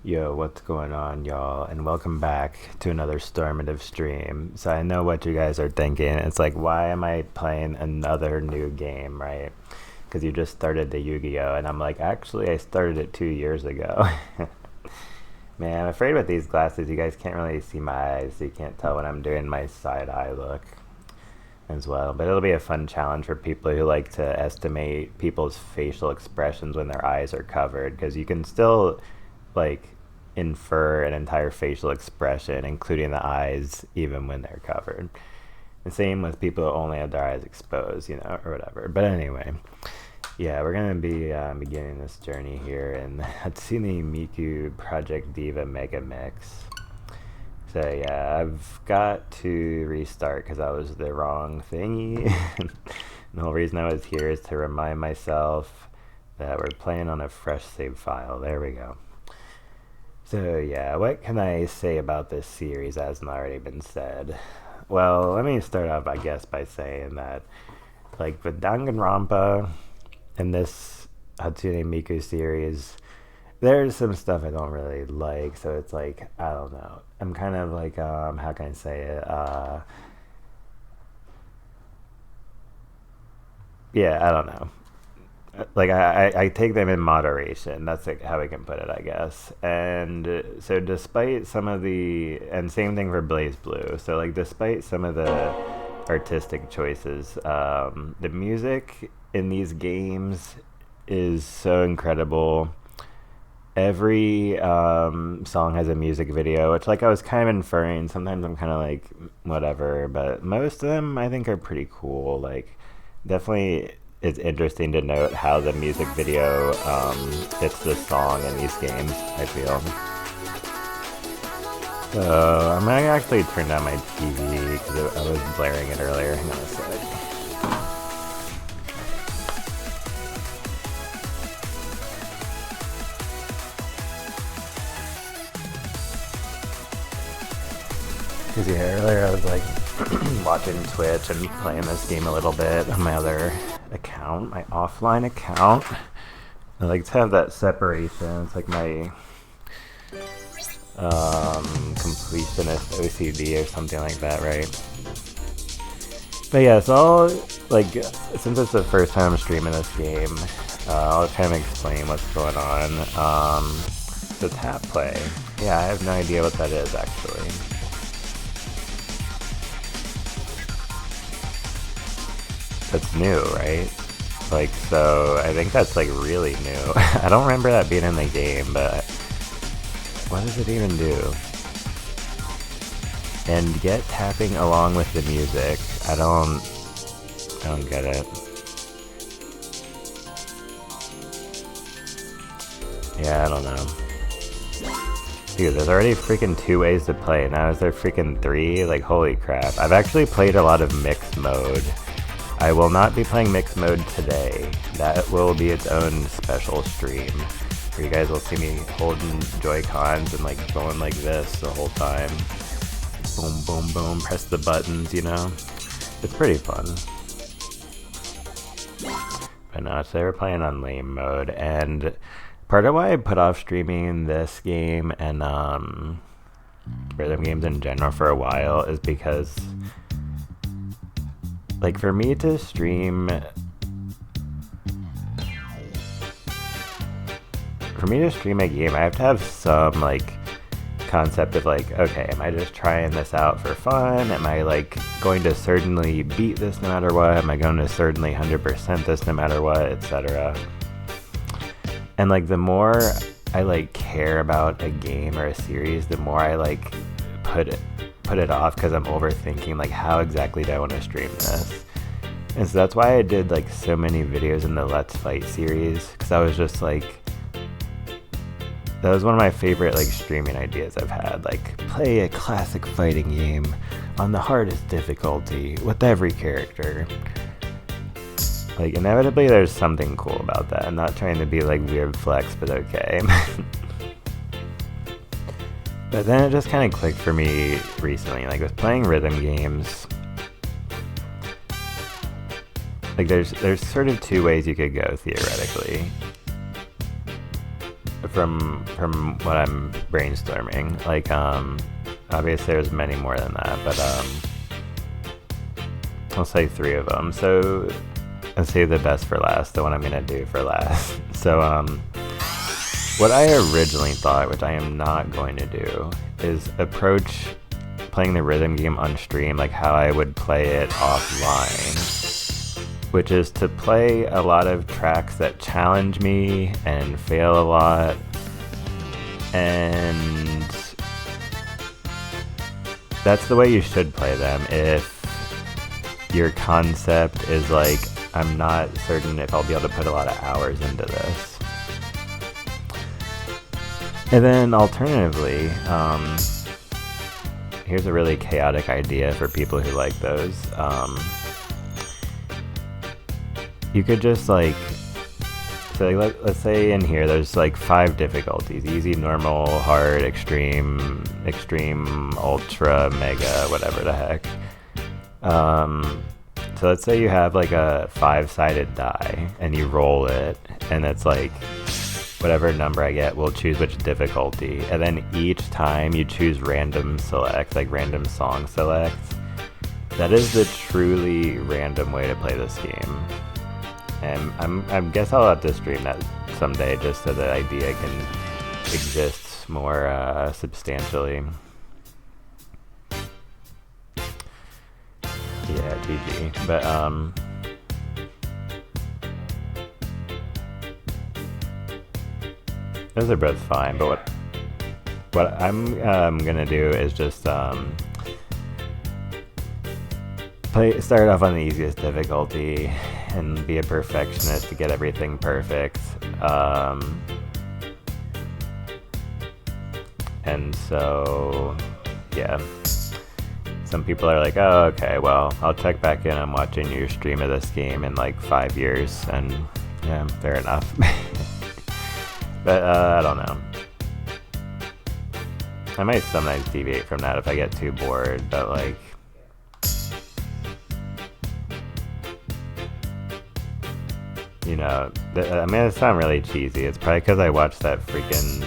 Yo, what's going on, y'all? And welcome back to another Stormative stream. So I know what you guys are thinking. It's like, why am I playing another new game, right? Because you just started the Yu-Gi-Oh! And I'm like, actually, I started it 2 years ago. Man, I'm afraid with these glasses, you guys can't really see my eyes, so you can't tell when I'm doing my side eye look as well. But it'll be a fun challenge for people who like to estimate people's facial expressions when their eyes are covered, because you can still like infer an entire facial expression, including the eyes, even when they're covered. The same with people who only have their eyes exposed, or whatever. But anyway, yeah, we're gonna be beginning this journey here in Hatsune Miku Project Diva Mega Mix. So yeah, I've got to restart because that was the wrong thingy. The whole reason I was here is to remind myself that we're playing on a fresh save file. There we go. So yeah, what can I say about this series that hasn't already been said? Well, let me start off, I guess, by saying that, like, with Danganronpa and this Hatsune Miku series, there's some stuff I don't really like, so it's like, I don't know. I'm kind of like, how can I say it? Yeah, I don't know. Like I take them in moderation. That's like how I can put it, I guess. And so despite some of the, and same thing for Blaze Blue. So like despite some of the artistic choices, the music in these games is so incredible. Every song has a music video, which like I was kind of inferring. Sometimes I'm kind of like whatever, but most of them I think are pretty cool. Like definitely it's interesting to note how the music video fits the song in these games, I feel. So I'm gonna actually turn down my TV because I was blaring it earlier. Hang on a sec. Because yeah, earlier I was like watching Twitch and playing this game a little bit on my other account, my offline account. I like to have that separation. It's like my completionist OCD or something like that, right? But yeah, so I'll, like, since it's the first time I'm streaming this game, I'll kind of explain what's going on. The tap play. Yeah, I have no idea what that is actually. That's new, right? Like, so I think that's like really new. I don't remember that being in the game, but what does it even do? And get tapping along with the music. I don't get it. Yeah, I don't know. Dude, there's already freaking 2 ways to play. Now is there freaking 3? Like, holy crap. I've actually played a lot of mixed mode. I will not be playing mixed mode today. That will be its own special stream, where you guys will see me holding Joy-Cons and like going like this the whole time. Boom, boom, boom, press the buttons, It's pretty fun. But no, so they were playing on lame mode, and part of why I put off streaming this game and rhythm games in general for a while is because, like, for me to stream a game, I have to have some like concept of like, okay, am I just trying this out for fun? Am I like going to certainly beat this no matter what? Am I going to certainly 100% this no matter what, etc.? And like the more I like care about a game or a series, the more I like put it off because I'm overthinking like how exactly do I want to stream this. And so that's why I did like so many videos in the Let's Fight series, because I was just like, that was one of my favorite like streaming ideas I've had. Like, play a classic fighting game on the hardest difficulty with every character. Like, inevitably there's something cool about that. I'm not trying to be like weird flex, but okay. But then it just kind of clicked for me recently, like with playing rhythm games. Like there's sort of 2 ways you could go theoretically. from what I'm brainstorming. Like, obviously there's many more than that, but I'll say 3 of them. So I'll save the best for last, the one I'm gonna do for last. So what I originally thought, which I am not going to do, is approach playing the rhythm game on stream like how I would play it offline, which is to play a lot of tracks that challenge me and fail a lot, and that's the way you should play them if your concept is like, I'm not certain if I'll be able to put a lot of hours into this. And then alternatively, here's a really chaotic idea for people who like those. You could just like, so let's say in here there's like 5 difficulties: easy, normal, hard, extreme, ultra, mega, whatever the heck. So let's say you have like a 5-sided die and you roll it, and it's like, whatever number I get will choose which difficulty, and then each time you choose random select, like random song select. That is the truly random way to play this game. And I guess I'll have to stream that someday just so the idea can exist more substantially. Yeah, GG. But those are both fine, but what I'm gonna do is just start off on the easiest difficulty and be a perfectionist to get everything perfect. And so, yeah. Some people are like, oh, okay, well, I'll check back in on watching your stream of this game in like 5 years, and yeah, fair enough. But I don't know. I might sometimes deviate from that if I get too bored, but like, you know, I mean, it sounds really cheesy. It's probably because I watched that freaking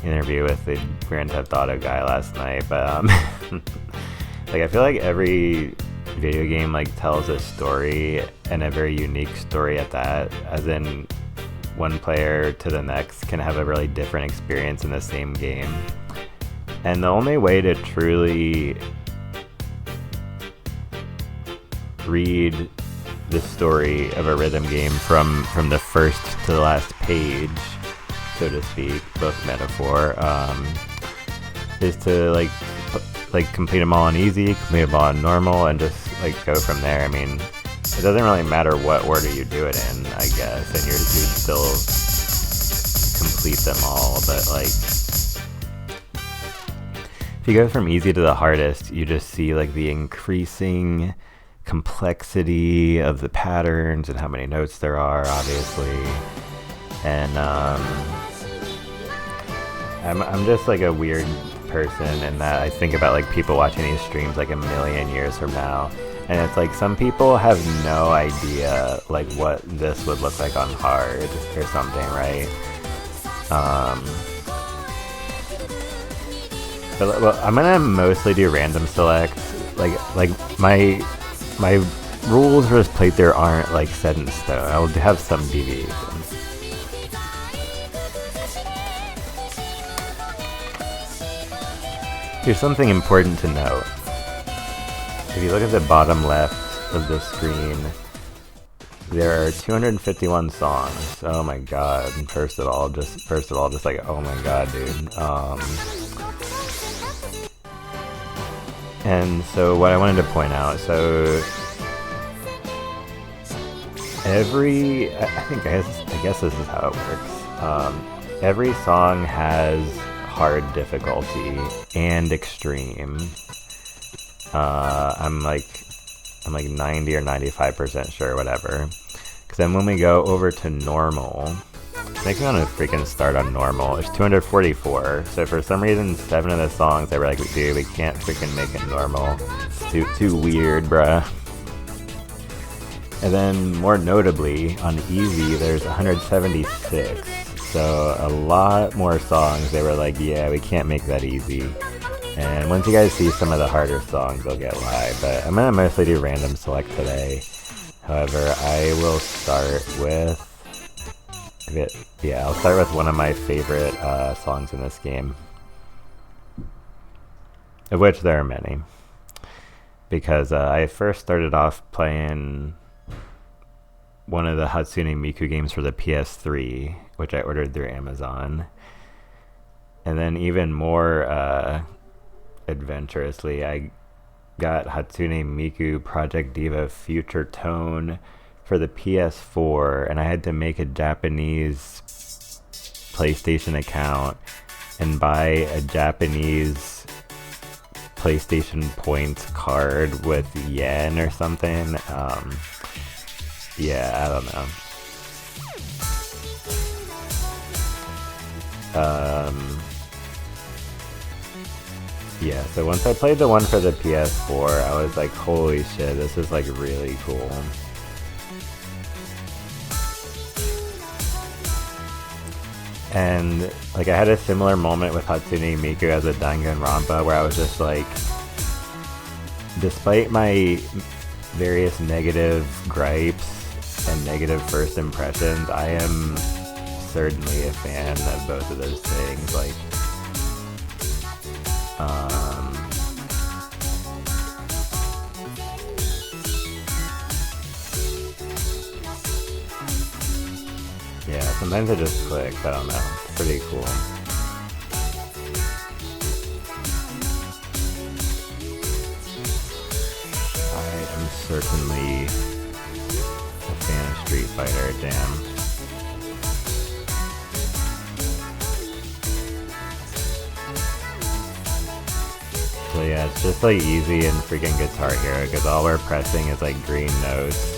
interview with the Grand Theft Auto guy last night, but like, I feel like every video game like tells a story, and a very unique story at that, as in one player to the next can have a really different experience in the same game. And the only way to truly read the story of a rhythm game from the first to the last page, so to speak, both metaphor, is to like complete them all on easy, complete them all on normal, and just like go from there. I mean, it doesn't really matter what order you do it in, I guess, and you would still complete them all, but like, if you go from easy to the hardest, you just see like the increasing complexity of the patterns and how many notes there are, obviously. And I'm just like a weird person in that I think about like people watching these streams like a million years from now, and it's like some people have no idea like what this would look like on hard or something, right? But well, I'm gonna mostly do random select. Like my rules for this playthrough aren't like set in stone. I'll have some deviations. Here's something important to note. If you look at the bottom left of the screen, there are 251 songs. Oh my god. First of all, just like, oh my god, dude. And so what I wanted to point out, so I guess this is how it works. Every song has hard difficulty and extreme. I'm like 90 or 95% sure, whatever. Because then when we go over to normal, makes me want to freaking start on normal. It's 244. So for some reason, 7 of the songs they were like, dude, we can't freaking make it normal. It's too weird, bruh. And then more notably, on easy, there's 176. So a lot more songs, they were like, yeah, we can't make that easy. And once you guys see some of the harder songs, you'll get why. But I'm gonna mostly do random select today. However, I will start with I'll start with one of my favorite songs in this game, of which there are many. Because I first started off playing one of the Hatsune Miku games for the PS3, which I ordered through Amazon. And then even more adventurously, I got Hatsune Miku Project Diva Future Tone for the PS4, and I had to make a Japanese PlayStation account and buy a Japanese PlayStation Points card with yen or something. Yeah, I don't know. Yeah, so once I played the one for the PS4, I was like, holy shit, this is like really cool. And like I had a similar moment with Hatsune Miku as a Danganronpa where I was just like, despite my various negative gripes and negative first impressions, I am certainly a fan of both of those things. Like, yeah, sometimes it just clicks, I don't know, it's pretty cool. I am certainly a fan of Street Fighter, damn. So yeah, it's just like easy in freaking Guitar Hero because all we're pressing is like green notes,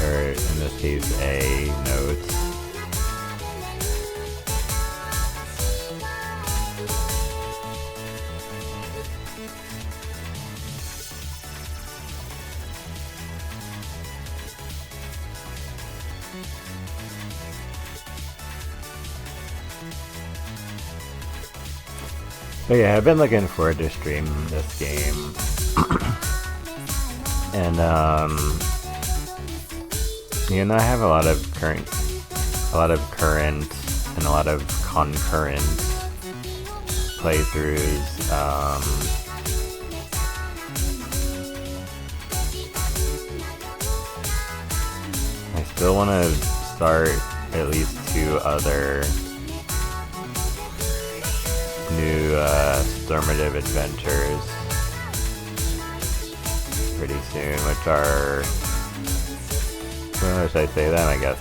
or in this case A notes. But yeah, I've been looking forward to stream this game. And you know, I have a lot of current and a lot of concurrent playthroughs. I still want to start at least 2 other new Stormative adventures pretty soon, which are, well, should I say them? I guess.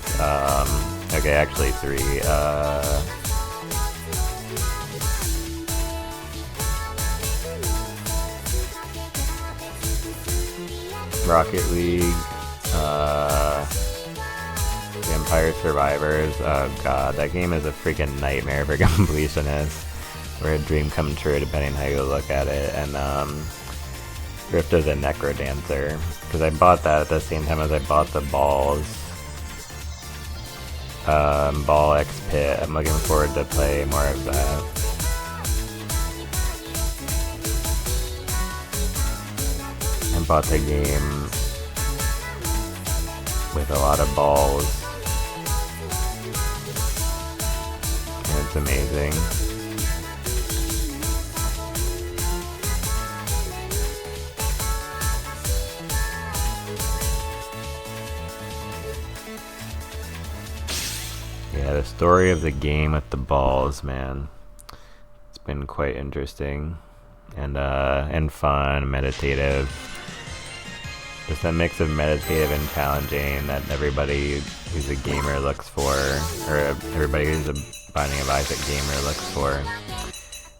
Okay, actually 3. Rocket League, Vampire Survivors. Oh god, that game is a freaking nightmare for completionists. Or a dream come true, depending how you look at it. And Rift of the Necrodancer, because I bought that at the same time as I bought the Balls. Ball X Pit. I'm looking forward to play more of that. I bought the game with a lot of balls. And it's amazing. Yeah, the story of the game with the balls, man. It's been quite interesting and fun, meditative. Just a mix of meditative and challenging that everybody who's a gamer looks for, or everybody who's a Binding of Isaac gamer looks for.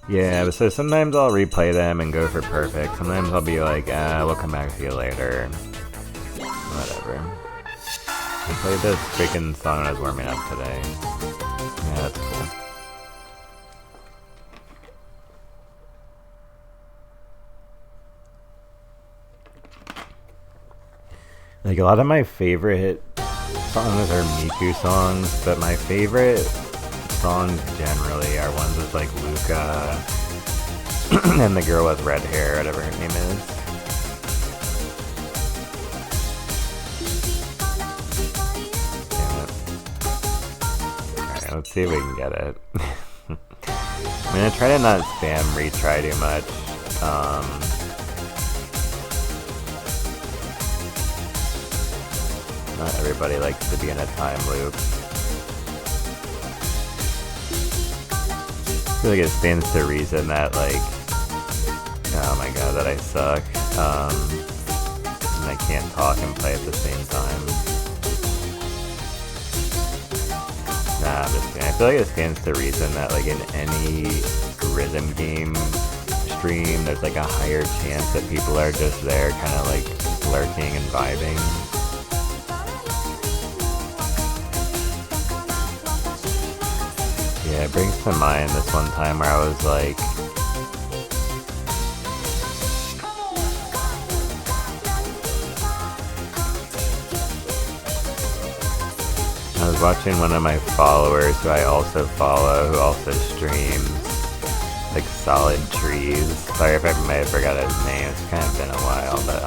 Yeah, so sometimes I'll replay them and go for perfect. Sometimes I'll be like, we'll come back to you later. Whatever. I played this freaking song when I was warming up today. Yeah, that's cool. Like, a lot of my favorite songs are Miku songs, but my favorite songs generally are ones with like Luca and the girl with red hair, whatever her name is. Damn it. Alright, let's see if we can get it. I'm gonna try to not spam retry too much. Not everybody likes to be in a time loop. I feel like it stands to reason that, like, oh my god, that I suck. And I can't talk and play at the same time. Nah, I'm just kidding. I feel like it stands to reason that, like, in any rhythm game stream, there's like a higher chance that people are just there kind of like lurking and vibing. Yeah, it brings to mind this one time where I was like, I was watching one of my followers who I also follow, who also streams, like Solid Trees. Sorry if I may have forgot his name, it's kind of been a while, but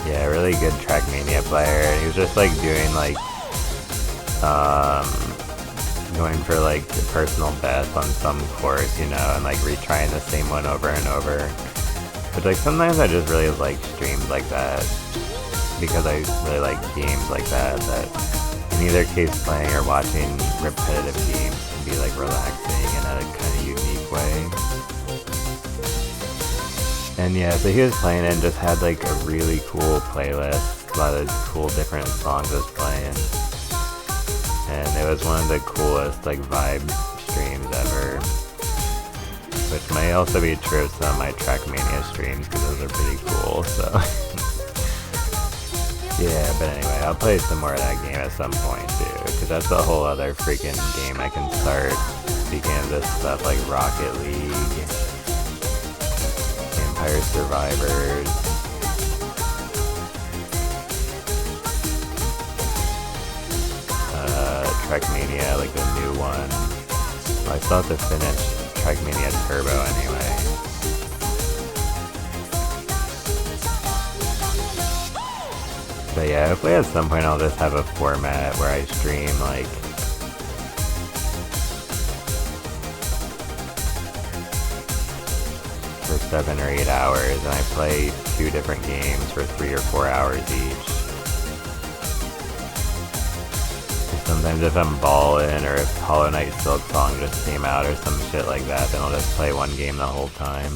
yeah, really good Trackmania player, and he was just like doing like, going for like the personal best on some course, you know, and like retrying the same one over and over. But like sometimes I just really like streams like that, because I really like games like that, that in either case playing or watching repetitive games can be like relaxing in a kind of unique way. And yeah, so he was playing it and just had like a really cool playlist, a lot of cool different songs was playing. And it was one of the coolest like vibe streams ever. Which may also be true of some of my Trackmania streams, because those are pretty cool, so. Yeah, but anyway, I'll play some more of that game at some point too, because that's a whole other freaking game I can start. Speaking of this stuff like Rocket League, Vampire Survivors. Trackmania, like the new one. Well, I still have to finish Trackmania Turbo anyway. But yeah, hopefully at some point I'll just have a format where I stream like for 7 or 8 hours, and I play 2 different games for 3 or 4 hours each. Sometimes if I'm ballin', or if Hollow Knight Silk Song just came out or some shit like that, then I'll just play one game the whole time.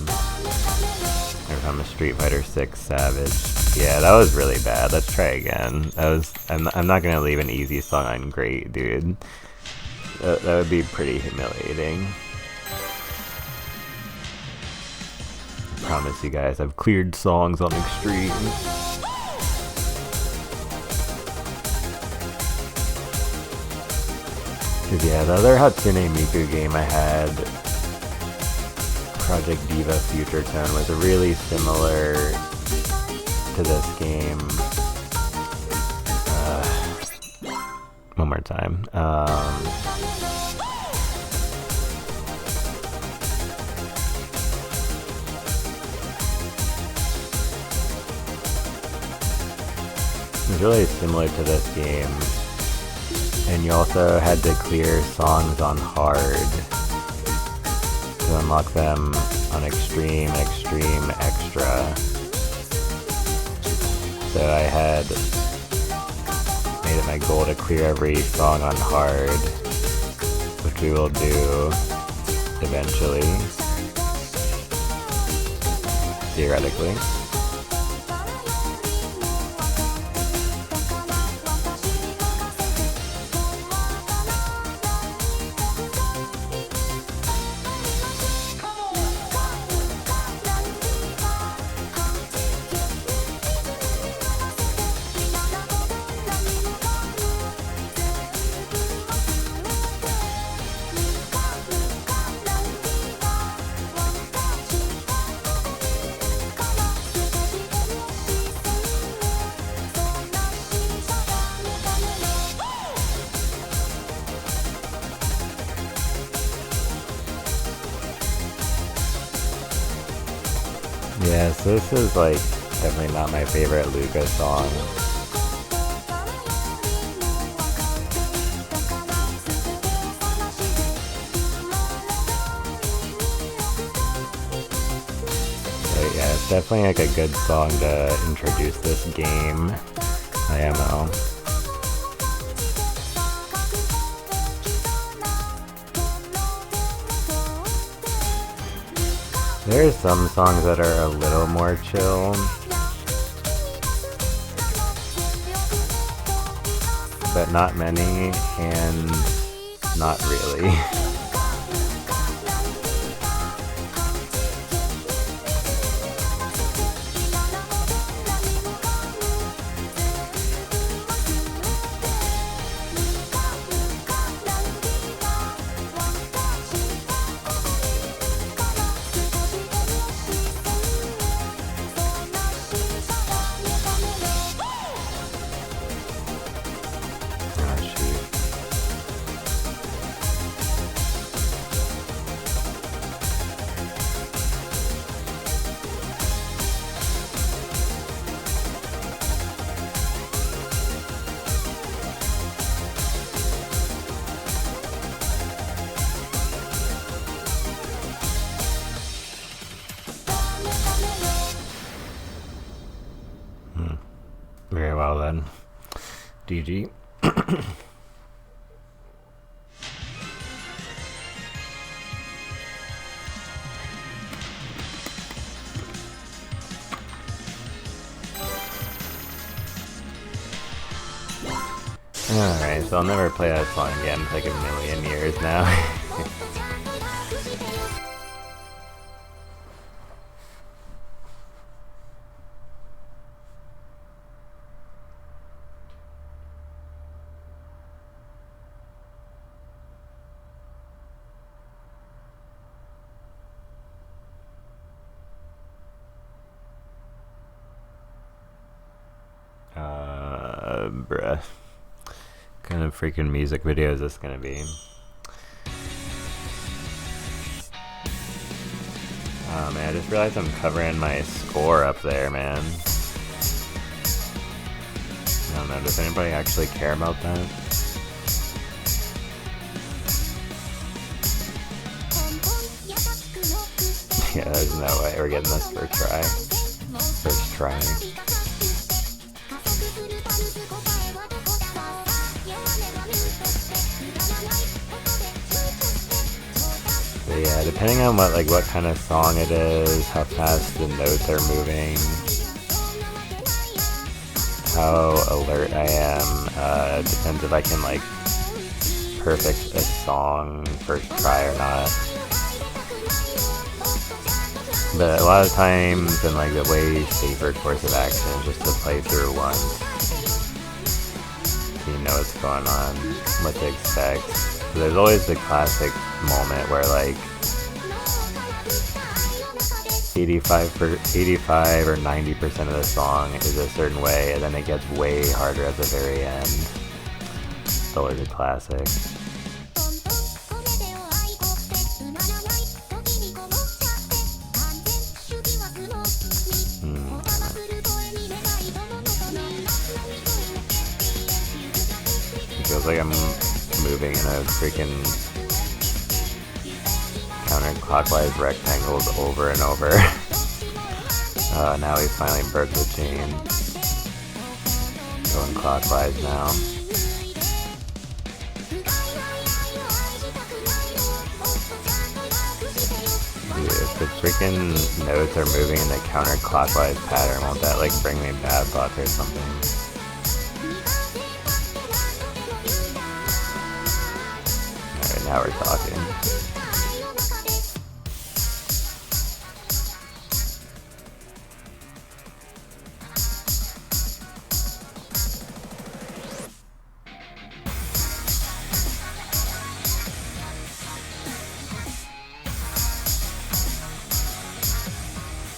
Or if I'm a Street Fighter 6 Savage. Yeah, that was really bad. Let's try again. I'm not gonna leave an easy song on great, dude. That would be pretty humiliating. I promise you guys, I've cleared songs on extreme. Cause yeah, the other Hatsune Miku game I had, Project Diva Future Tone, was really similar to this game. One more time. It was really similar to this game. And you also had to clear songs on hard to unlock them on extreme, extreme, extra. So I had made it my goal to clear every song on hard, which we will do eventually, theoretically. Yeah, so this is like definitely not my favorite Luca song. But yeah, it's definitely like a good song to introduce this game, IMO. There are some songs that are a little more chill, but not many, and not really. Very well then. GG. Alright, so I'll never play that song again for like a million years now. Bruh. What kind of freaking music video is this gonna be? Oh man, I just realized I'm covering my score up there, man. I don't know, does anybody actually care about that? Yeah, there's no way we're getting this first try. First try. Yeah, depending on what kind of song it is, how fast the notes are moving, how alert I am, depends if I can like perfect a song first try or not. But a lot of times, in like the way safer course of action is just to play through once, so you know what's going on, what to expect. So there's always the classic moment where like 85 or 90% of the song is a certain way, and then it gets way harder at the very end. It's always a classic. It feels like I'm moving in a freaking counterclockwise rectangles over and over. Now we finally broke the chain. Going clockwise now. Dude, if the freaking notes are moving in a counterclockwise pattern, won't that like bring me bad luck or something? Alright, now we're talking.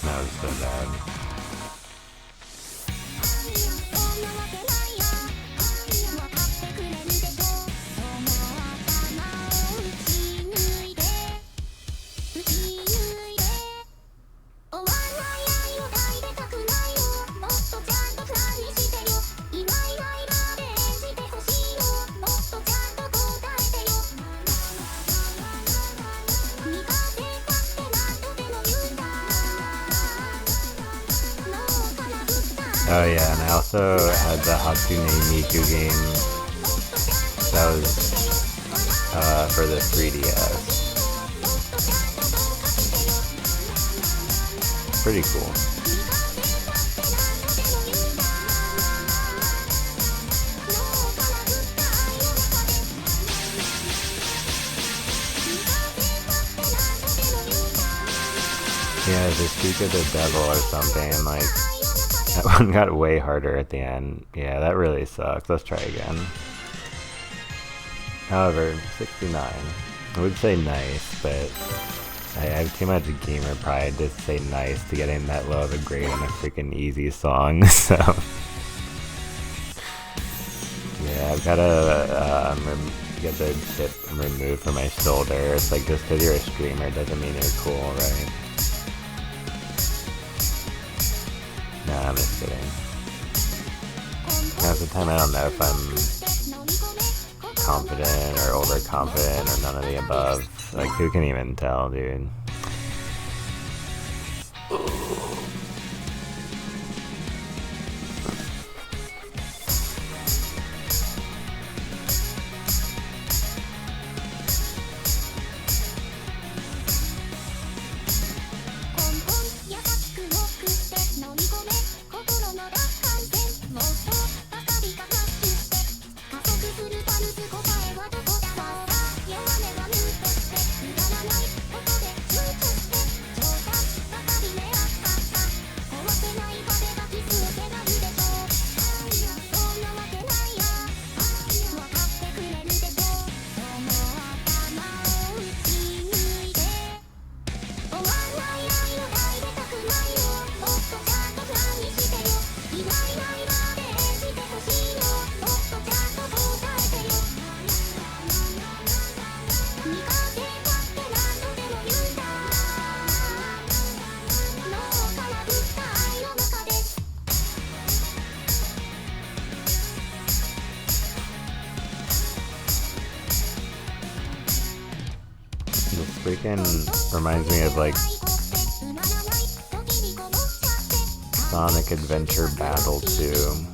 That was so bad. Oh yeah, and I also had the Hatsune Miku game that was for the 3DS. Pretty cool. Yeah, the Speak of the Devil or something, like, that one got way harder at the end. Yeah, that really sucks. Let's try again. However, 69. I would say nice, but I have too much gamer pride to say nice to getting that low of a grade on a freaking easy song, so... Yeah, I've gotta get the chip removed from my shoulder. It's like, just because you're a streamer doesn't mean you're cool, right? Nah, I'm just kidding. Half the time I don't know if I'm confident or overconfident or none of the above. Like, who can even tell, dude? Freaking reminds me of like Sonic Adventure Battle 2.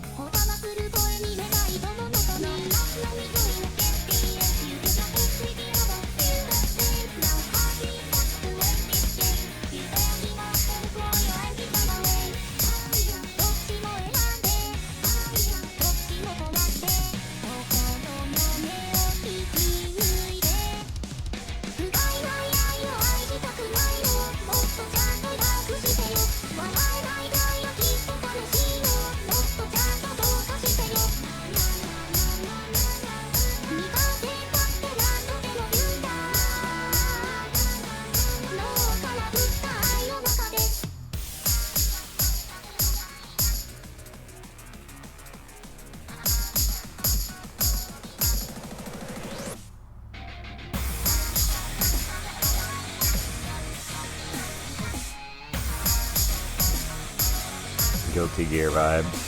Guilty Gear vibes.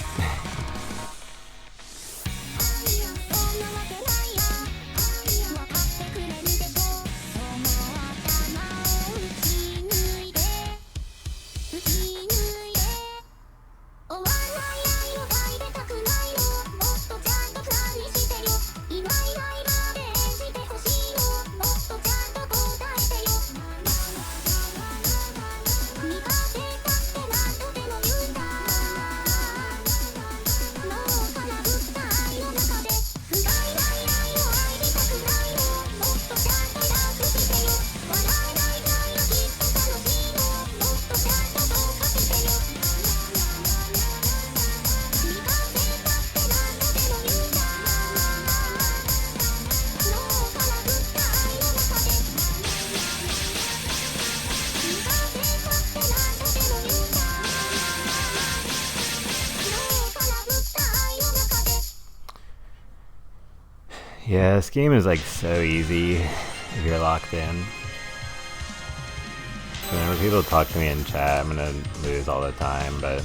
Yeah, this game is like so easy if you're locked in. Whenever people talk to me in chat, I'm gonna lose all the time, but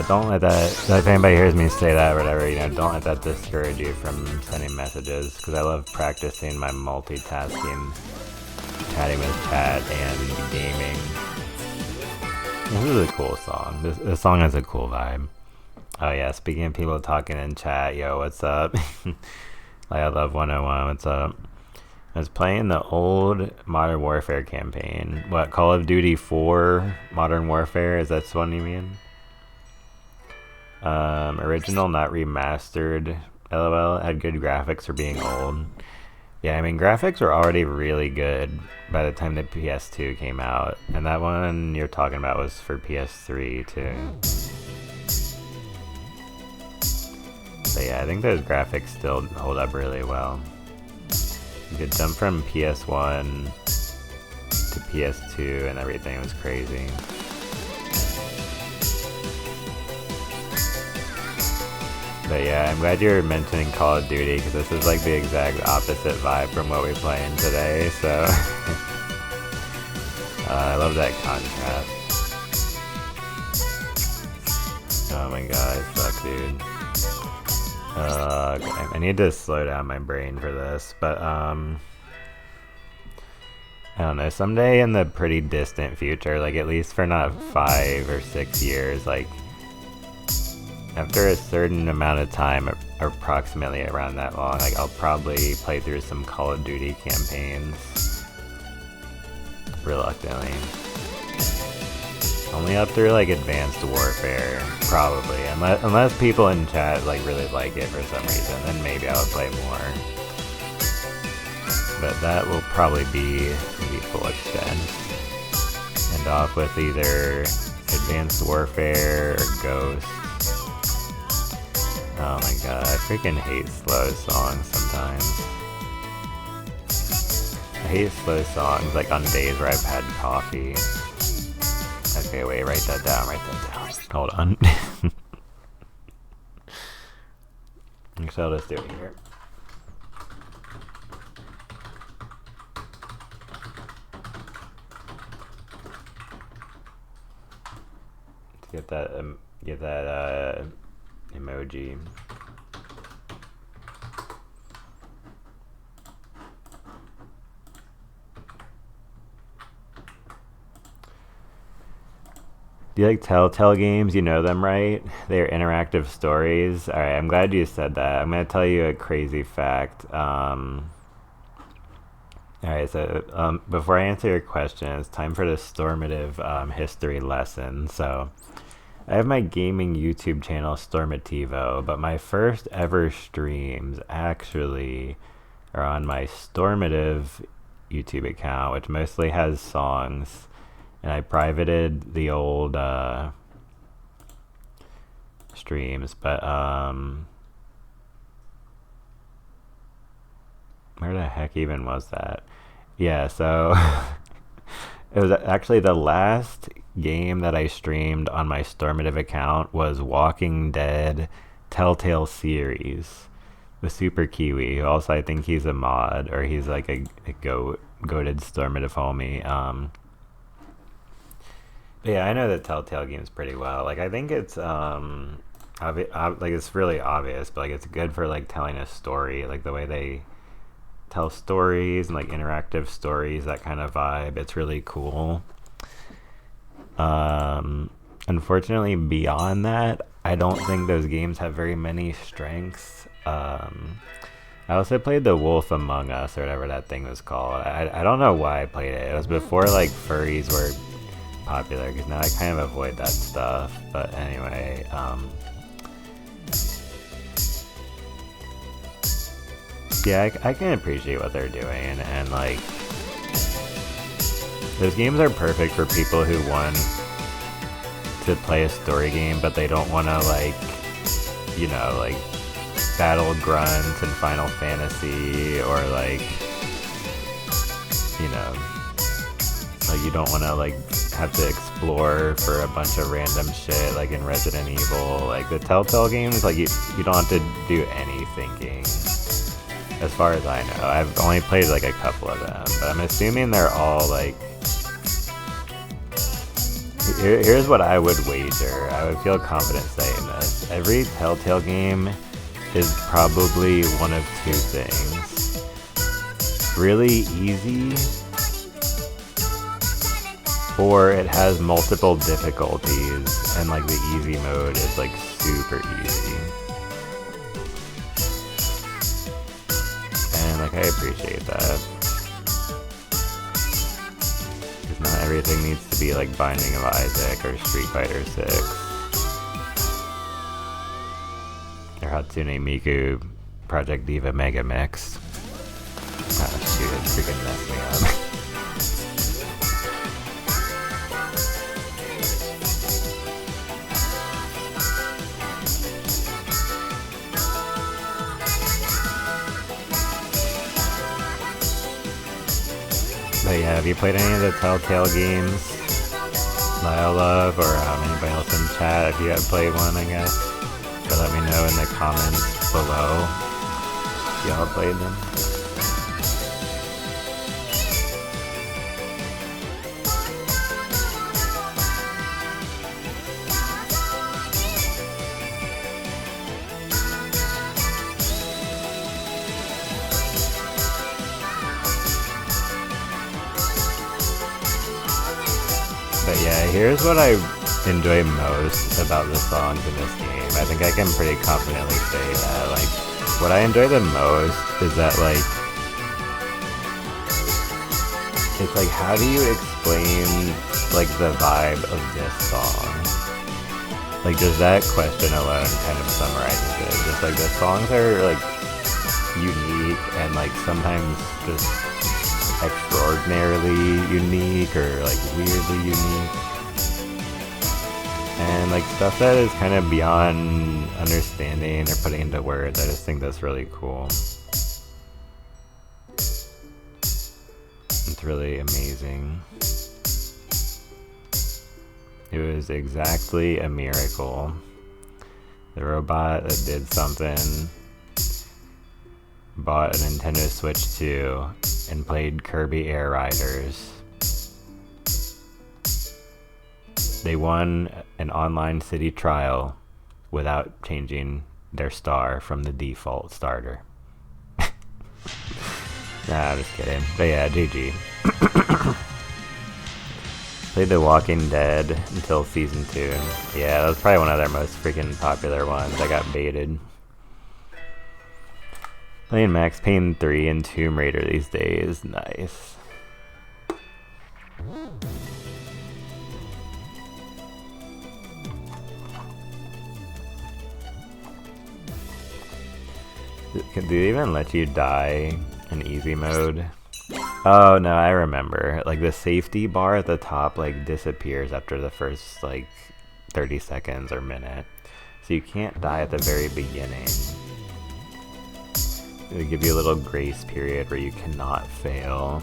don't let that, if anybody hears me say that or whatever, you know, don't let that discourage you from sending messages, because I love practicing my multitasking, chatting with chat and gaming. This is a cool song. This song has a cool vibe. Oh yeah, speaking of people talking in chat, yo, what's up? I love 101, what's up? I was playing the old Modern Warfare campaign. What, Call of Duty 4 Modern Warfare? Is that the one you mean? Original, not remastered. LOL, had good graphics for being old. Yeah, I mean, graphics were already really good by the time the PS2 came out. And that one you're talking about was for PS3 too. But yeah, I think those graphics still hold up really well. You could jump from PS1 to PS2 and everything was crazy. But yeah, I'm glad you're mentioning Call of Duty because this is like the exact opposite vibe from what we're playing today, so I love that contrast. Oh my god, it sucks, dude. I need to slow down my brain for this, but I don't know, someday in the pretty distant future, like at least for not 5 or 6 years, like after a certain amount of time, or approximately around that long, like I'll probably play through some Call of Duty campaigns reluctantly. Only up through like Advanced Warfare, probably, unless people in chat like really like it for some reason, then maybe I would play more. But that will probably be the full extent. End off with either Advanced Warfare or Ghost. Oh my god, I freaking hate slow songs sometimes. I hate slow songs like on days where I've had coffee. Okay, wait, write that down. Hold on. Actually, I'll just do it here. Get that emoji. Do you like Telltale games? You know them, right? They're interactive stories. Alright, I'm glad you said that. I'm going to tell you a crazy fact. Alright, so before I answer your question, it's time for the Stormative history lesson. So, I have my gaming YouTube channel, Stormativo, but my first ever streams actually are on my Stormative YouTube account, which mostly has songs. And I privated the old streams, but where the heck even was that? Yeah, so it was actually the last game that I streamed on my Stormative account was Walking Dead Telltale series with Super Kiwi, who also I think he's a mod, or he's like a goated Stormative homie. Yeah, I know the Telltale games pretty well. Like, I think it's like it's really obvious, but like it's good for like telling a story, like the way they tell stories and like interactive stories, that kind of vibe. It's really cool. Unfortunately, beyond that, I don't think those games have very many strengths. I also played The Wolf Among Us, or whatever that thing was called. I don't know why I played it. It was before like furries were popular, because now I kind of avoid that stuff. But anyway, yeah, I can appreciate what they're doing, and like those games are perfect for people who want to play a story game, but they don't want to like, you know, like battle grunts in Final Fantasy, or like, you know, like you don't want to like have to explore for a bunch of random shit like in Resident Evil. Like the Telltale games, like you don't have to do any thinking, as far as I know. I've only played like a couple of them, but I'm assuming they're all like, here's what I would wager. I would feel confident saying this. Every Telltale game is probably one of two things. Really easy or it has multiple difficulties, and like the easy mode is like super easy. And like I appreciate that. Because not everything needs to be like Binding of Isaac or Street Fighter 6. Or Hatsune Miku Project Diva Mega Mix. Oh shoot, it freaking messed me up. But yeah, have you played any of the Telltale games that I love, or anybody else in chat if you have played one, I guess? So let me know in the comments below if y'all played them. But yeah, here's what I enjoy most about the songs in this game. I think I can pretty confidently say that, like, what I enjoy the most is that, like, it's like, how do you explain, like, the vibe of this song? Like, just that question alone kind of summarizes it. Just, like, the songs are, like, unique and, like, sometimes just extraordinarily unique or like weirdly unique, and like stuff that is kind of beyond understanding or putting into words. I just think that's really cool. It's really amazing. It was exactly a miracle. The robot that did something bought a Nintendo Switch 2 and played Kirby Air Riders. They won an online city trial without changing their star from the default starter. Nah, I'm just kidding. But yeah, GG. Played The Walking Dead until Season 2. Yeah, that was probably one of their most freaking popular ones. I got baited. Playing Max Payne 3 and Tomb Raider these days. Nice. Do they even let you die in easy mode? Oh no, I remember. Like the safety bar at the top like disappears after the first like 30 seconds or minute. So you can't die at the very beginning. It'll give you a little grace period where you cannot fail.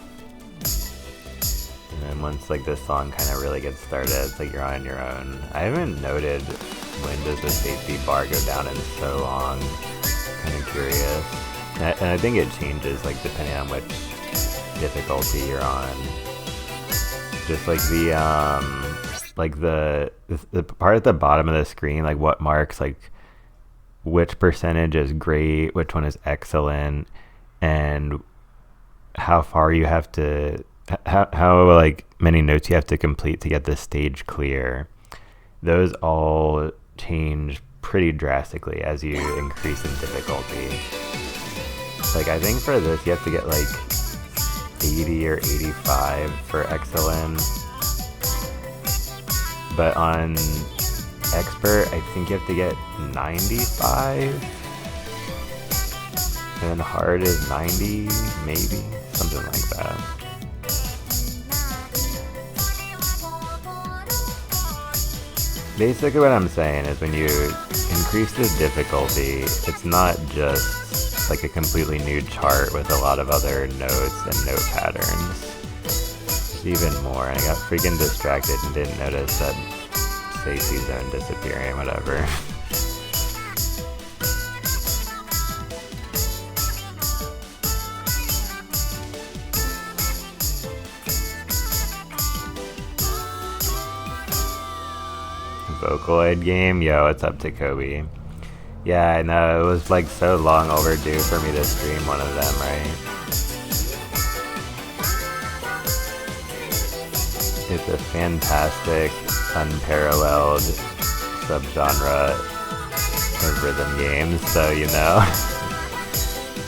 And then once like this song kind of really gets started, it's like you're on your own. I haven't noted when does the safety bar go down in so long. Kind of curious. And I think it changes like depending on which difficulty you're on. Just like the part at the bottom of the screen, like what marks like which percentage is great, which one is excellent, and how far you have to, how like many notes you have to complete to get the stage clear. Those all change pretty drastically as you increase in difficulty. Like I think for this you have to get like 80 or 85 for excellent, but on expert I think you have to get 95, and then hard is 90, maybe something like that. Basically what I'm saying is when you increase the difficulty, it's not just like a completely new chart with a lot of other notes and note patterns. There's even more. I got freaking distracted and didn't notice that safety zone disappearing, whatever. Vocaloid game? Yo, what's up to Kobe? Yeah, I know, it was like so long overdue for me to stream one of them, right? It's a fantastic, unparalleled subgenre of rhythm games, so you know.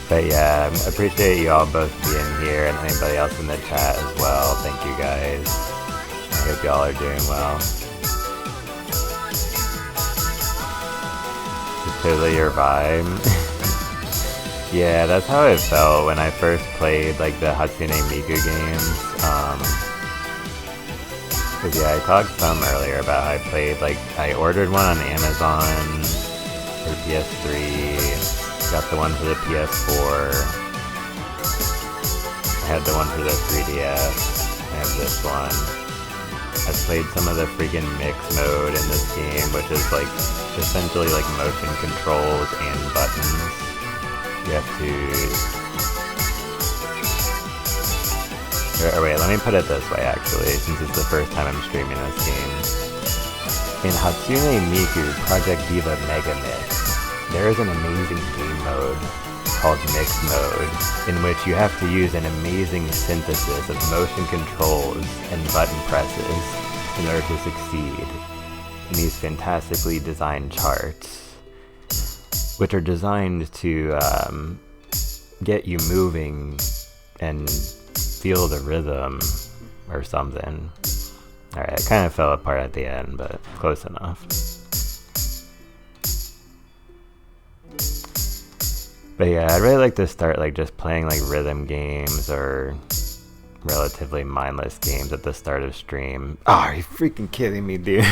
But yeah, I appreciate you all both being here and anybody else in the chat as well. Thank you guys. I hope y'all are doing well. It's totally your vibe. Yeah, that's how it felt when I first played like the Hatsune Miku games. Cause yeah, I talked some earlier about how I played, like, I ordered one on Amazon for PS3, got the one for the PS4, I had the one for the 3DS, I have this one. I played some of the freaking mix mode in this game, which is like, essentially like motion controls and buttons. You have to... Or wait, let me put it this way actually, since it's the first time I'm streaming this game. In Hatsune Miku Project Diva Mega Mix, there is an amazing game mode called Mix Mode, in which you have to use an amazing synthesis of motion controls and button presses in order to succeed in these fantastically designed charts, which are designed to get you moving and feel the rhythm or something. Alright, it kind of fell apart at the end, but close enough. But yeah, I'd really like to start like just playing like rhythm games or relatively mindless games at the start of stream. Oh, are you freaking kidding me, dude?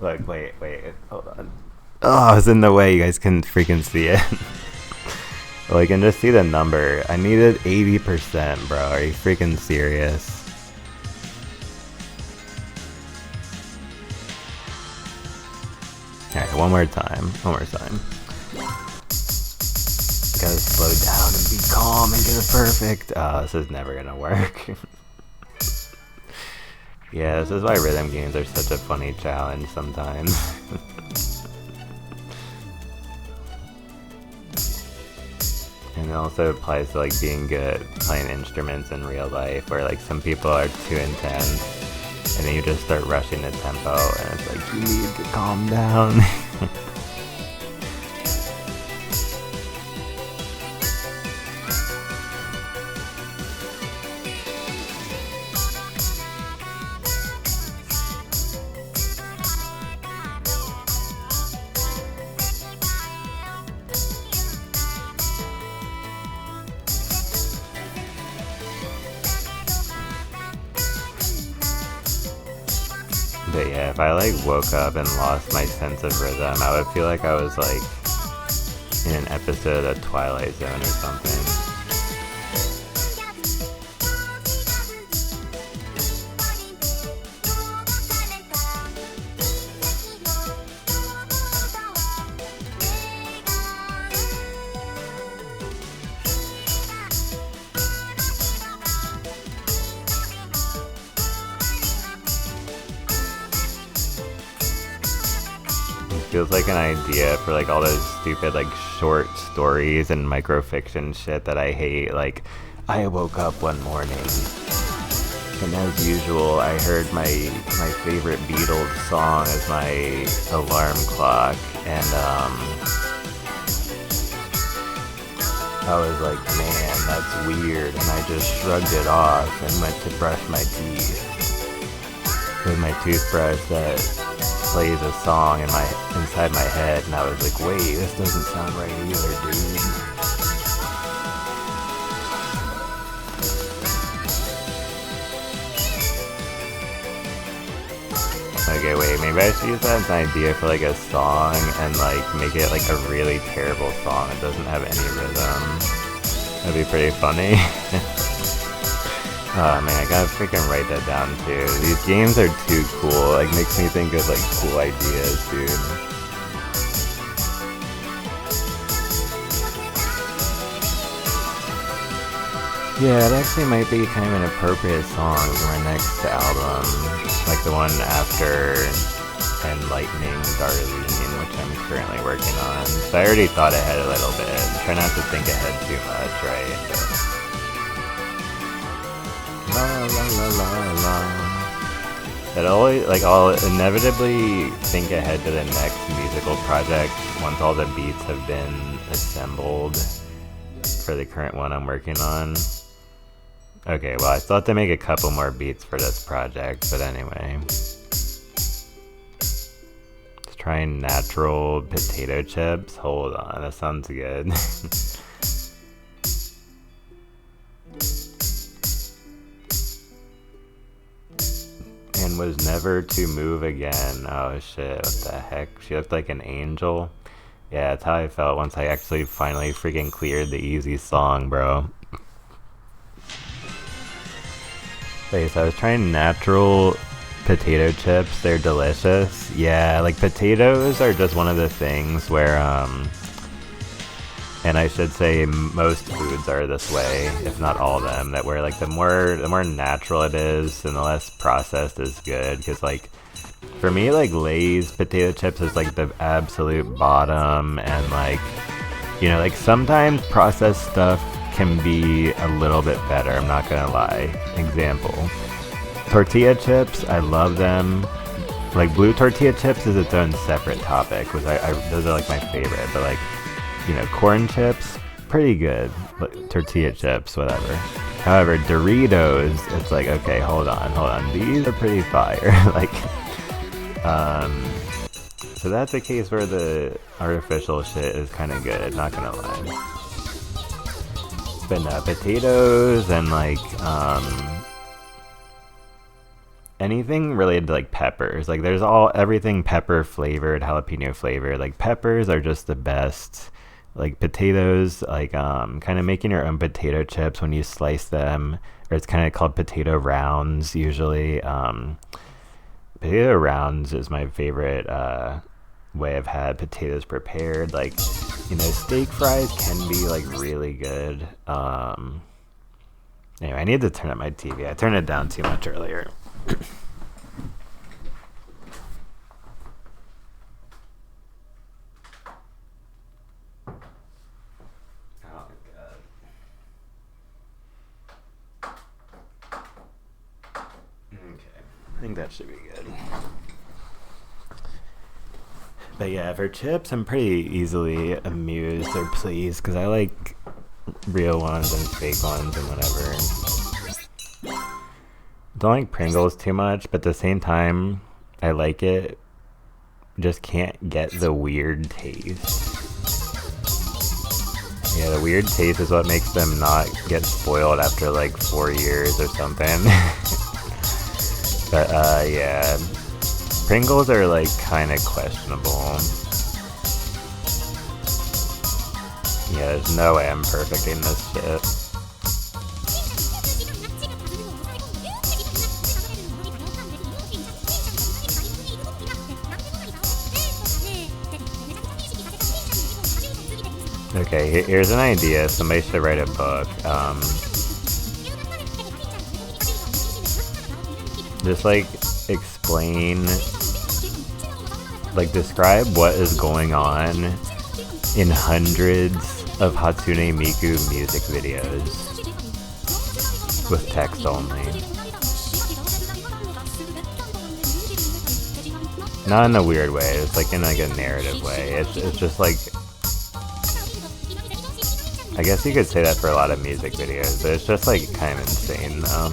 Look, wait, hold on. Oh, I was in the way, you guys couldn't freaking see it. Well, you can just see the number. I needed 80%, bro. Are you freaking serious? Alright, one more time. Gotta slow down and be calm and get it perfect. Oh, this is never gonna work. Yeah, this is why rhythm games are such a funny challenge sometimes. And it also applies to like being good at playing instruments in real life, where like some people are too intense and then you just start rushing the tempo and it's like, you need to calm down. But yeah, if I like woke up and lost my sense of rhythm, I would feel like I was like in an episode of Twilight Zone or something. Feels like an idea for like all those stupid like short stories and microfiction shit that I hate. Like, I woke up one morning and as usual I heard my favorite Beatles song as my alarm clock, and I was like, man, that's weird, and I just shrugged it off and went to brush my teeth with my toothbrush that plays a song inside my head, and I was like, wait, this doesn't sound right either, dude. Okay, wait, maybe I should use that as an idea for like a song and like make it like a really terrible song that doesn't have any rhythm. That'd be pretty funny. Oh man, I gotta freaking write that down too. These games are too cool. Like, makes me think of like cool ideas, dude. Yeah, it actually might be kind of an appropriate song for my next album. Like the one after Enlightening Darlene, which I'm currently working on. So I already thought ahead a little bit. Try not to think ahead too much, right? But La la la la la. It always, like, I'll inevitably think ahead to the next musical project once all the beats have been assembled for the current one I'm working on. Okay, well, I still have to make a couple more beats for this project, but anyway. Let's try natural potato chips. Hold on, that sounds good. And was never to move again. Oh shit, what the heck? She looked like an angel. Yeah, that's how I felt once I actually finally freaking cleared the easy song, bro. Wait, so I was trying natural potato chips. They're delicious. Yeah, like potatoes are just one of the things where, and I should say most foods are this way, if not all of them, that where like the more natural it is and the less processed is good. Because like for me, like Lay's potato chips is like the absolute bottom, and like, you know, like sometimes processed stuff can be a little bit better, I'm not gonna lie. Example, tortilla chips, I love them. Like blue tortilla chips is its own separate topic, because those are like my favorite, but like, you know, corn chips, pretty good. Tortilla chips, whatever. However, Doritos, it's like, okay, hold on. These are pretty fire. Like, so that's a case where the artificial shit is kind of good, not gonna lie. But no, potatoes and like, anything related to like peppers. Like there's everything pepper flavored, jalapeno flavored. Like peppers are just the best. Like potatoes, like kind of making your own potato chips when you slice them, or it's kind of called potato rounds usually. Potato rounds is my favorite way I've had potatoes prepared. Like, you know, steak fries can be like really good. Anyway, I need to turn up my TV. I turned it down too much earlier. I think that should be good. But yeah, for chips, I'm pretty easily amused or pleased, because I like real ones and fake ones and whatever. Don't like Pringles too much, but at the same time, I like it. Just can't get the weird taste. Yeah, the weird taste is what makes them not get spoiled after like 4 years or something. But yeah, Pringles are like kind of questionable. Yeah, there's no way I'm perfecting this shit. Okay, here's an idea. Somebody should write a book. Just like explain, like describe what is going on in hundreds of Hatsune Miku music videos with text only. Not in a weird way, it's like in like a narrative way. It's just like, I guess you could say that for a lot of music videos, but it's just like kind of insane though.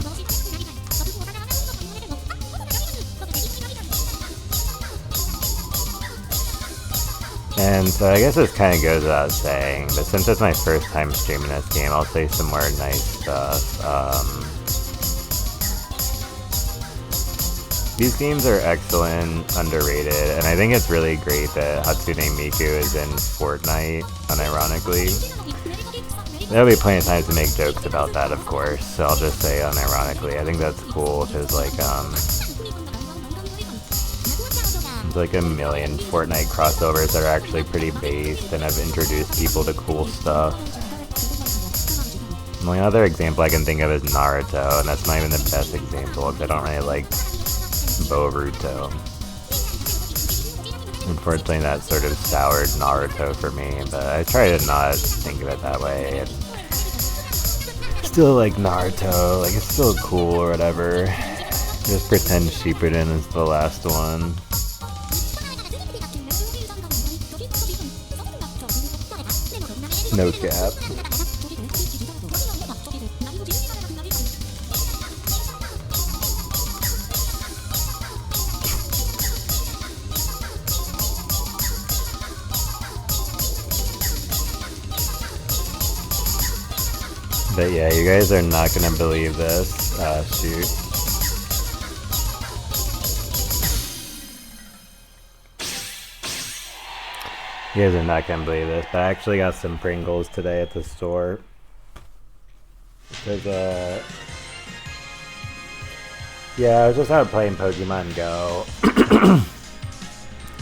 And so I guess this kind of goes without saying, but since it's my first time streaming this game, I'll say some more nice stuff. These games are excellent, underrated, and I think it's really great that Hatsune Miku is in Fortnite, unironically. There'll be plenty of times to make jokes about that, of course, so I'll just say unironically. I think that's cool, because like, there's like a million Fortnite crossovers that are actually pretty based and have introduced people to cool stuff. The only other example I can think of is Naruto, and that's not even the best example, because I don't really like Boruto. Unfortunately, that sort of soured Naruto for me, but I try to not think of it that way. And still like Naruto, like it's still cool or whatever. Just pretend Shippuden is the last one. No cap. But yeah, you guys are not gonna believe this. Shoot. You guys are not gonna believe this, but I actually got some Pringles today at the store. Because, yeah, I was just out playing Pokemon Go.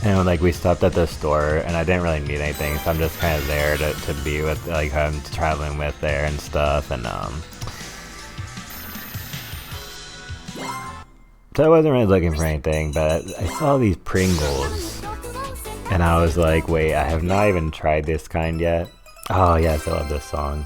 And like we stopped at the store and I didn't really need anything, so I'm just kind of there to be with like who I'm traveling with there and stuff, and so I wasn't really looking for anything, but I saw these Pringles and I was like, wait, I have not even tried this kind yet. Oh yes, I love this song.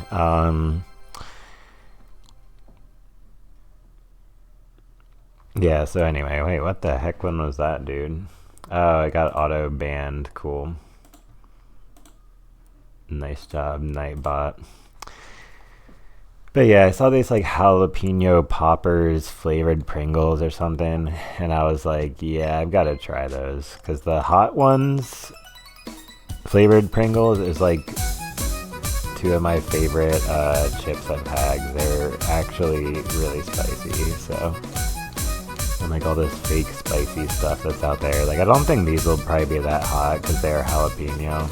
Yeah, so anyway, wait, what the heck one was that, dude? Oh, I got auto banned. Cool. Nice job, Nightbot. But yeah, I saw these like jalapeno poppers flavored Pringles or something, and I was like, yeah, I've got to try those, because the hot ones flavored Pringles is like two of my favorite chips I've had. They're actually really spicy, so. And like all this fake spicy stuff that's out there. Like I don't think these will probably be that hot because they're jalapeno.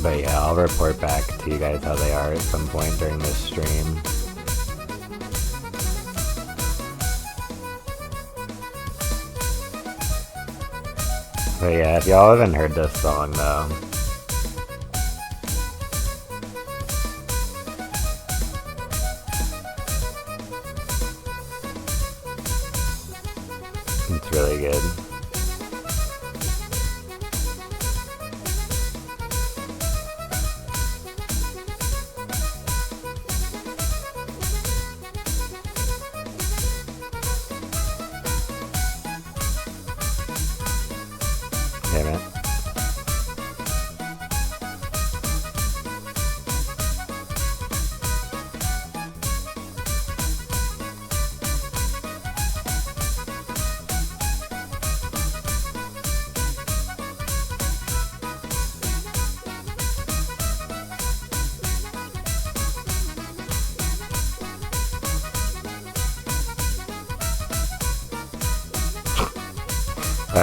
But yeah, I'll report back to you guys how they are at some point during this stream. But yeah, if y'all haven't heard this song though, it's really good. Damn it.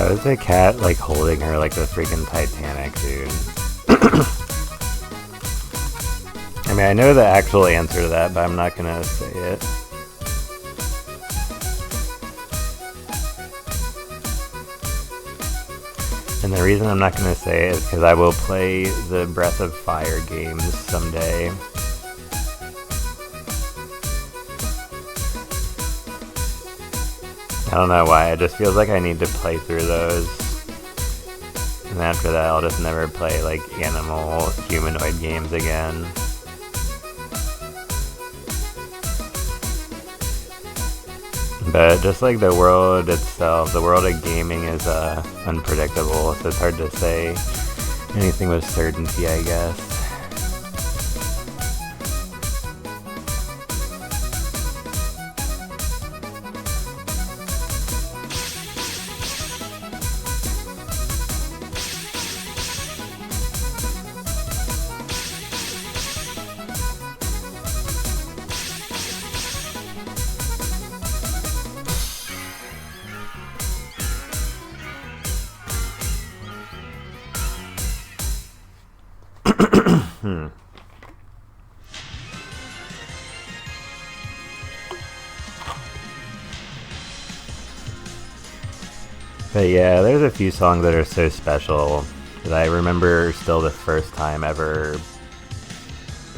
Is a cat like holding her like the freaking Titanic, dude? I mean, I know the actual answer to that, but I'm not gonna say it. And the reason I'm not gonna say it is because I will play the Breath of Fire games someday. I don't know why, it just feels like I need to play through those. And after that, I'll just never play, like, animal, humanoid games again. But just like the world itself, the world of gaming is unpredictable, so it's hard to say anything with certainty, I guess. But yeah, there's a few songs that are so special that I remember still the first time ever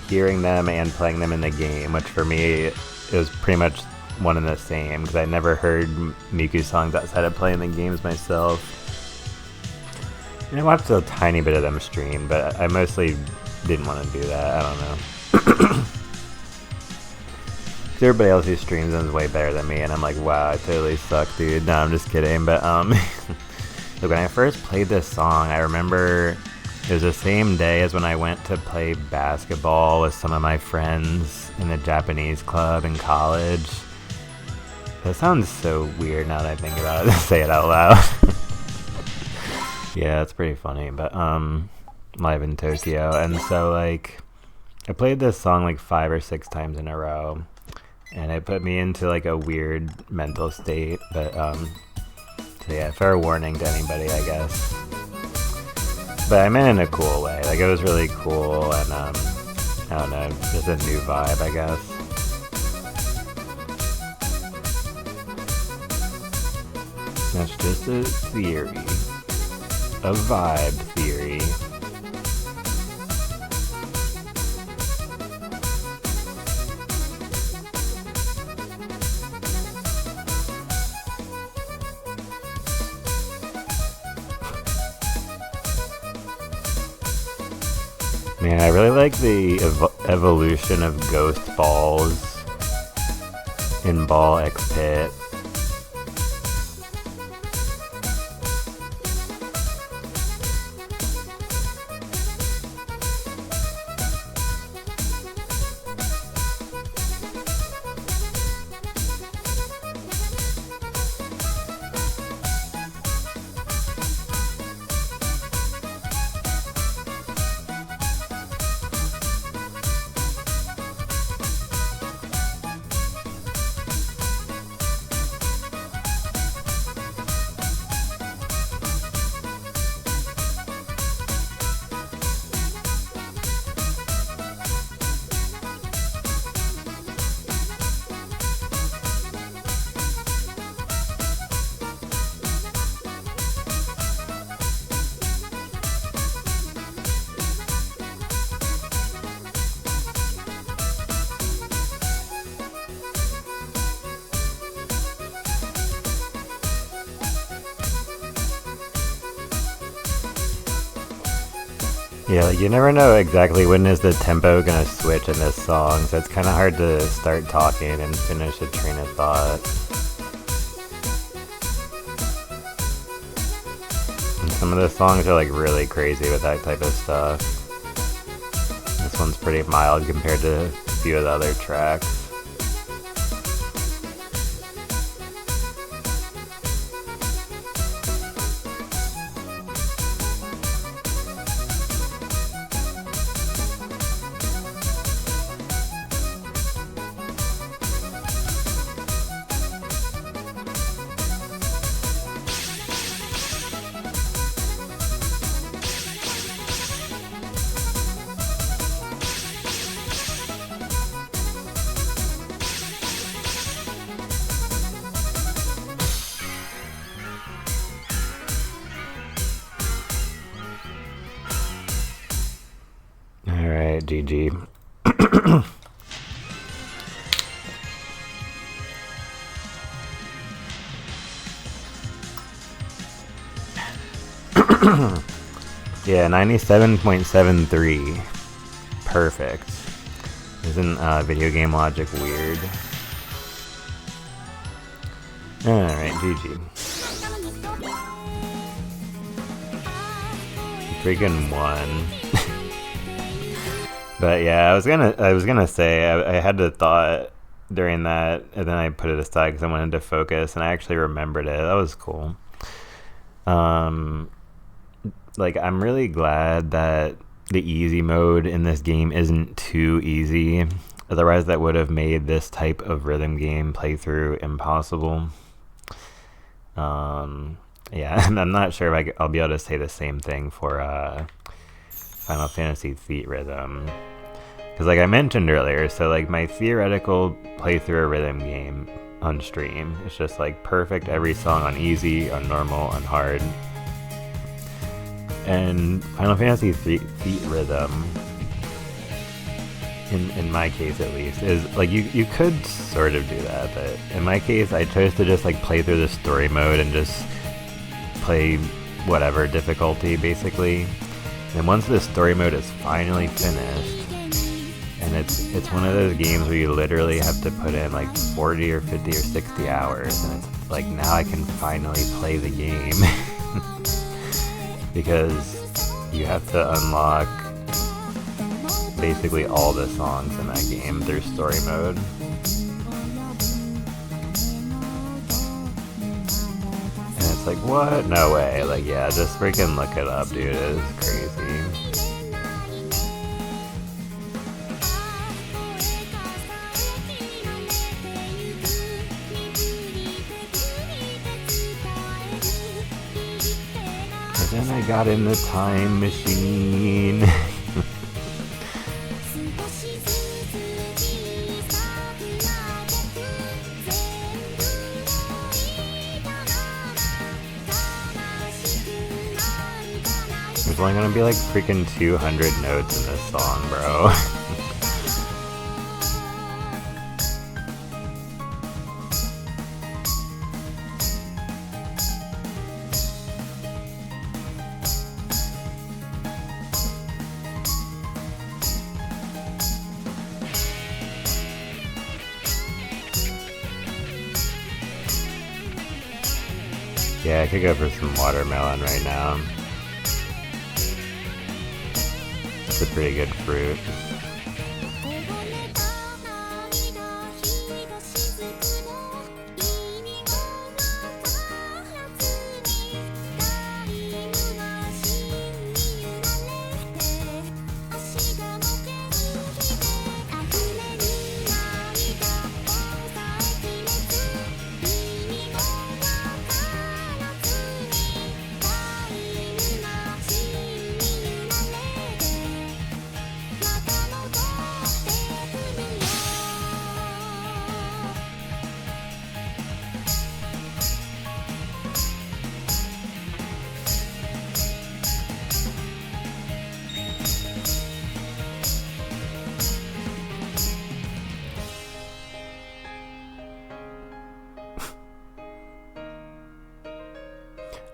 hearing them and playing them in the game, which for me, it was pretty much one and the same, because I never heard Miku songs outside of playing the games myself. I watched a tiny bit of them stream, but I mostly didn't want to do that. I don't know. Everybody else who streams them is way better than me, and I'm like, wow, I totally suck, dude. No, I'm just kidding. But look, when I first played this song, I remember it was the same day as when I went to play basketball with some of my friends in the Japanese club in college. That sounds so weird now that I think about it to say it out loud. Yeah, it's pretty funny, but live in Tokyo. And so like I played this song like 5 or 6 times in a row, and it put me into like a weird mental state. But so yeah, fair warning to anybody, I guess. But I meant in a cool way. Like, it was really cool, and I don't know, just a new vibe, I guess. That's just a theory. A vibe theory. Man, I really like the evolution of Ghost Balls in Ball X Pit. Yeah, like you never know exactly when is the tempo gonna switch in this song, so it's kind of hard to start talking and finish a train of thought. And some of the songs are like really crazy with that type of stuff. This one's pretty mild compared to a few of the other tracks. Alright, GG. Yeah, 97.73. Perfect. Isn't video game logic weird? Alright, GG. Freaking won. But yeah, I was gonna say I had the thought during that, and then I put it aside because I wanted to focus, and I actually remembered it. That was cool. Like, I'm really glad that the easy mode in this game isn't too easy. Otherwise, that would have made this type of rhythm game playthrough impossible. Yeah, and I'm not sure if I'll be able to say the same thing for Final Fantasy Theat Rhythm. Because like I mentioned earlier, so like my theoretical playthrough a rhythm game on stream, it's just like perfect every song on easy, on normal, on hard. And Final Fantasy Theat Rhythm, in my case at least, is like you could sort of do that, but in my case I chose to just like play through the story mode and just play whatever difficulty, basically. And once the story mode is finally finished, and it's one of those games where you literally have to put in like 40 or 50 or 60 hours, and it's like, now I can finally play the game. Because you have to unlock basically all the songs in that game through story mode. And it's like, what? No way. Like, yeah, just freaking look it up, dude. It is crazy. And then I got in the time machine. There's only gonna be like freaking 200 notes in this song, bro. Yeah, I could go for some watermelon right now. It's a pretty good fruit.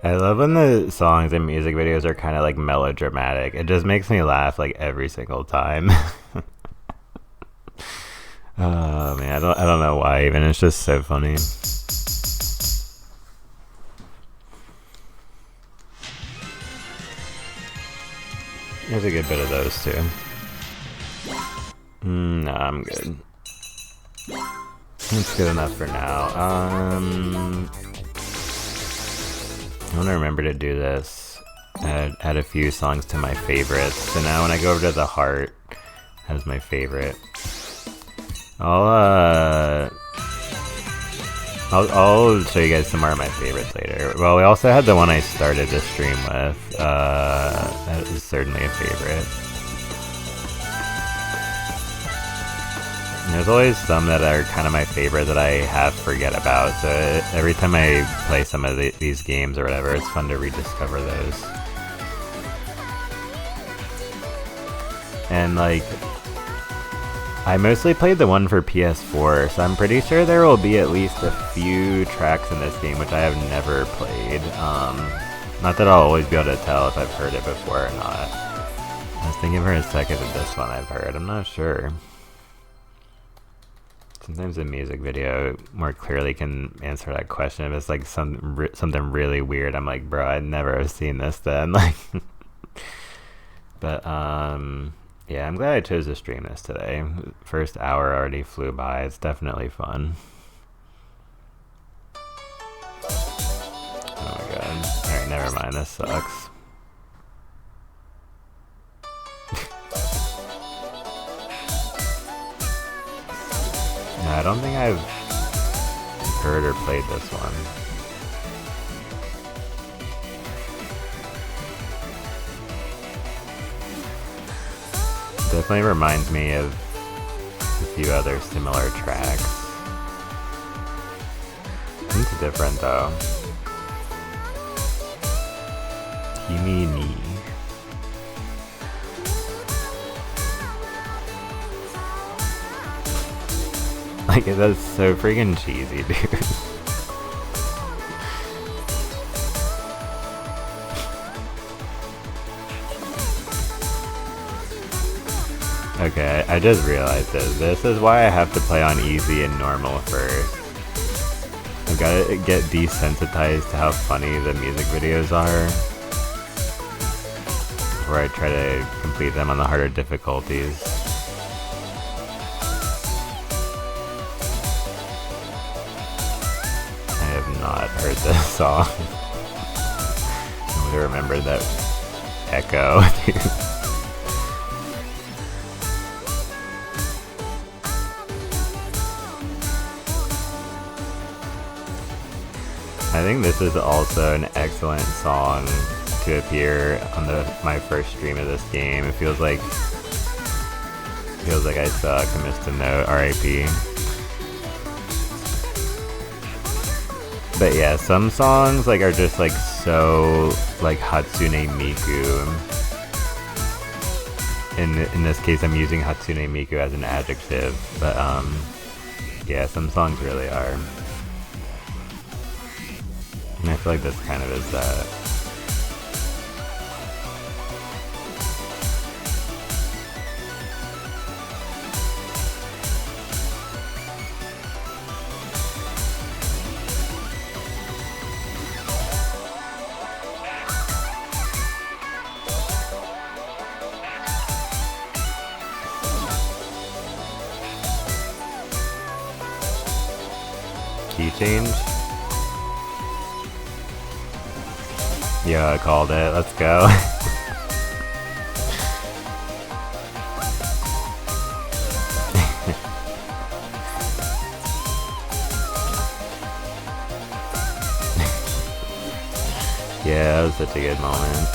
I love when the songs and music videos are kind of like melodramatic. It just makes me laugh like every single time. Oh man, I don't know why even. It's just so funny. There's a good bit of those too. No, I'm good. It's good enough for now. I want to remember to do this. Add a few songs to my favorites. So now when I go over to the heart, as my favorite, I'll show you guys some more of my favorites later. Well, we also had the one I started the stream with. That is certainly a favorite. And there's always some that are kind of my favorite that I half forget about, so every time I play some of these games or whatever, it's fun to rediscover those. And like, I mostly played the one for PS4, so I'm pretty sure there will be at least a few tracks in this game which I have never played. Not that I'll always be able to tell if I've heard it before or not. I was thinking for a second that this one I've heard, I'm not sure. Sometimes a music video more clearly can answer that question. If it's like something really weird, I'm like, bro, I'd never have seen this then. Like, but yeah, I'm glad I chose to stream this today. First hour already flew by. It's definitely fun. Oh my god. Alright, never mind. This sucks. No, I don't think I've heard or played this one. Definitely reminds me of a few other similar tracks. It's different though. Yume ni. Like, that's so freaking cheesy, dude. Okay, I just realized this. This is why I have to play on easy and normal first. I've gotta get desensitized to how funny the music videos are, where I try to complete them on the harder difficulties. I have not heard this song. I would remember that echo. I think this is also an excellent song to appear on my first stream of this game. It feels like I suck. I missed a note. R.I.P. But yeah, some songs like are just like so like Hatsune Miku. In this case, I'm using Hatsune Miku as an adjective, but yeah, some songs really are. And I feel like this kind of is that. Key change? Yeah, I called it. Let's go. Yeah, that was such a good moment.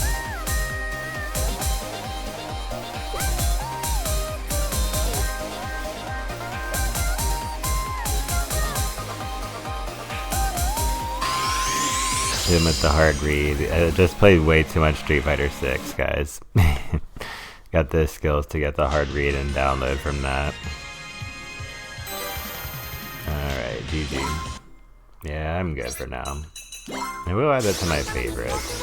Him with the hard read. I just played way too much Street Fighter 6, guys. Got the skills to get the hard read and download from that. Alright, GG. Yeah, I'm good for now. I will add that to my favorites.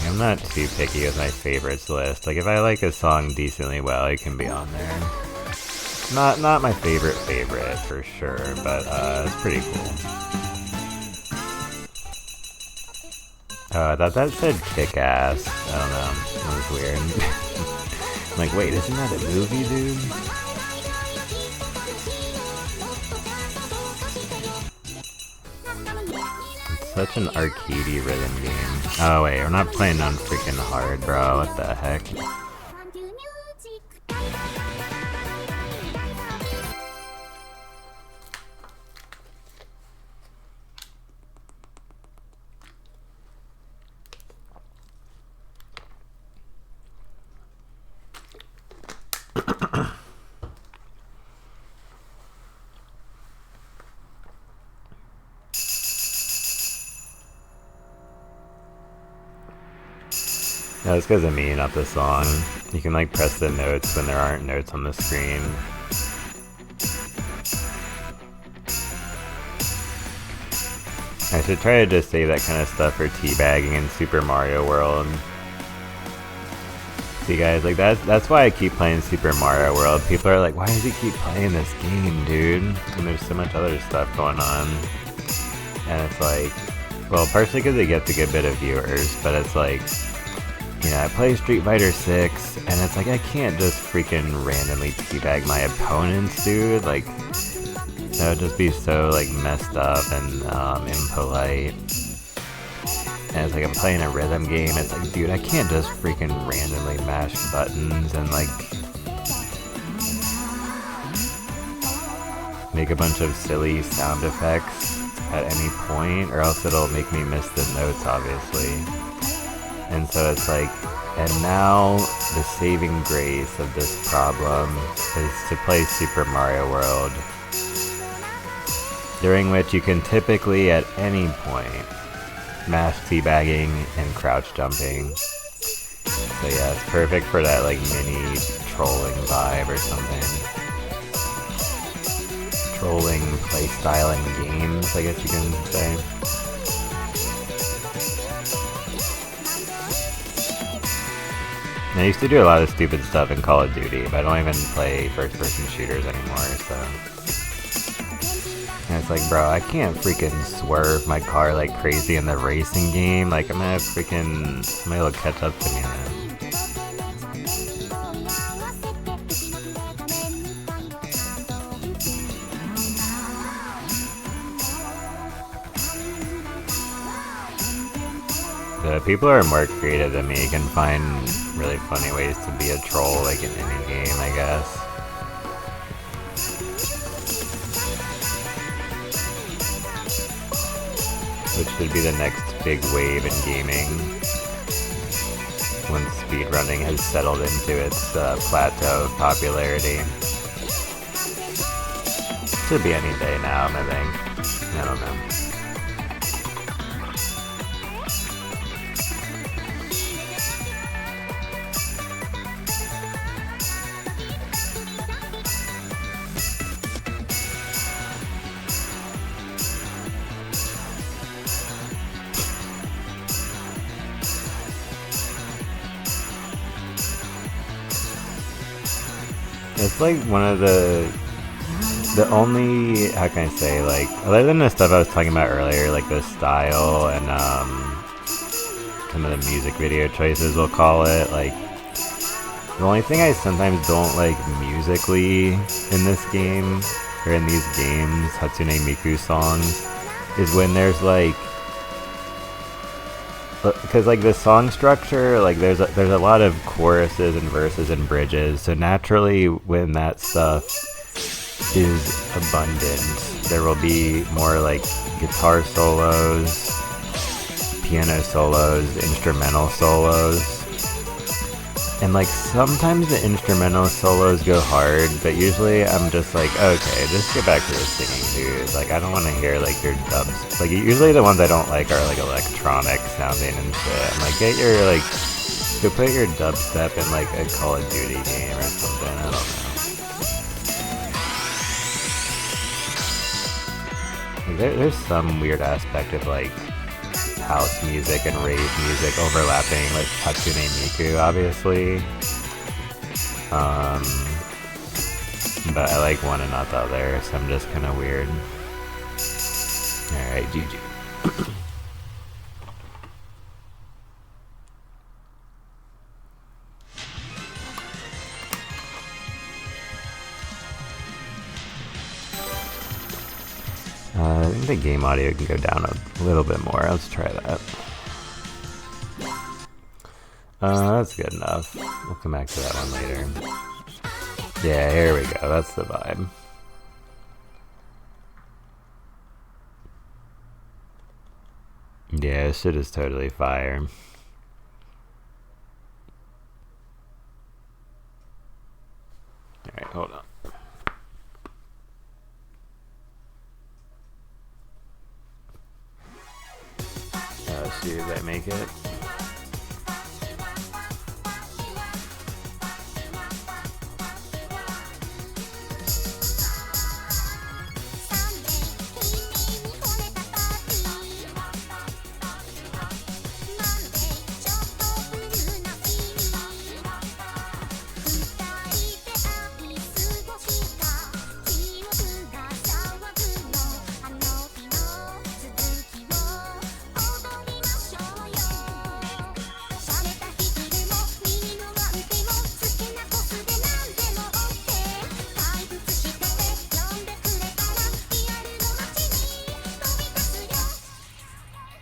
I'm not too picky with my favorites list. Like, if I like a song decently well, it can be on there. Not my favorite for sure, but it's pretty cool. I thought that said kick-ass. I don't know. That was weird. I'm like, wait, isn't that a movie, dude? It's such an arcadey rhythm game. Oh wait, we're not playing on freaking hard, bro. What the heck? No, it's because of me, not the song. You can like press the notes when there aren't notes on the screen. I should try to just save that kind of stuff for teabagging in Super Mario World. See guys, like that's why I keep playing Super Mario World. People are like, why does he keep playing this game, dude? And there's so much other stuff going on. And it's like, well, partially because it gets a good bit of viewers, but it's like, you know, I play Street Fighter 6, and it's like, I can't just freaking randomly teabag my opponents, dude. Like, that would just be so, like, messed up and impolite. And it's like, I'm playing a rhythm game, it's like, dude, I can't just freaking randomly mash buttons and, like, make a bunch of silly sound effects at any point, or else it'll make me miss the notes, obviously. And so it's like, and now the saving grace of this problem is to play Super Mario World, during which you can typically at any point mash teabagging and crouch jumping. So yeah, it's perfect for that like mini trolling vibe or something. Trolling playstyling games, I guess you can say. I used to do a lot of stupid stuff in Call of Duty, but I don't even play first-person shooters anymore, so... And it's like, bro, I can't freaking swerve my car like crazy in the racing game. Like, I'm gonna freaking... Somebody will catch up to me, man. The people who are more creative than me can find really funny ways to be a troll, like in any game, I guess. Which should be the next big wave in gaming when speedrunning has settled into its plateau of popularity. Should be any day now, I think. I don't know. It's like one of the only, how can I say, like, other than the stuff I was talking about earlier, like the style and some of the music video choices, we'll call it, like, the only thing I sometimes don't like musically in this game, or in these games, Hatsune Miku songs, is when there's like, because like the song structure, like there's a lot of choruses and verses and bridges, so naturally when that stuff is abundant, there will be more like guitar solos, piano solos, instrumental solos, and like sometimes the instrumental solos go hard, but usually I'm just like, okay, just get back to the singing, dude. Like, I don't want to hear like your dubs. Like, usually the ones I don't like are like electronic sounding and shit. I'm like, get your like, go put your dubstep in like a Call of Duty game or something. I don't know. Like, there's some weird aspect of like house music and rave music overlapping with Hatsune Miku, obviously. But I like one and not the other, so I'm just kind of weird. Alright, GG. I think the game audio can go down a little bit more. Let's try that. That's good enough. We'll come back to that one later. Yeah, here we go. That's the vibe. Yeah, this shit is totally fire. Alright, hold on. Let's see if I make it.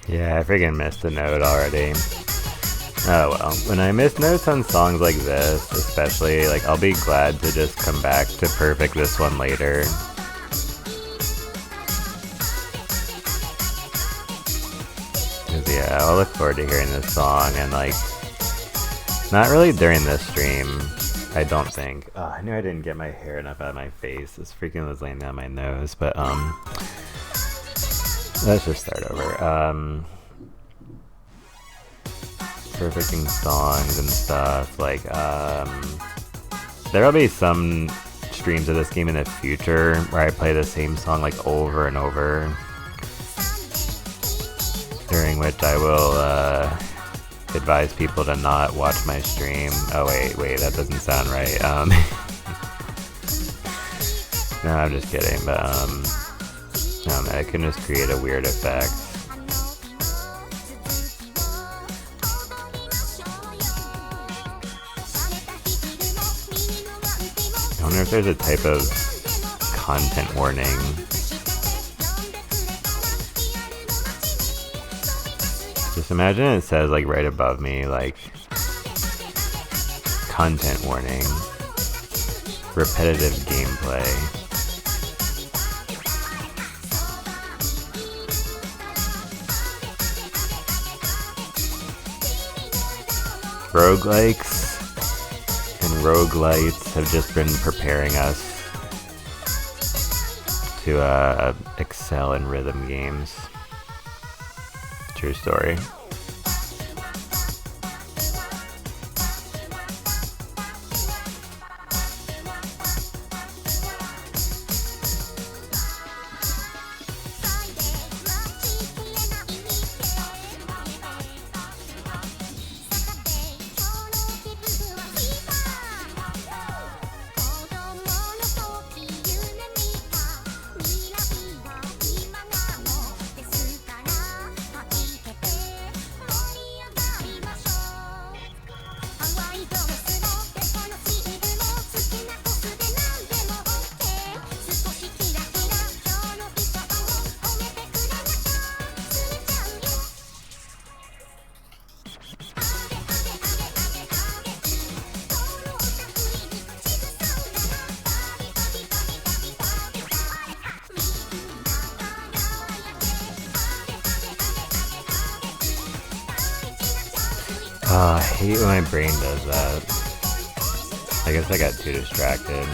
Yeah, I freaking missed a note already. Oh well, when I miss notes on songs like this, especially, like, I'll be glad to just come back to perfect this one later. Cause yeah, I'll look forward to hearing this song, and like, not really during this stream, I don't think. Oh, I knew I didn't get my hair enough out of my face. This freaking was laying down my nose, but let's just start over. Perfecting songs and stuff, like, there'll be some streams of this game in the future where I play the same song like over and over, during which I will advise people to not watch my stream. Oh wait, that doesn't sound right. No, I'm just kidding, but I don't know, I can just create a weird effect. I wonder if there's a type of content warning. Just imagine it says like right above me, like content warning, repetitive gameplay. Roguelikes and roguelites have just been preparing us to excel in rhythm games. True story. I hate when my brain does that. I guess I got too distracted.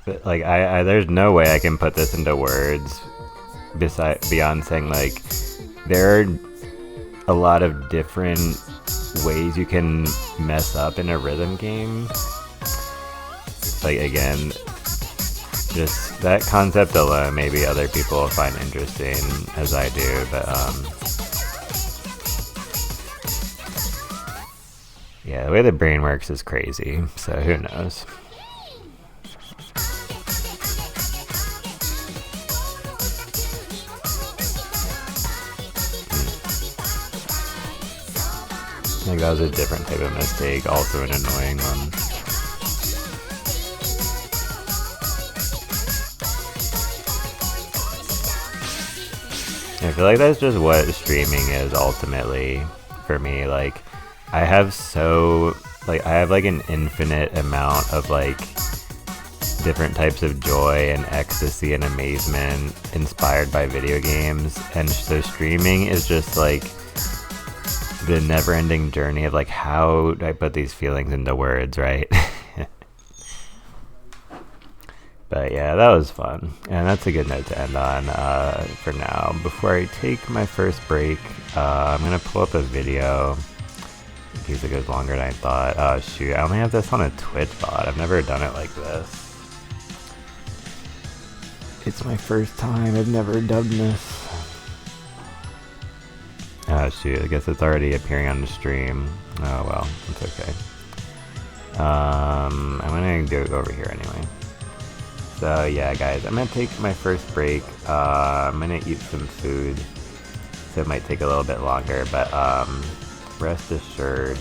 But like, there's no way I can put this into words beyond saying like, there are a lot of different ways you can mess up in a rhythm game. Like again, just that concept alone, maybe other people will find interesting as I do, but yeah, the way the brain works is crazy, so who knows. I think that was a different type of mistake, also an annoying one. I feel like that's just what streaming is ultimately for me. Like, I have like an infinite amount of like different types of joy and ecstasy and amazement inspired by video games, and so streaming is just like the never-ending journey of like, how do I put these feelings into words, right? But yeah, that was fun, and that's a good note to end on for now. Before I take my first break, I'm gonna pull up a video in case it goes longer than I thought. Oh shoot, I only have this on a Twitch bot. I've never done it like this. It's my first time. I've never done this. Oh shoot, I guess it's already appearing on the stream. Oh well, it's okay. I'm gonna go over here anyway. So yeah guys, I'm gonna take my first break. I'm gonna eat some food, so it might take a little bit longer, but rest assured,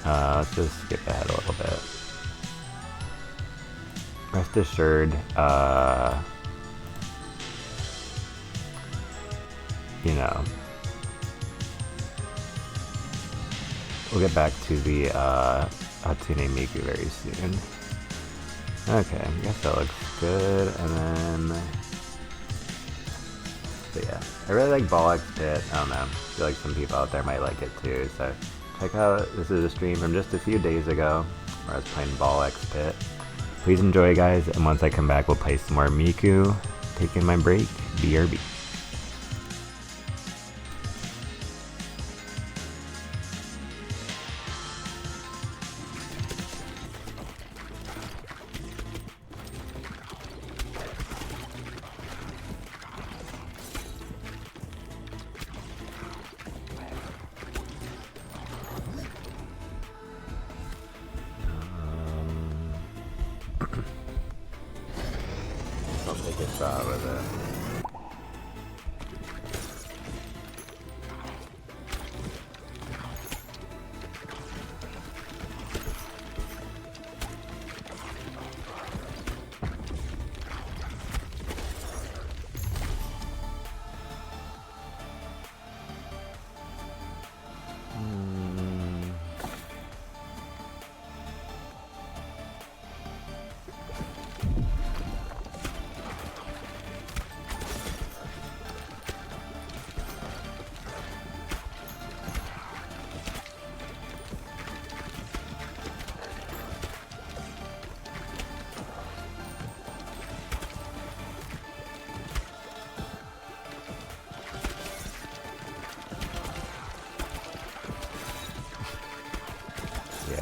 let's just skip ahead a little bit. Rest assured, you know, we'll get back to the Hatsune Miku very soon. Okay, I guess that looks good, and then, but yeah, I really like Bollock's Pit. I don't know, I feel like some people out there might like it too, so check out, this is a stream from just a few days ago, where I was playing Bollock's Pit. Please enjoy guys, and once I come back we'll play some more Miku. Taking my break, BRB.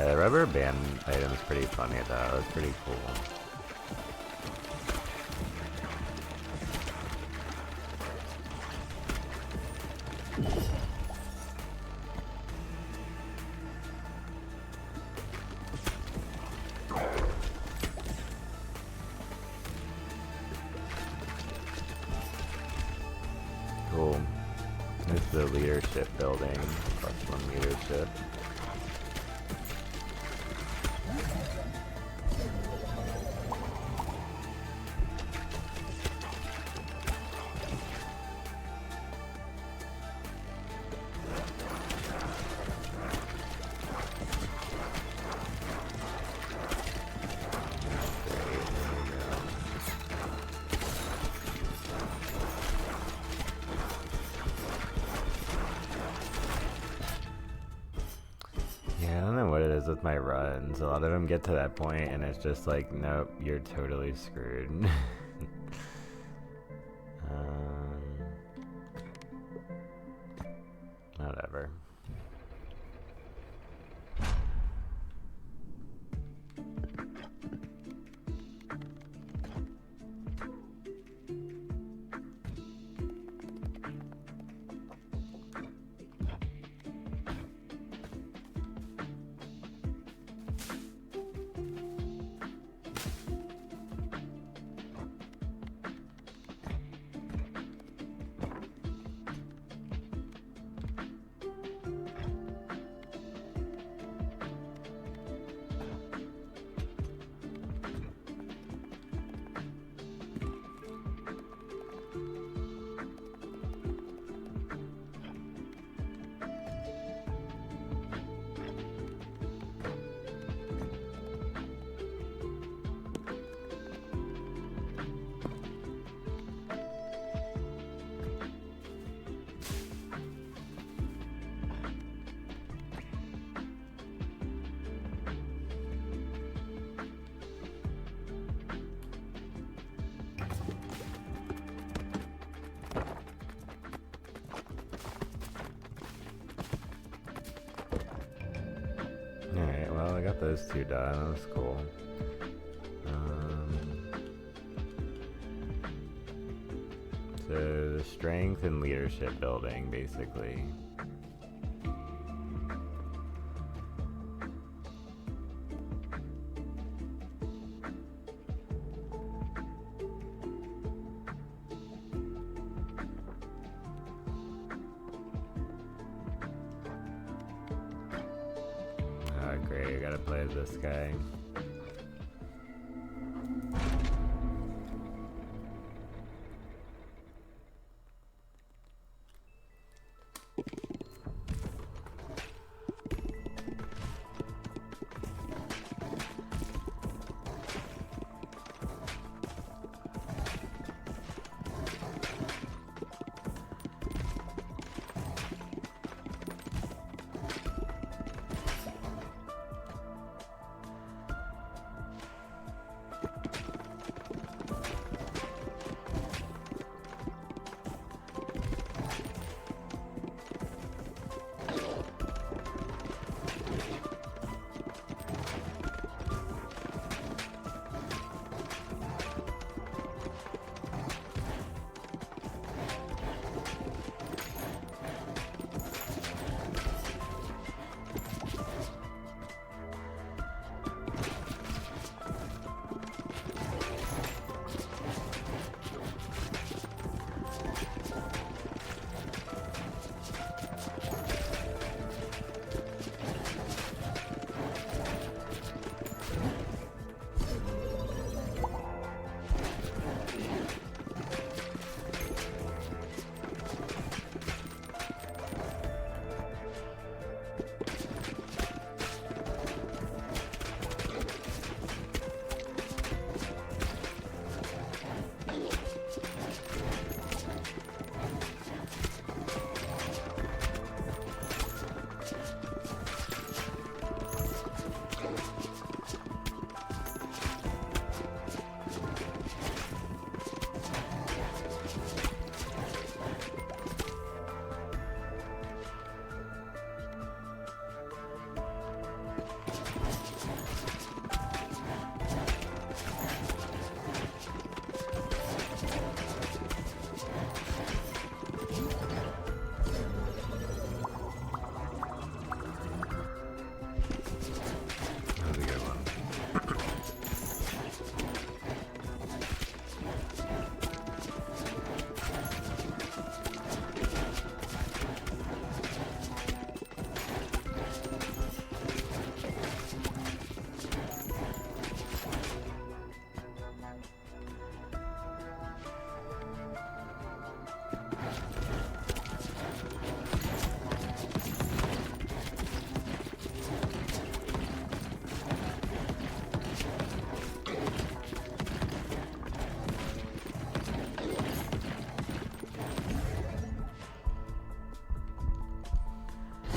Yeah, the rubber band item is pretty funny though. It's pretty cool. Cool. This is the leadership building. +1 leadership. Yeah, I don't know what it is with my runs. A lot of them get to that point and it's just like, nope, you're totally screwed. Whatever. Alright, well I got those two done, that was cool. So the strength and leadership building, basically. Oh great, I gotta play as this guy.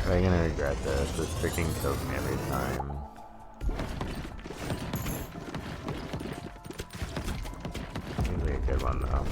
Probably gonna regret this. This freaking kills me every time. Seems like a good one though.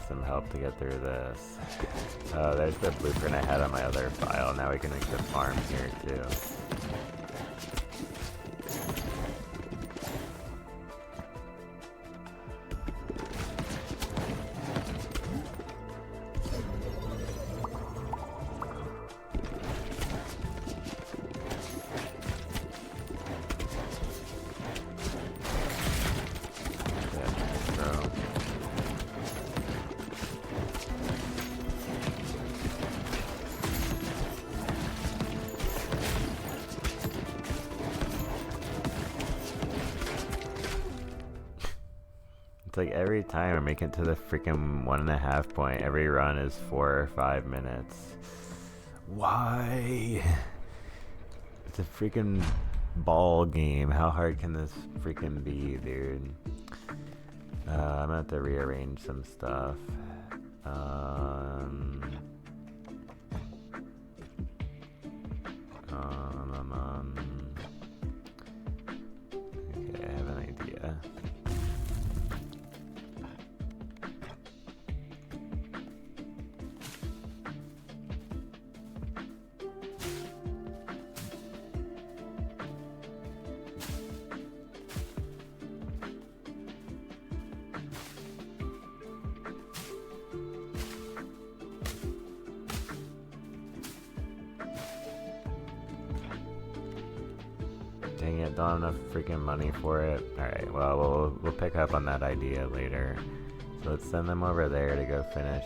Some help to get through this. Oh, there's the blueprint I had on my other file. Now we can make the farm here too. It's like every time I make it to the freaking 1.5 point, every run is 4 or 5 minutes. Why? It's a freaking ball game. How hard can this freaking be, dude? I'm gonna have to rearrange some stuff. Okay, I have an idea. Dang it, don't have enough freaking money for it. Alright, well, we'll pick up on that idea later. So let's send them over there to go finish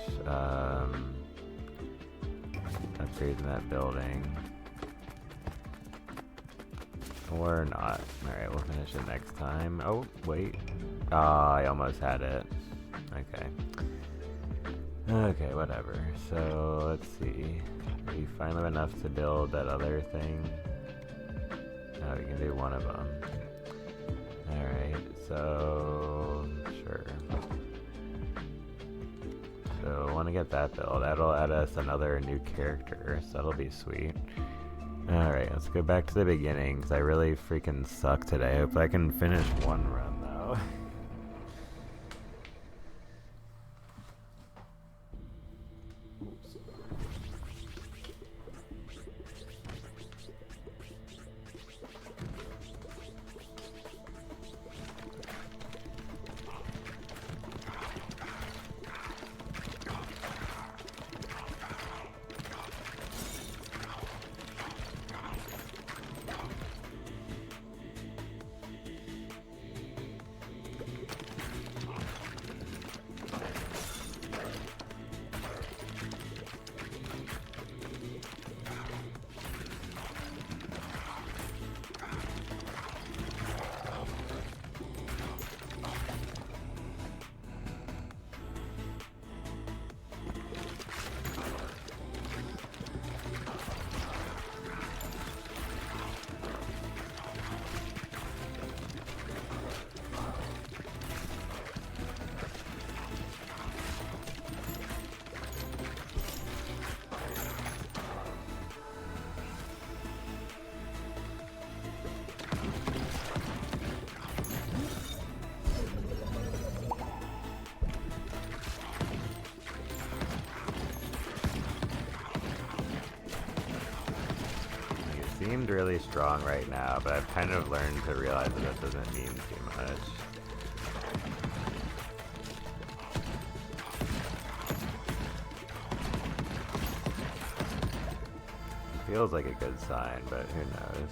upgrading that building. Or not. Alright, we'll finish it next time. Oh, wait. I almost had it. Okay. Okay, whatever. So, let's see. We finally have enough to build that other thing. No, we can do one of them. Alright, so... sure. So, I want to get that built. That'll add us another new character, so that'll be sweet. Alright, let's go back to the beginning, because I really freaking suck today. I hope I can finish one run, though. seemed really strong right now, but I've kind of learned to realize that that doesn't mean too much. Feels like a good sign, but who knows.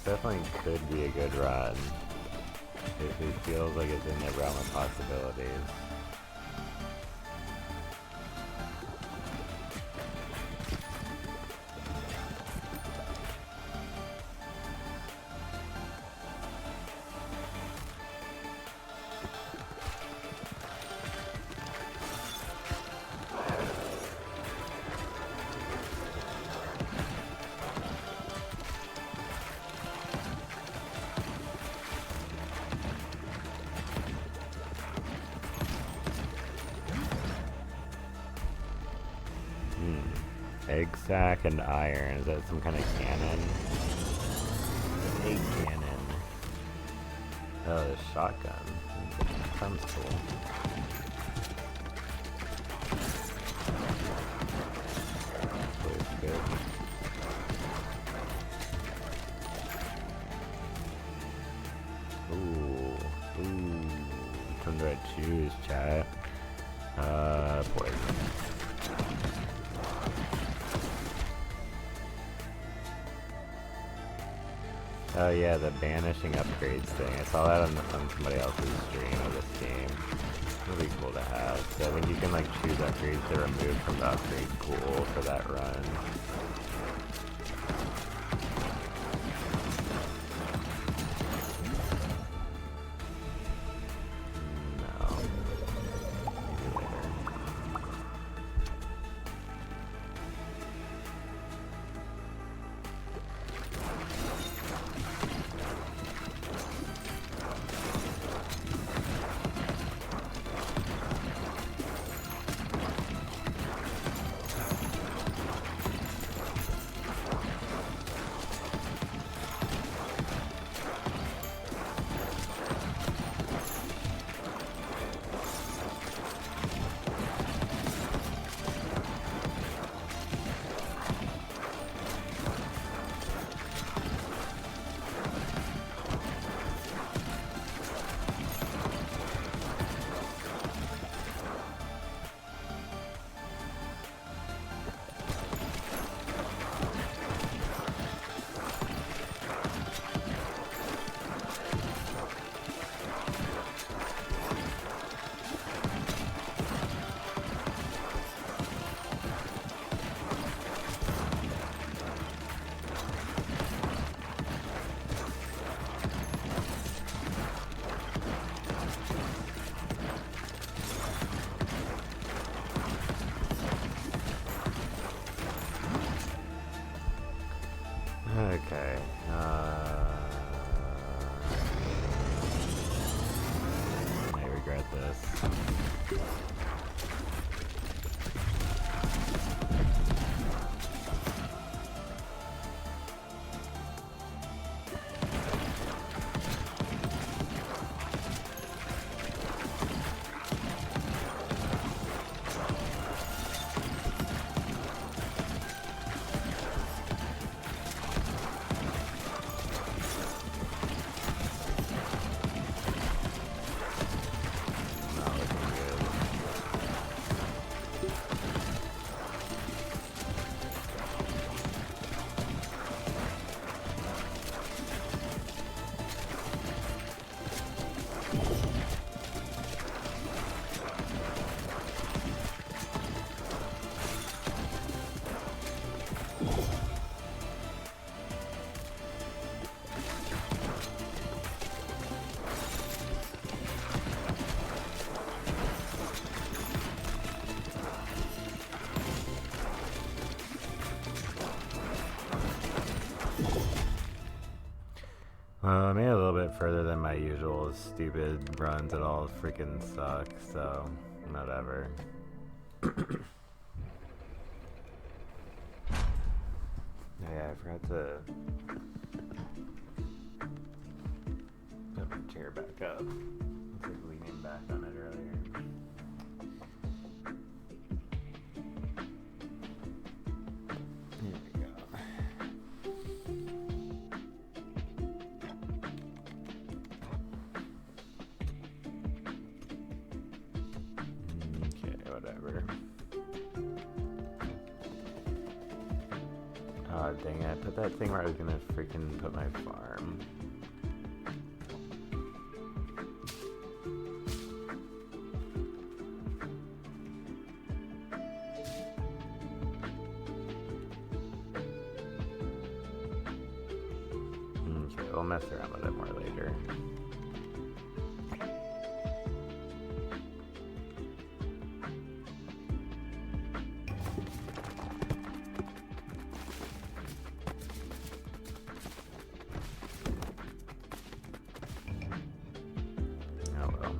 Definitely could be a good run. It feels like it's in the realm of possibilities. Egg sack and iron. Is that some kind of cannon? Egg cannon. Oh, the shotgun. Sounds cool. Looks good. Ooh. Which one do I choose, chat? Poison. Oh yeah, the banishing upgrades thing. I saw that on somebody else's stream of this game. Really cool to have. So when you can like choose upgrades to remove from the upgrade pool for that run. Okay. I regret this. Well, I made it a little bit further than my usual stupid runs. It all freaking suck, so whatever. Yeah, I forgot to put my chair back up. I was like leaning back on it earlier. Here we go. Okay, whatever. Oh, dang it. I put that thing where I was gonna freaking put my farm. Okay, we'll mess around with it more later. Oh well.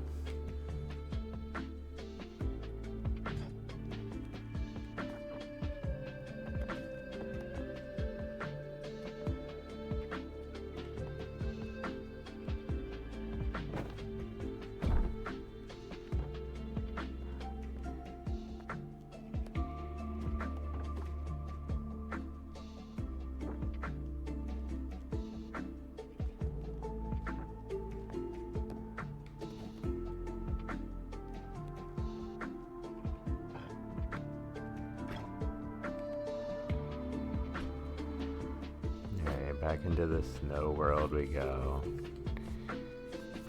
Back into the snow world we go.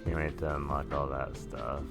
Can't wait to unlock all that stuff.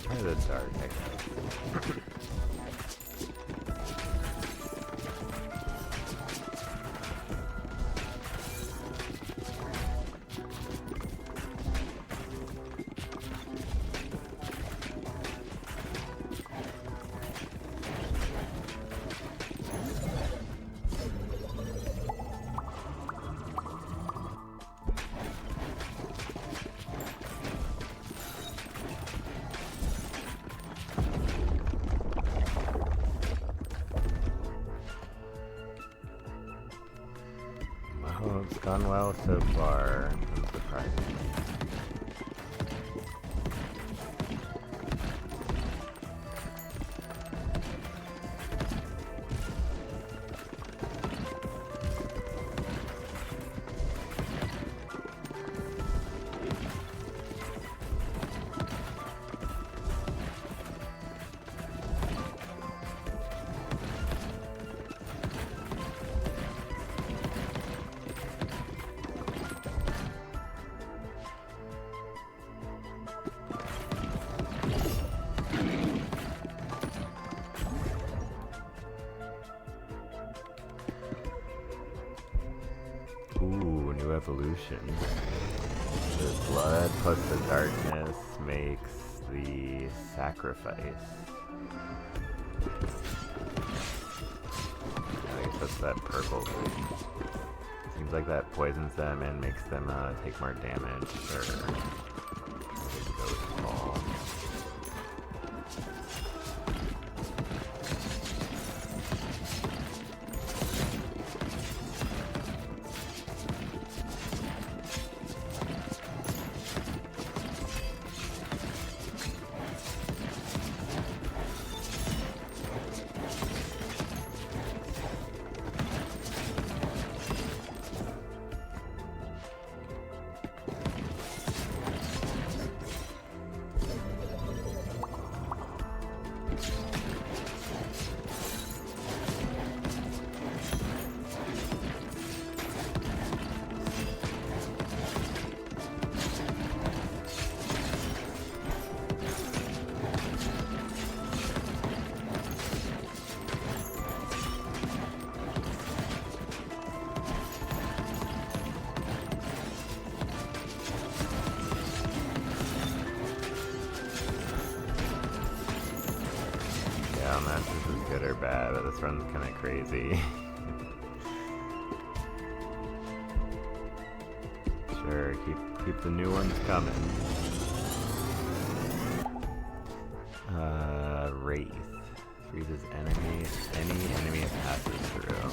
Try the dark, I guess. Well, it's gone well so far. I'm surprised. Ooh, new evolution. The blood plus the darkness makes the sacrifice. I guess that's that purple thing. Seems like that poisons them and makes them take more damage, or the ghost fall. I'm not sure if this is good or bad, but this run's kind of crazy. Sure, keep the new ones coming. Wraith. Freezes any enemy it passes through.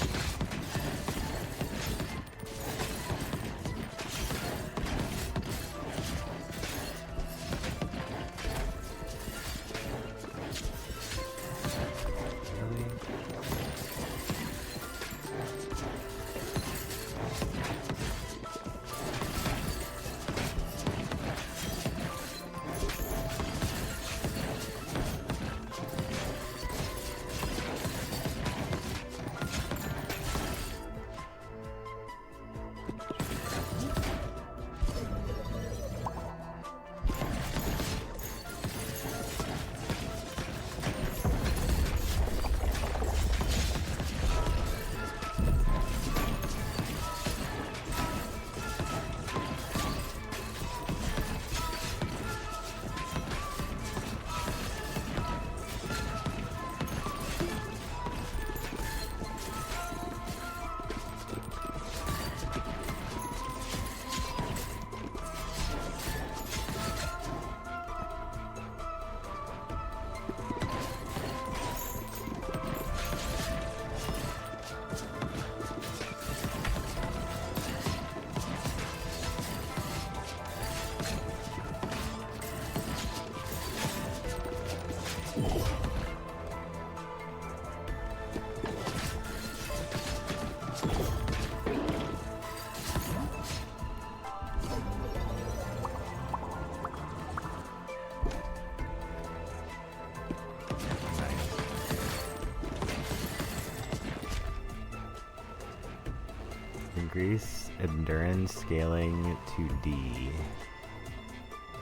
Increase endurance scaling to D.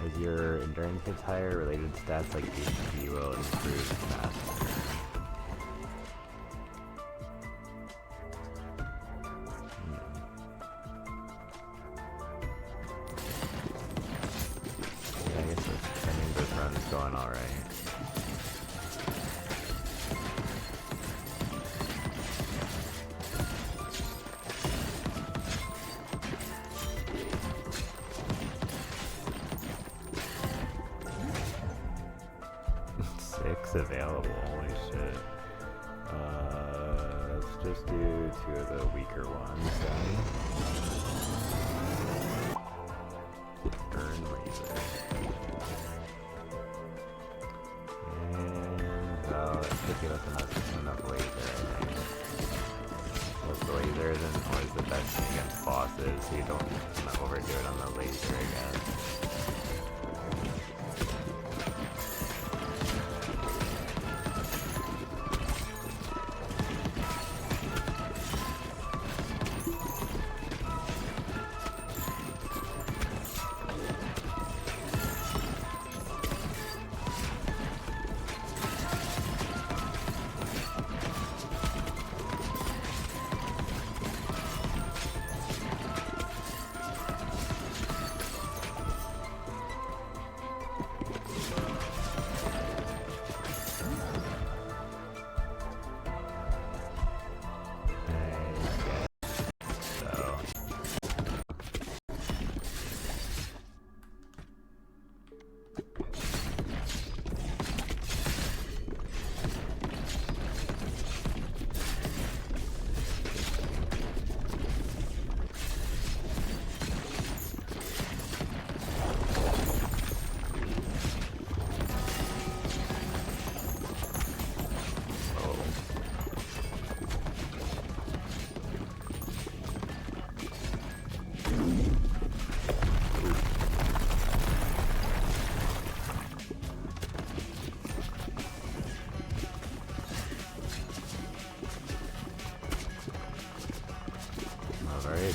As your endurance gets higher, related stats like HP will improve faster. Yeah, I guess this run's going alright. Available, holy shit. Let's just do 2 of the weaker ones then. Burn Razor. And, well, it should give us enough laser, I think. With laser isn't always the best thing against bosses, so you don't want to overdo it on the laser, I guess.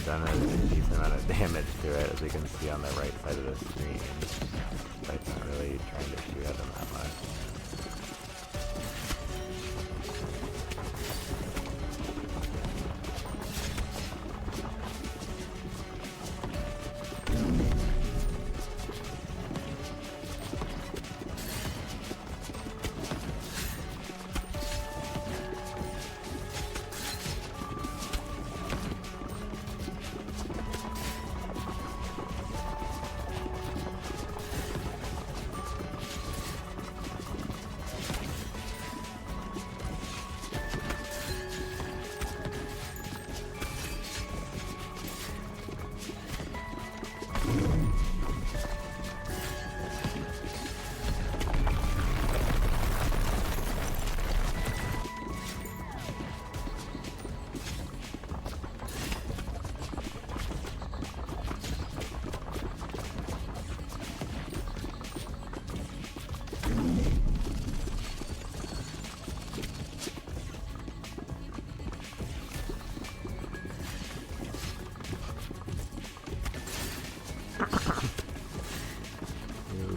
Done a decent amount of damage to it, as we can see on the right side of the screen. But it's not really trying to shoot at them that much.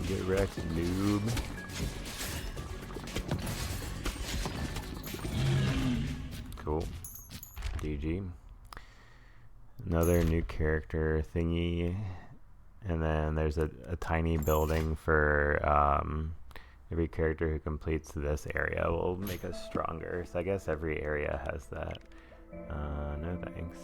Get wrecked, noob. Cool. GG. Another new character thingy. And then there's a tiny building for every character who completes this area will make us stronger. So I guess every area has that. No thanks.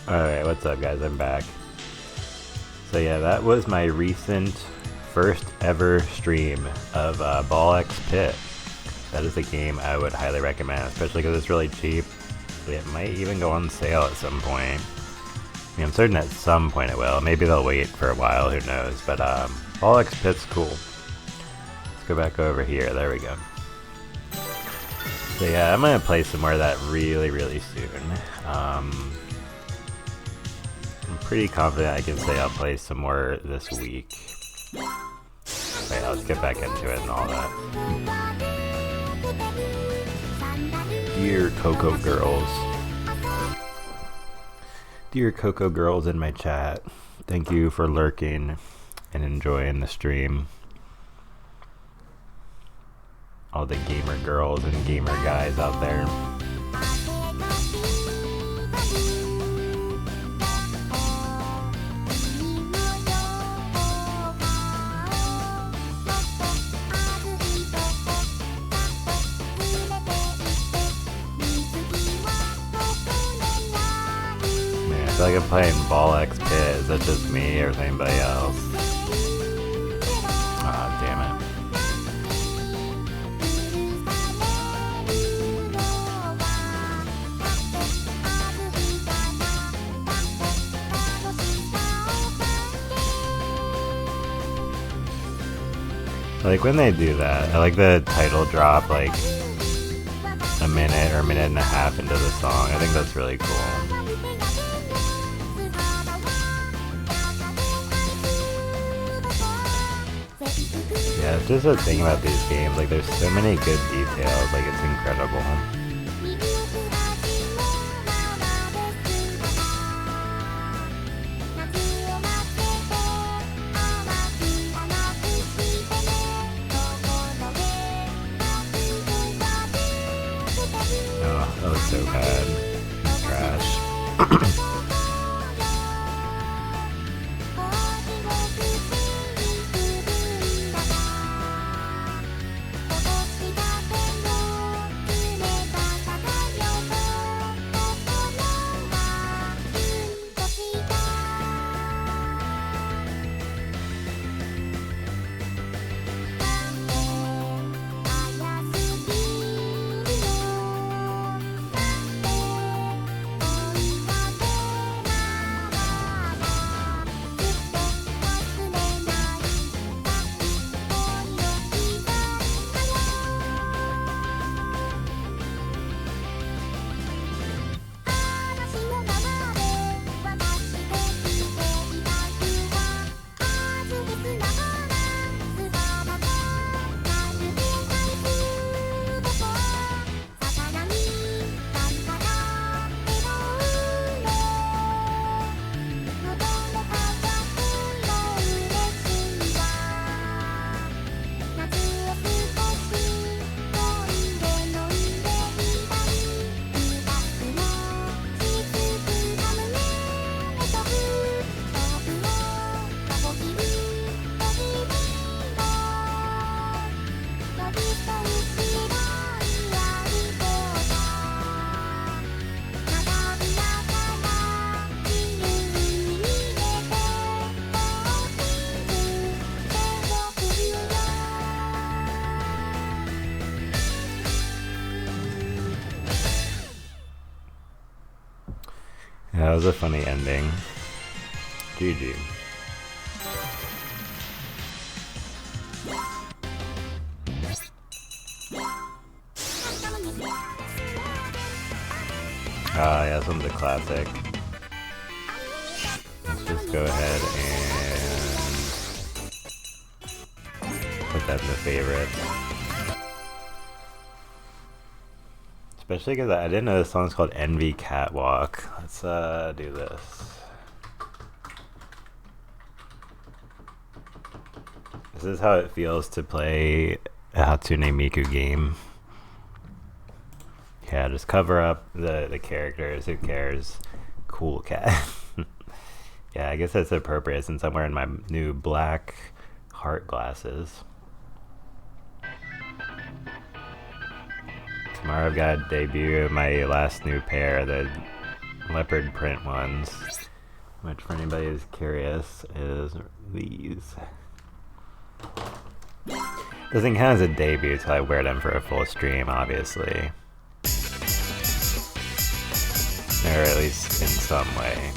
Alright, what's up guys? I'm back. So yeah, that was my recent first ever stream of Ball X Pit. That is a game I would highly recommend, especially because it's really cheap. It might even go on sale at some point. I mean, I'm certain at some point it will. Maybe they'll wait for a while, who knows. But Ball X Pit's cool. Let's go back over here. There we go. So yeah, I'm going to play some more of that really soon. I'm pretty confident I can say I'll play some more this week. Wait, let's get back into it and all that. Dear Coco Girls. Dear Coco Girls in my chat, thank you for lurking and enjoying the stream. All the gamer girls and gamer guys out there. I feel like like I'm playing Ball X Pit. Is that just me or is anybody else? Ah, damn it. Like when they do that, I like the title drop like a minute or a minute and a half into the song. I think that's really cool. Yeah, it's just a thing about these games. Like there's so many good details. Like it's incredible. That was so bad. Trash. Yeah, that was a funny ending. GG. Yeah, this one's a classic. Let's just go ahead and put that in the favorites. Especially because I didn't know this song's called Envy Catwalk. Let's do this. This is how it feels to play a Hatsune Miku game. Yeah, just cover up the characters. Who cares? Cool cat. Yeah, I guess that's appropriate since I'm wearing my new black heart glasses. Tomorrow I've got to debut my last new pair, the leopard print ones, which for anybody who's curious is these. Doesn't count as a debut until I wear them for a full stream, obviously. Or at least in some way.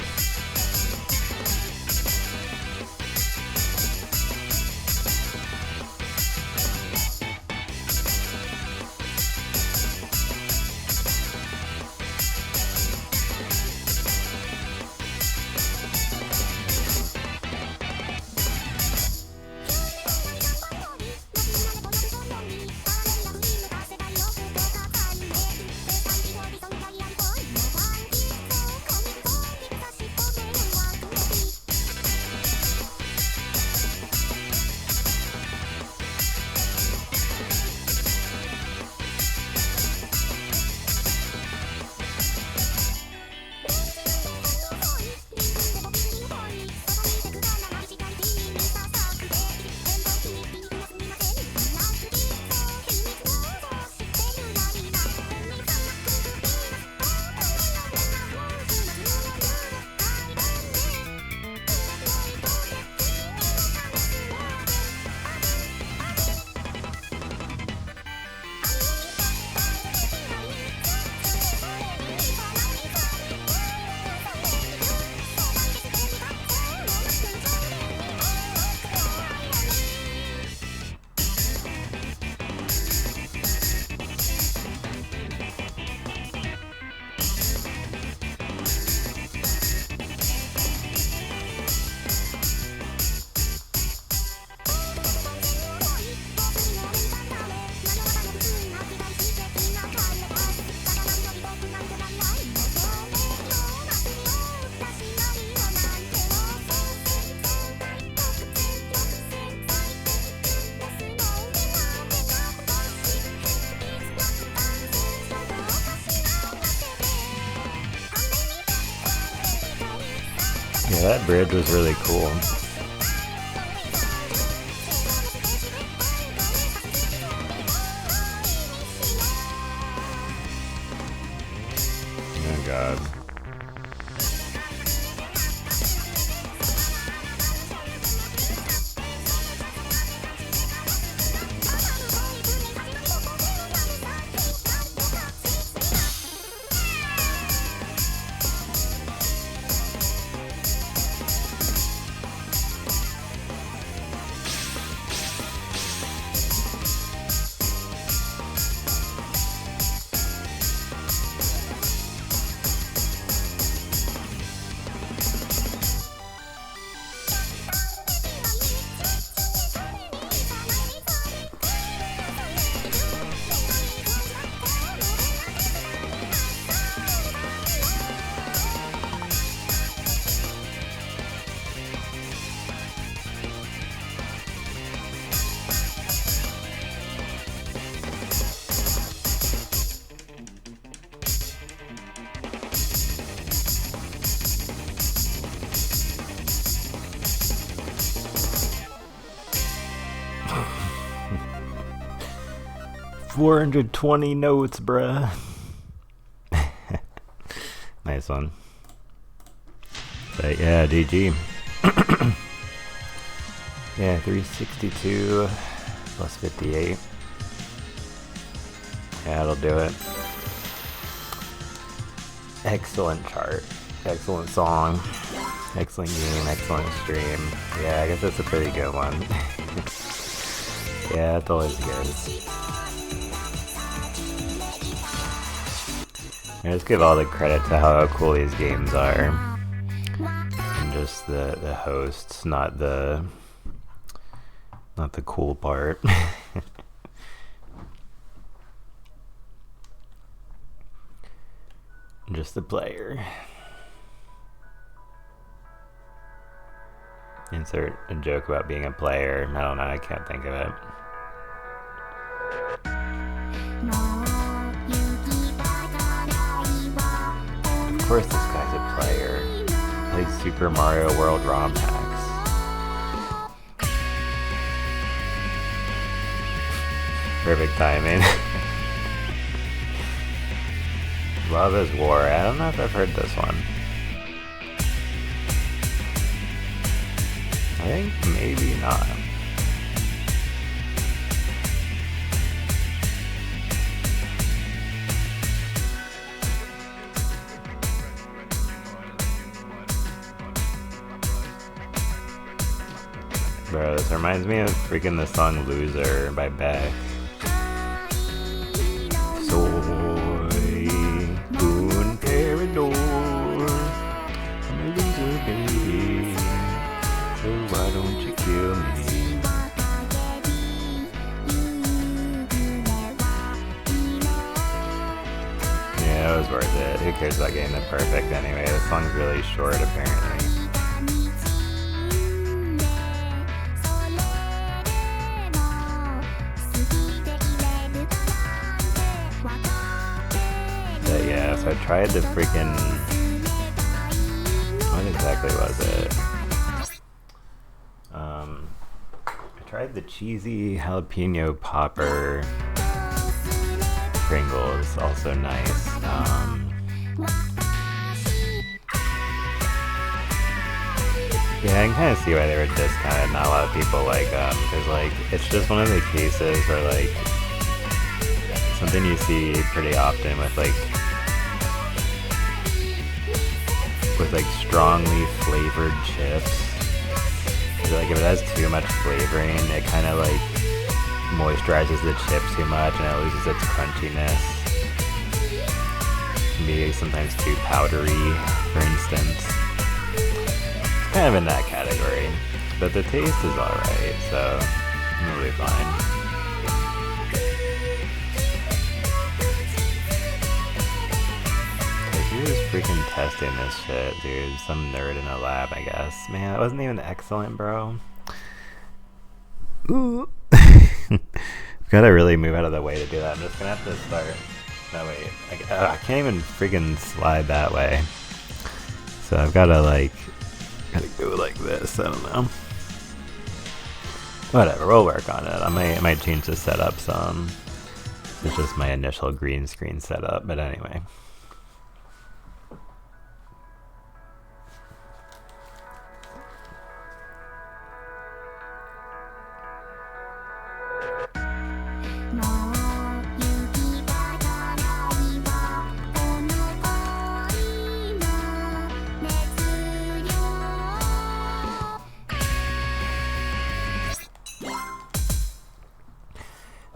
that bridge was really cool. Oh god. $420 notes, bruh. Nice one. But yeah, GG. Yeah, 362 plus 58. Yeah, that'll do it. Excellent chart. Excellent song. Excellent game. Excellent stream. Yeah, I guess that's a pretty good one. Yeah, it's always good. I just give all the credit to how cool these games are. And just the hosts, not the cool part. Just the player. Insert a joke about being a player. I don't know, I can't think of it. Of course this guy's a player. Plays Super Mario World ROM hacks. Perfect timing. Love is War. I don't know if I've heard this one. I think maybe not. Bro, this reminds me of freaking the song Loser by Beck. Soy un perdedor. I'm a loser, baby. So why don't you kill me? Yeah, it was worth it. Who cares about getting it perfect anyway? This song's really short apparently. But yeah, so I tried the freaking... What exactly was it? I tried the cheesy jalapeno popper Pringles, also nice. Yeah, I can kind of see why they were discounted. Not a lot of people like them because, like, it's just one of the cases where, like, something you see pretty often with like strongly flavored chips. Like if it has too much flavoring, it kind of like moisturizes the chip too much and it loses its crunchiness. It can be sometimes too powdery, for instance. It's kind of in that category. But the taste is alright, so it'll be fine. Who is freaking testing this shit, dude? Some nerd in a lab, I guess. Man, that wasn't even excellent, bro. Ooh. Gotta really move out of the way to do that. I'm just gonna have to start. No, wait. I can't even freaking slide that way. So I've gotta, like, Gotta go like this, I don't know. Whatever, we'll work on it. I might change the setup some. It's just my initial green screen setup, but anyway.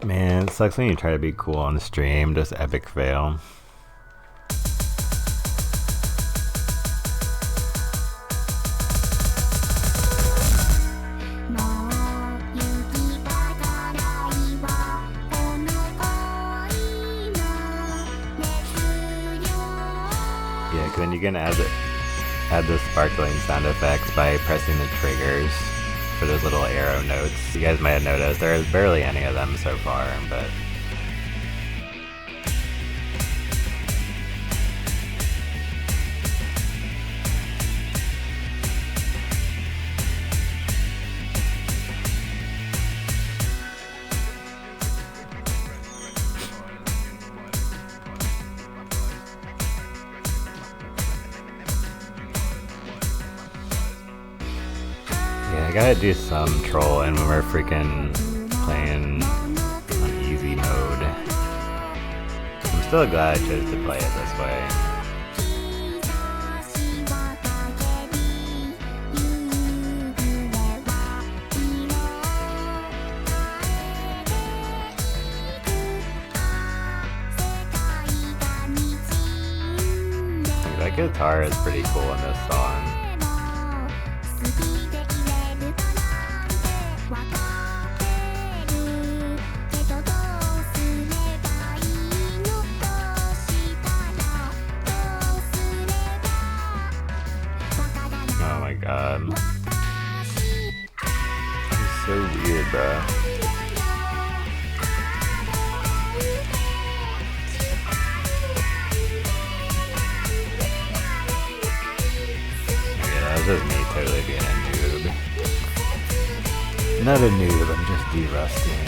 Man, it sucks when you try to be cool on the stream, just epic fail. Yeah, because then you can add the sparkling sound effects by pressing the triggers for those little arrow notes. You guys might have noticed there's barely any of them so far, but yeah, I gotta do some trolling when we're freaking playing on easy mode. I'm still glad I chose to play it this way. That guitar is pretty cool in this song. Oh my god. It's so weird, bro. That's just me totally being a noob. Not a noob, I'm just de-rusting.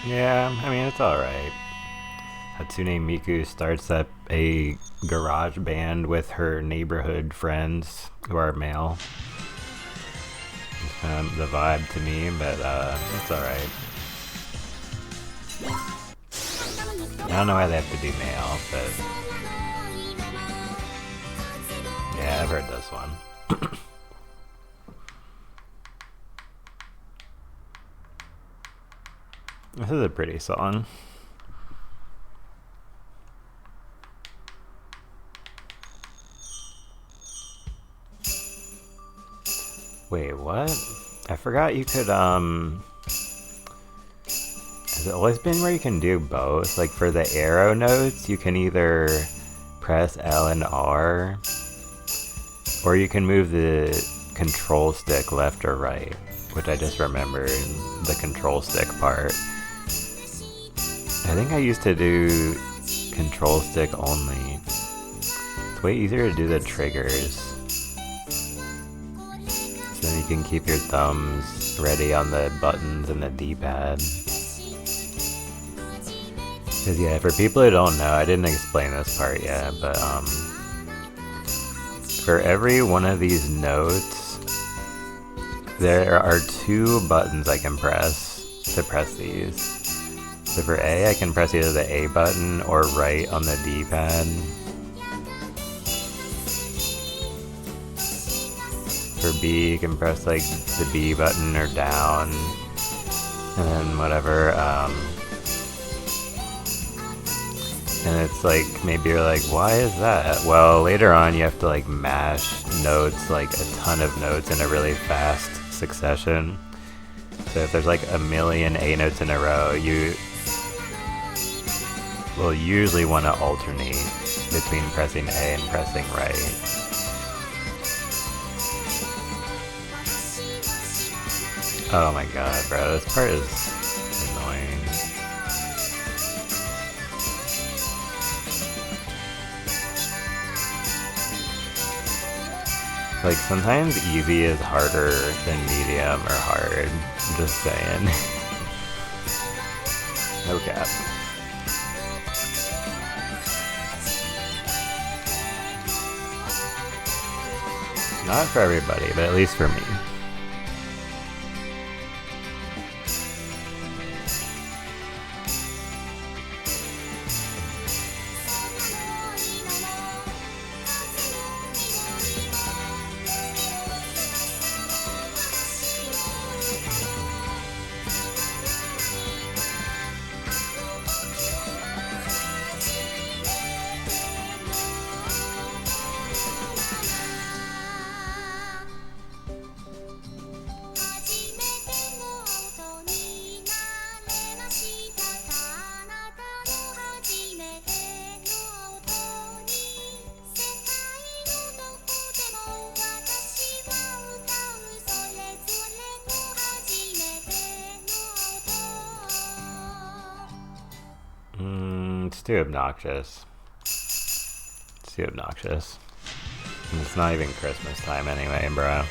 Yeah, I mean, it's alright. Hatsune Miku starts up a garage band with her neighborhood friends who are male. It's kind of the vibe to me, but it's alright. I don't know why they have to be male, but yeah, I've heard this one. This is a pretty song. Wait, what? I forgot you could, has it always been where you can do both? Like for the arrow notes, you can either press L and R, or you can move the control stick left or right, which I just remembered the control stick part. I think I used to do control stick only. It's way easier to do the triggers. So then you can keep your thumbs ready on the buttons and the D-pad. Cause yeah, for people who don't know, I didn't explain this part yet, but for every one of these notes, there are 2 buttons I can press to press these. So for A, I can press either the A button or right on the D-pad. For B, you can press like the B button or down, and then whatever. And it's like, maybe you're like, why is that? Well, later on you have to like mash notes, like a ton of notes in a really fast succession. So if there's like a million A notes in a row, you will usually want to alternate between pressing A and pressing right. Oh my god, bro, this part is annoying. Like, sometimes easy is harder than medium or hard. I'm just saying. No cap. Not for everybody, but at least for me. It's too obnoxious. It's too obnoxious. And it's not even Christmas time anyway, bro.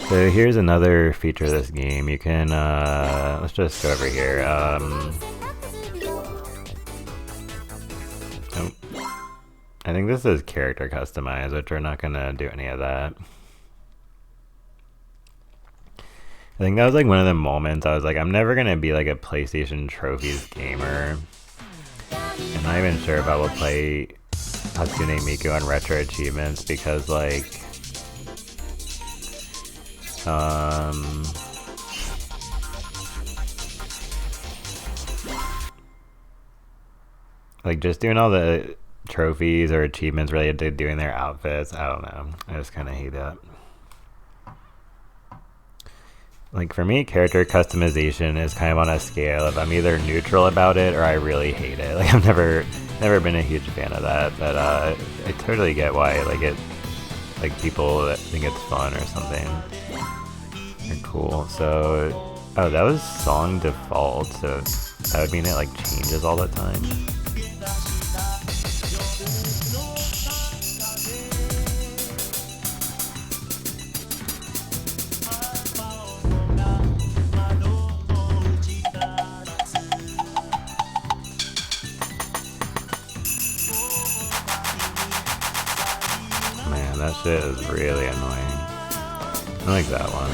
So here's another feature of this game. You can, let's just go over here. Oh, I think this is character customize, which we're not gonna do any of that. I think that was like one of the moments I was like, I'm never gonna be like a PlayStation trophies gamer. I'm not even sure if I will play Hatsune Miku on retro achievements because like just doing all the trophies or achievements related to doing their outfits, I don't know. I just kind of hate that. Like for me, character customization is kind of on a scale of I'm either neutral about it or I really hate it. Like I've never been a huge fan of that, but I totally get why like people that think it's fun or something are cool. So oh, that was song default, so that would mean it like changes all the time. That shit is really annoying. I like that one.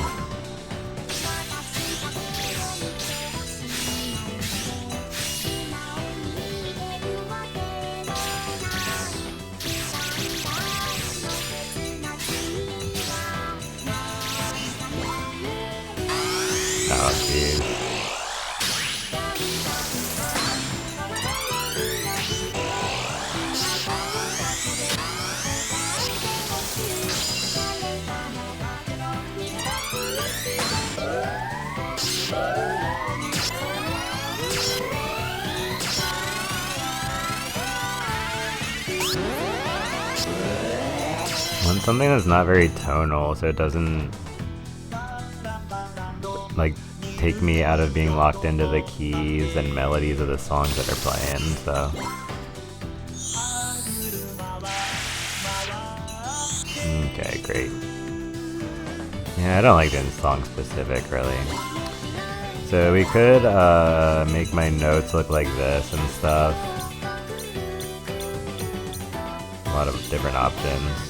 Oh, jeez. Want something that's not very tonal, so it doesn't like take me out of being locked into the keys and melodies of the songs that are playing. So okay, great. Yeah, I don't like doing song specific really. So we could make my notes look like this and stuff. A lot of different options.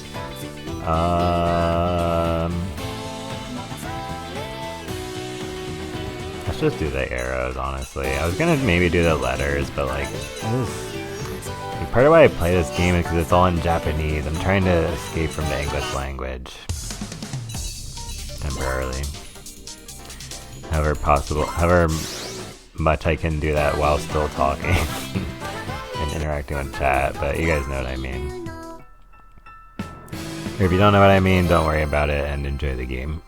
Let's just do the arrows, honestly. I was gonna maybe do the letters, but like part of why I play this game is because it's all in Japanese. I'm trying to escape from the English language. Temporarily. However much I can do that while still talking and interacting with chat, but you guys know what I mean. Or if you don't know what I mean, don't worry about it and enjoy the game.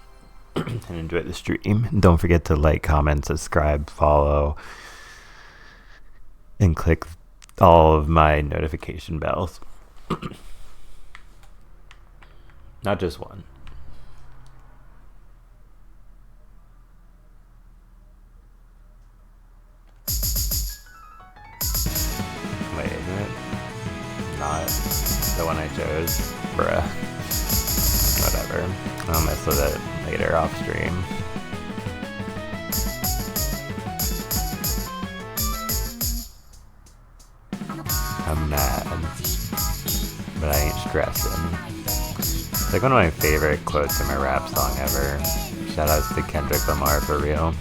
and enjoy the stream. Don't forget to like, comment, subscribe, follow, and click all of my notification bells. Not just one. Wait, isn't it not the one I chose? Bruh. Whatever. I'll mess with it later off stream. I'm mad, but I ain't stressing. It's like one of my favorite quotes in my rap song ever. Shoutouts to Kendrick Lamar for real.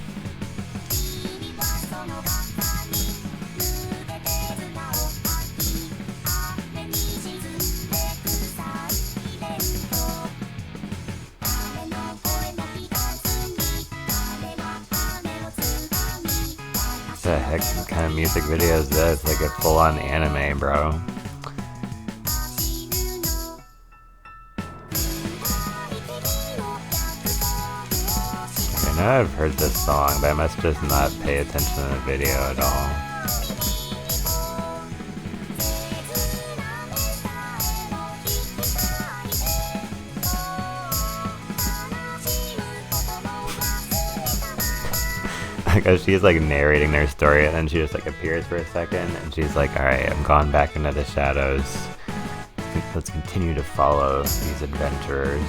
What the heck kind of music video is this? Like a full-on anime, bro. I know I've heard this song, but I must just not pay attention to the video at all. Because she's like narrating their story and then she just like appears for a second and she's like, alright, I'm gone back into the shadows. Let's continue to follow these adventurers.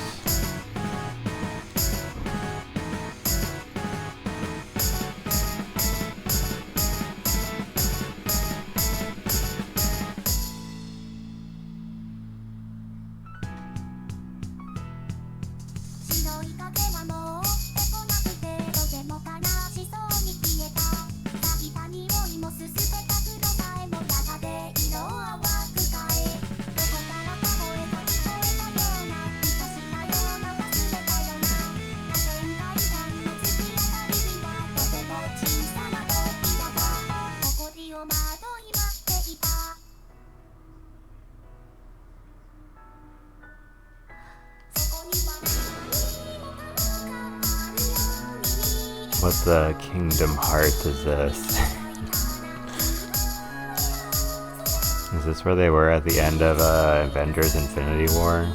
What the Kingdom Hearts is this? Is this where they were at the end of Avengers Infinity War?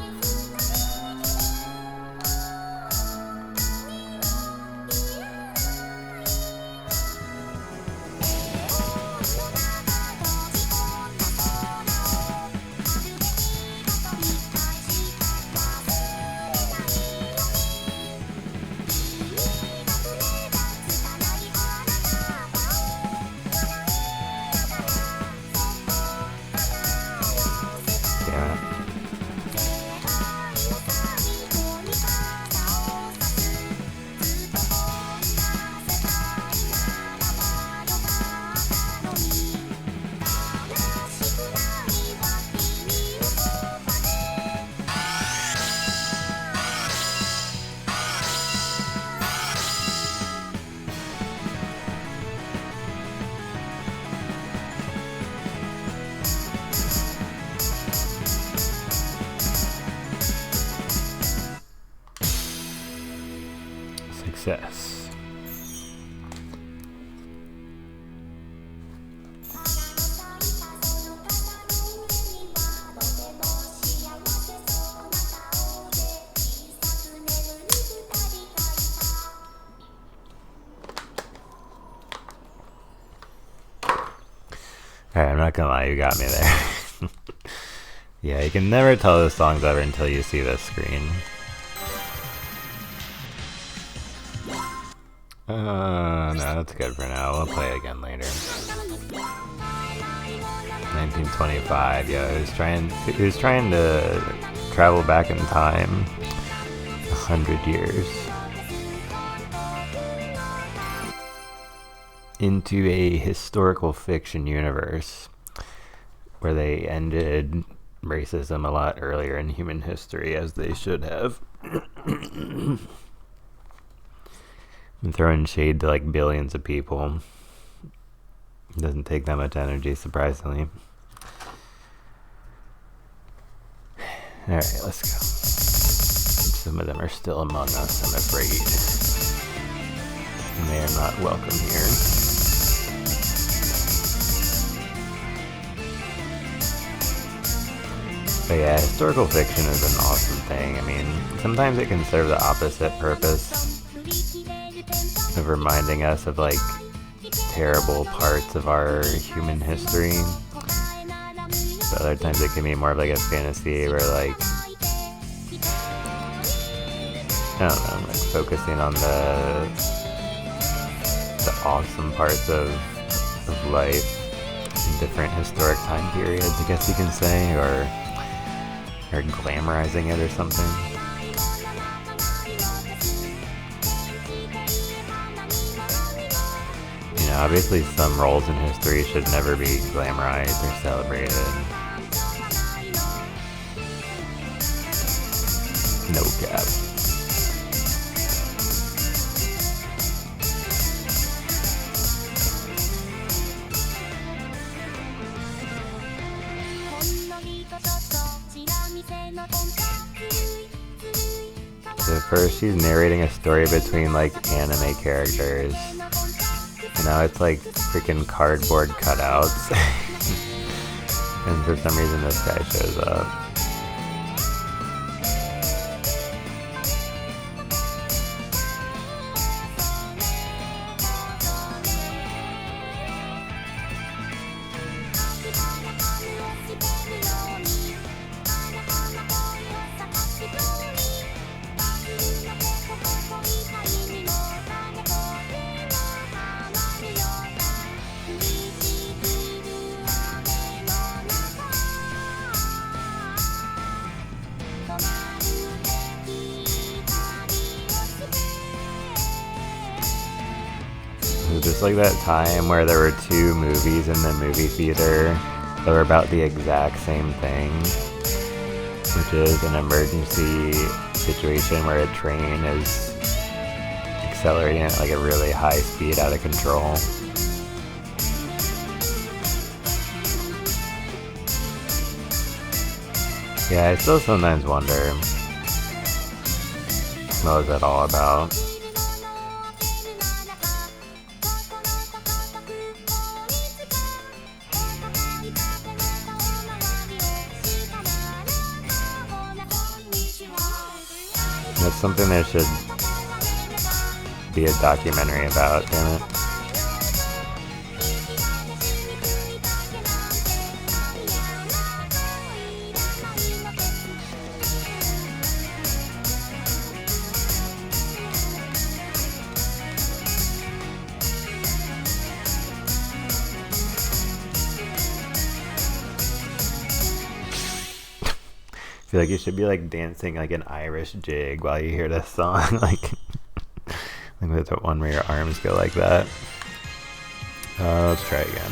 Success. Alright, I'm not gonna lie, you got me there. Yeah, you can never tell the song's over until you see this screen. No, that's good for now. We'll play it again later. 1925, yeah, he was trying to travel back in time 100 years. Into a historical fiction universe where they ended racism a lot earlier in human history, as they should have. And throwing shade to like billions of people. It doesn't take that much energy, surprisingly. Alright, let's go. Some of them are still among us, I'm afraid. And they are not welcome here. But yeah, historical fiction is an awesome thing. I mean, sometimes it can serve the opposite purpose of reminding us of like terrible parts of our human history. But other times it can be more of like a fantasy where like, I don't know, like focusing on the awesome parts of life in different historic time periods, I guess you can say, or glamorizing it or something. You know, obviously some roles in history should never be glamorized or celebrated. No cap. So first she's narrating a story between like anime characters. You know, it's like freaking cardboard cutouts. And for some reason this guy shows up. Just like that time where there were two movies in the movie theater that were about the exact same thing, which is an emergency situation where a train is accelerating at like a really high speed out of control. Yeah, I still sometimes wonder, what was that all about? That's something there should be a documentary about, damn it. I feel like you should be like dancing like an Irish jig while you hear this song. like that's the one where your arms go like that. Let's try again.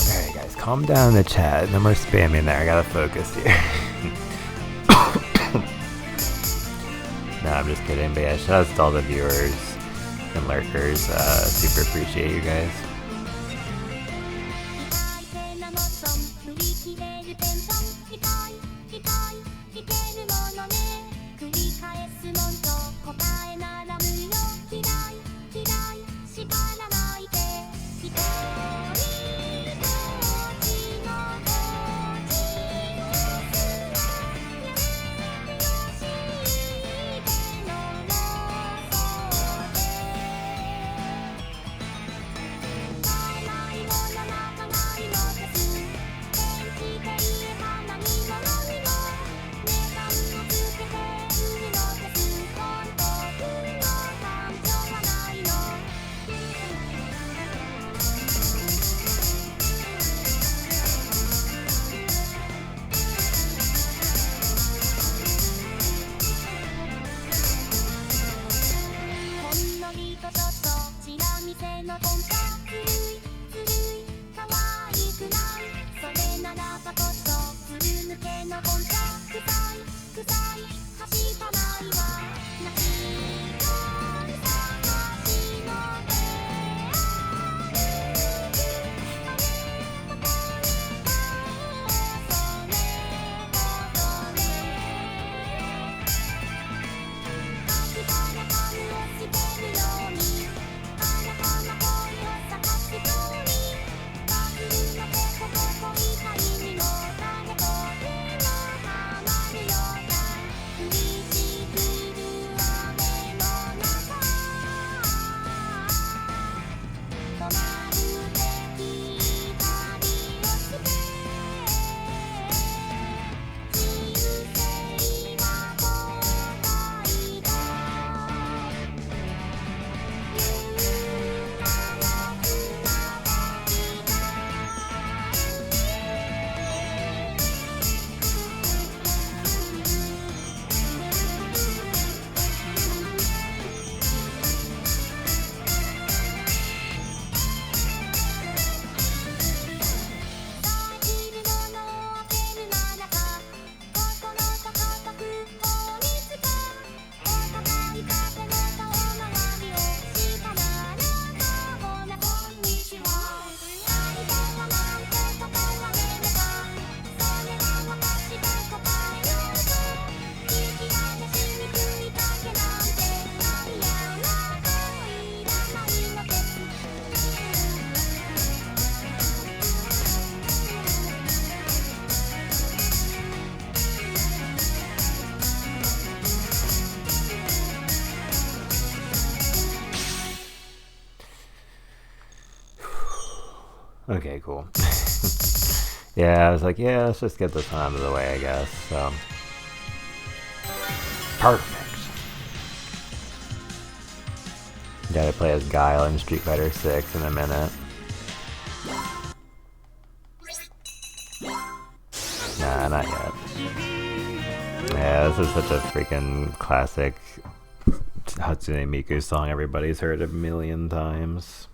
Alright guys, calm down in the chat. No more spamming there. I gotta focus here. No, I'm just kidding. But yeah, shout out to all the viewers and lurkers. Super appreciate you guys. Okay, cool. Yeah, I was like, yeah, let's just get this one out of the way, I guess. So, perfect. Gotta play as Guile in Street Fighter 6 in a minute. Nah, not yet. Yeah, this is such a freaking classic Hatsune Miku song everybody's heard a million times.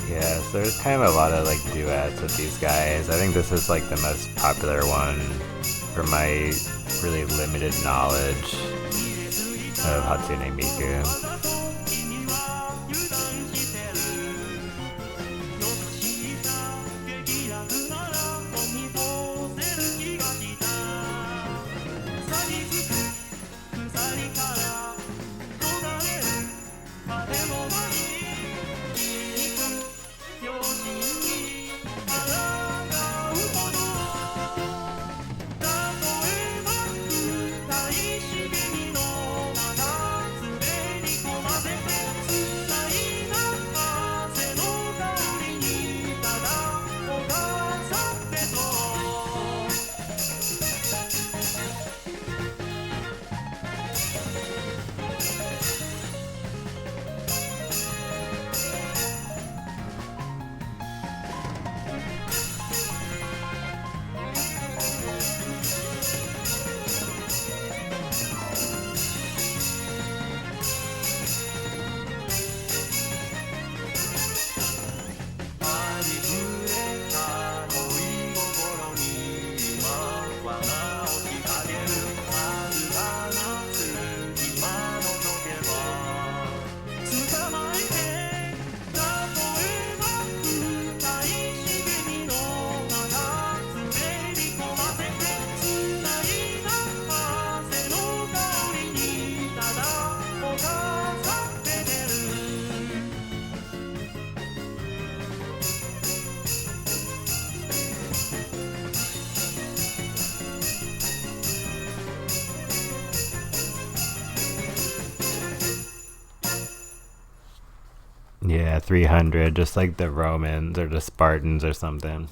Yeah, so there's kind of a lot of like duets with these guys. I think this is like the most popular one from my really limited knowledge of Hatsune Miku. Yeah, 300, just like the Romans or the Spartans or something.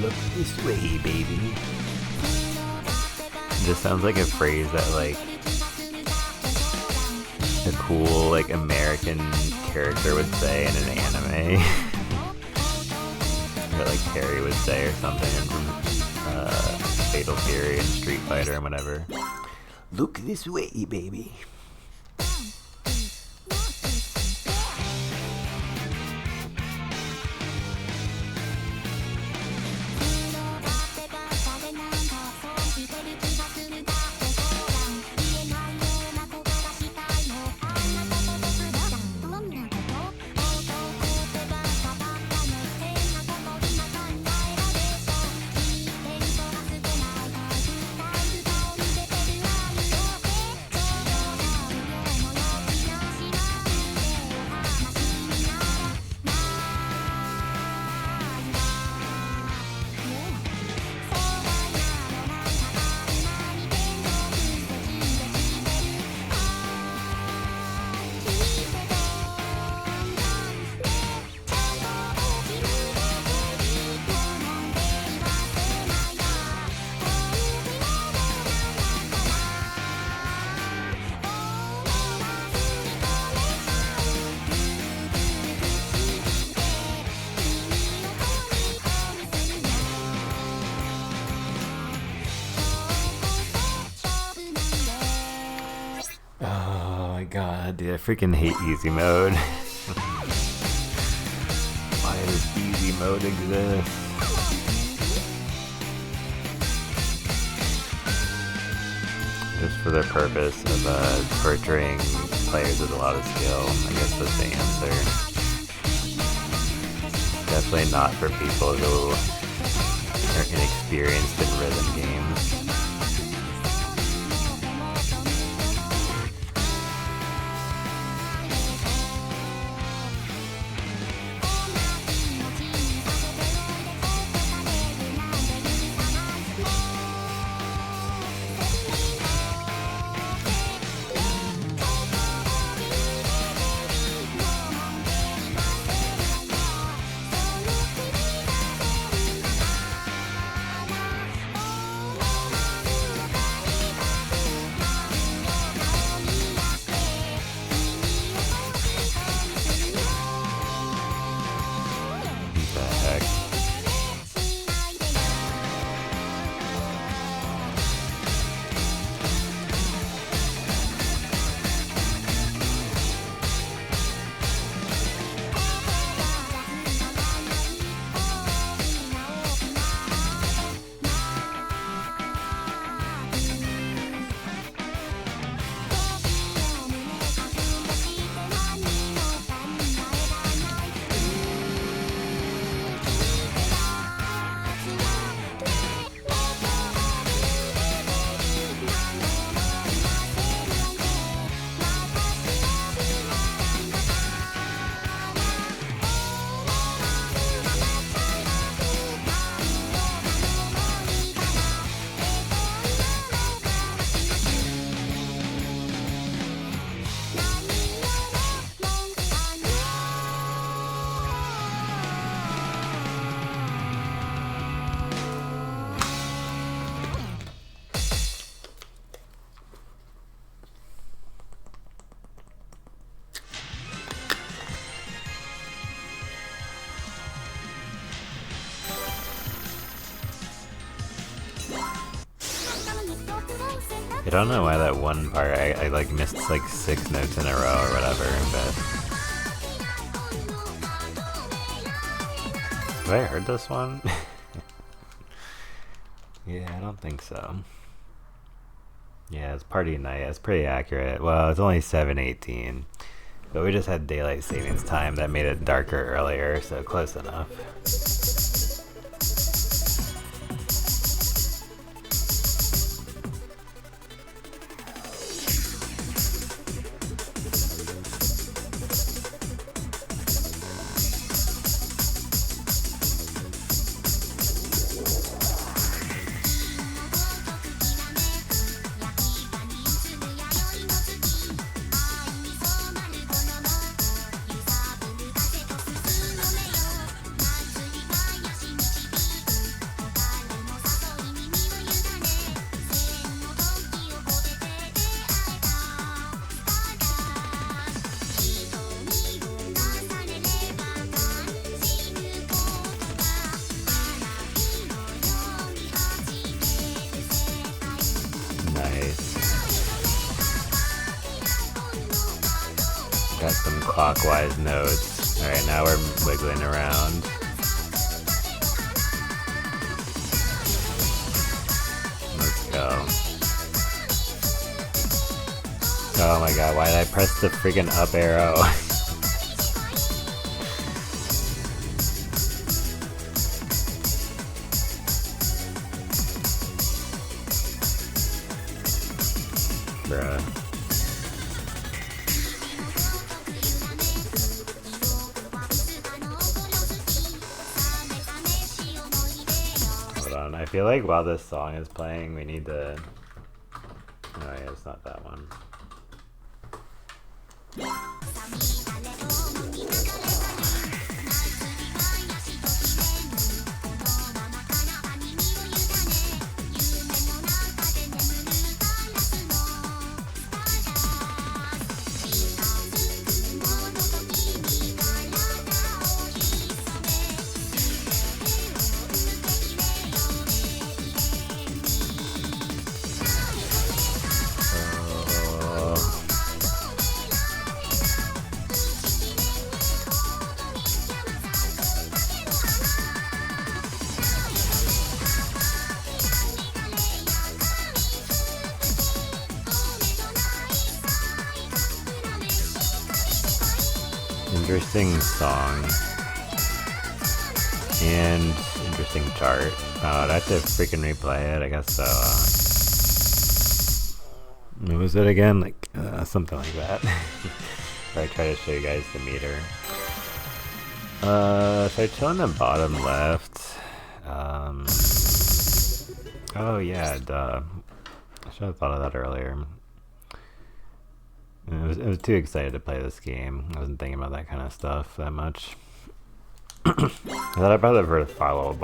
Look this way, baby. This sounds like a phrase that like a cool like American character would say in an anime. That like Terry would say or something in Fatal Fury and Street Fighter and whatever. Look this way, baby. god, dude, I freaking hate easy mode. Why does easy mode exist? Just for the purpose of torturing players with a lot of skill. I guess that's the answer. Definitely not for people who are inexperienced in rhythm games. I don't know why that one part, I like missed like 6 notes in a row or whatever, but... Have I heard this one? Yeah, I don't think so. Yeah, it's party night, it's pretty accurate. Well, it's only 7:18, but we just had daylight savings time that made it darker earlier, so close enough. Got some clockwise notes. Alright, now we're wiggling around. Let's go. Oh my god, why did I press the freaking up arrow? Bruh. I feel like while this song is playing, we need to... Oh yeah, it's not that one. interesting song. And interesting chart. I'd have to freaking replay it, I guess so. What was it again? Like, something like that. Where I try to show you guys the meter. So I chill in the bottom left. Oh yeah, duh. I should have thought of that earlier. I was too excited to play this game. I wasn't thinking about that kind of stuff that much. I thought about it for the follower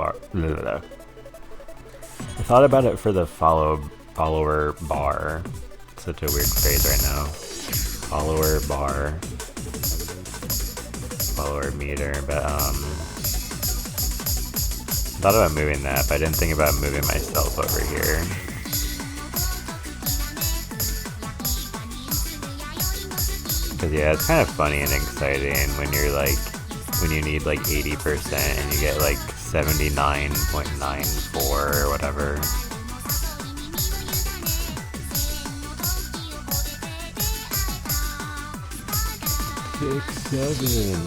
bar. Such a weird phrase right now. Follower bar. Follower meter, but thought about moving that, but I didn't think about moving myself over here. Cause yeah, it's kind of funny and exciting when you're like, when you need like 80% and you get like 79.94 or whatever. Six, seven.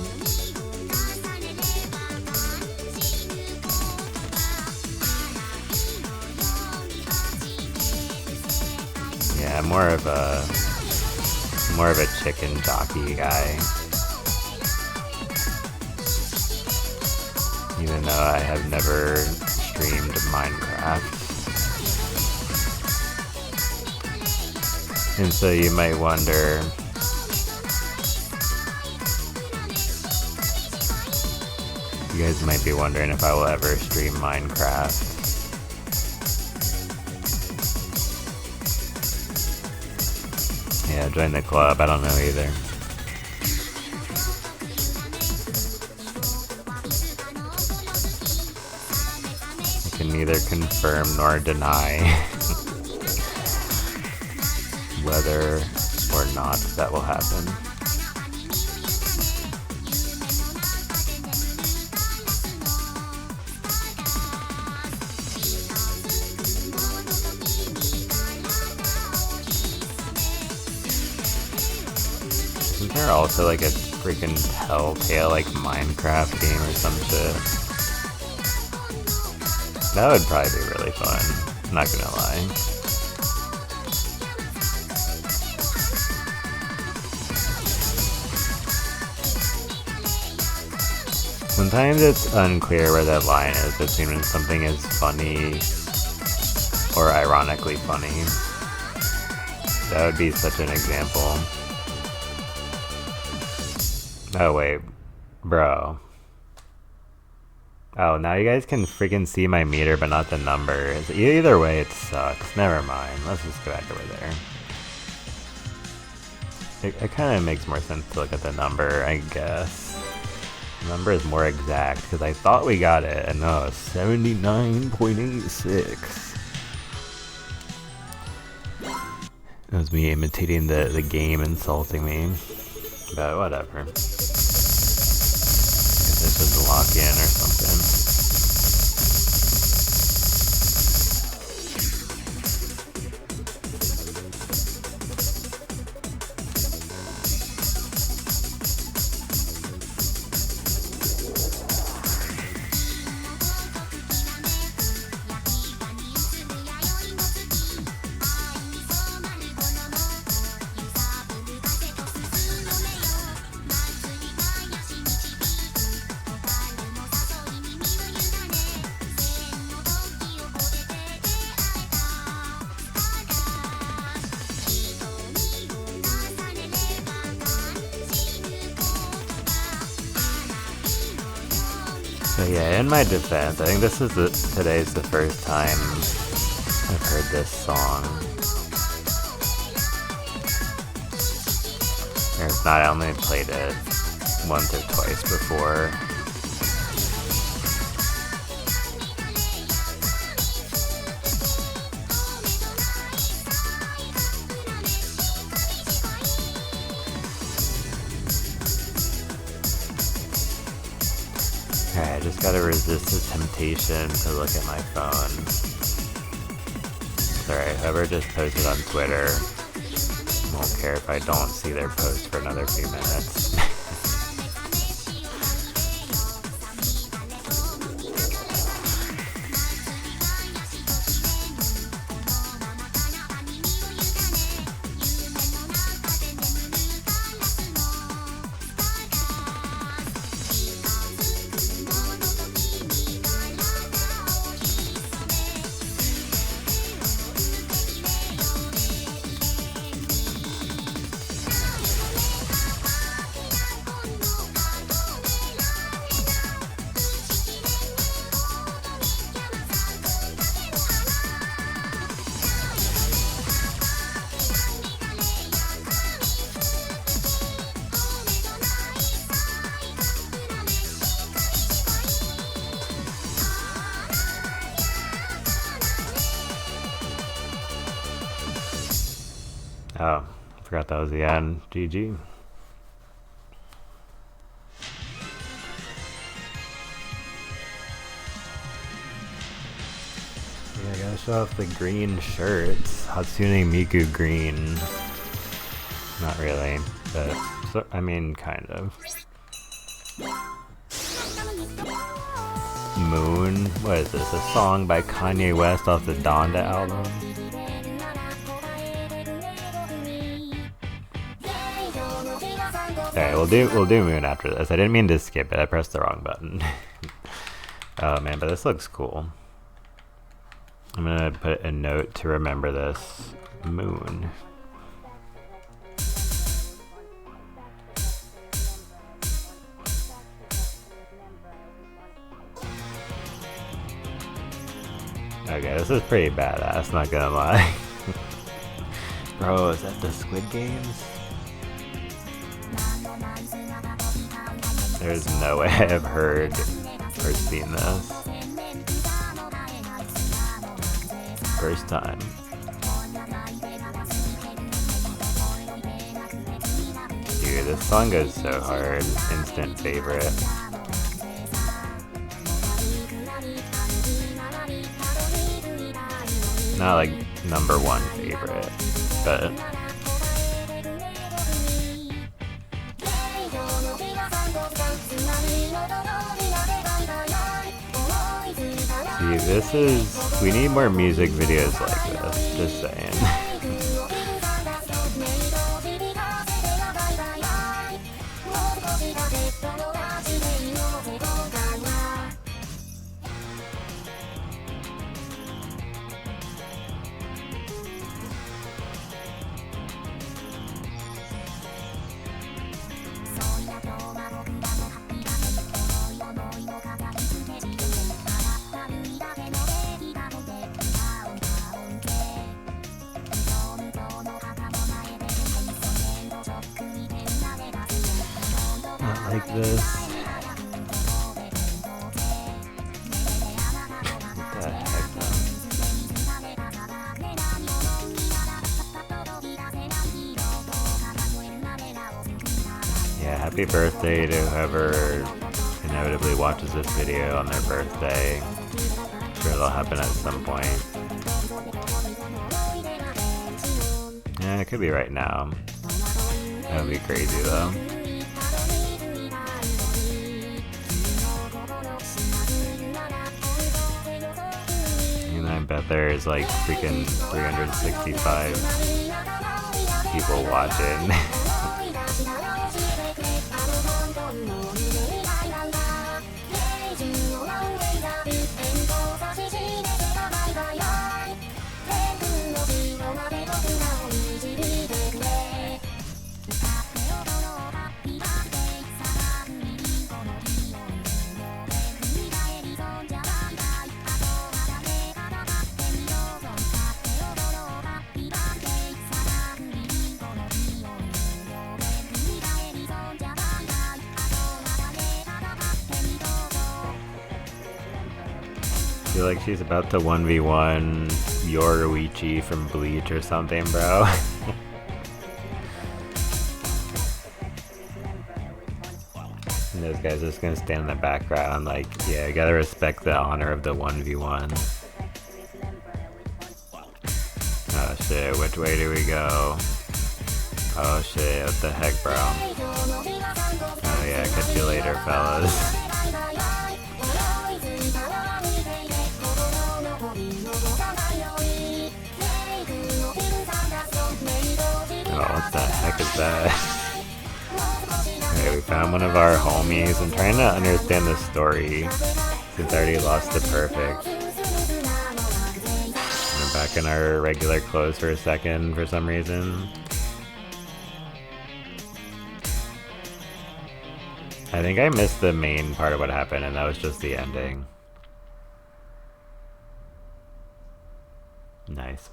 Yeah, more of a chicken jockey guy. Even though I have never streamed Minecraft. And so you might wonder, you guys might be wondering if I will ever stream Minecraft. Yeah, join the club, I don't know either. I can neither confirm nor deny whether or not that will happen. Isn't there also like a freaking Telltale like Minecraft game or some shit? That would probably be really fun, not gonna lie. Sometimes it's unclear where that line is between when something is funny or ironically funny. That would be such an example. Oh wait, bro. Oh, now you guys can freaking see my meter but not the number. Either way it sucks. Never mind. Let's just go back over there. It kind of makes more sense to look at the number, I guess. The number is more exact because I thought we got it and no, 79.86. That was me imitating the game insulting me. But whatever. Guess this was a lock in or something. So yeah, in my defense, I think this is today's the first time I've heard this song. Or if not, I only played it once or twice before. Alright, I just gotta resist the temptation to look at my phone. It's alright, whoever just posted on Twitter won't care if I don't see their post for another few minutes. Oh, forgot that was the end. GG. Yeah, I gotta show off the green shirts. Hatsune Miku green. Not really, but so, I mean, kind of. Moon? What is this? A song by Kanye West off the Donda album? Alright, we'll do Moon after this. I didn't mean to skip it. I pressed the wrong button. Oh man, but this looks cool. I'm gonna put a note to remember this. Moon. Okay, this is pretty badass, not gonna lie. Bro, is that the Squid Games? There's no way I've heard or seen this. First time. Dude, this song goes so hard. Instant favorite. Not like #1 favorite, but see, this is, we need more music videos like this, just saying. Like this. What the heck, man? Yeah, happy birthday to whoever inevitably watches this video on their birthday. I'm sure it'll happen at some point. Yeah, it could be right now. That would be crazy though. I bet there's like freaking 365 people watching. I feel like she's about to 1v1 Yoruichi from Bleach or something, bro. And those guys are just gonna stand in the background like, yeah, you gotta respect the honor of the 1v1. Oh shit, which way do we go? Oh shit, what the heck, bro? Oh yeah, catch you later, fellas. Oh, what the heck is that? Okay, we found one of our homies. I'm trying to understand the story since I already lost the perfect. We're back in our regular clothes for a second for some reason. I think I missed the main part of what happened, and that was just the ending. Nice.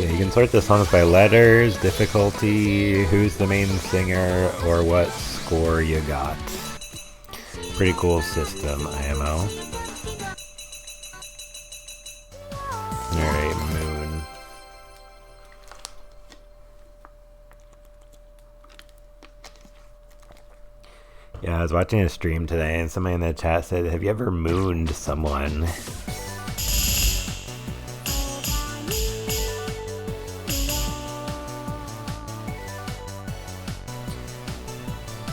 Yeah, you can sort the songs by letters, difficulty, who's the main singer, or what score you got. Pretty cool system, IMO. Alright, Moon. Yeah, I was watching a stream today and somebody in the chat said, have you ever mooned someone?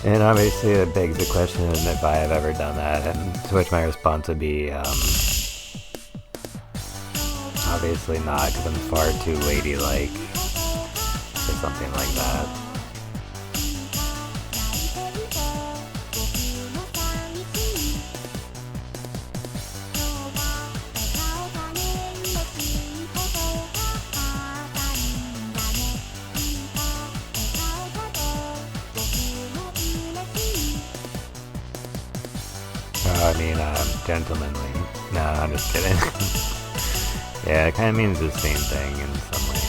And obviously it begs the question if I have ever done that, and to which my response would be, obviously not, because I'm far too ladylike for something like that. I mean, gentlemanly. No, I'm just kidding. Yeah, it kind of means the same thing in some ways.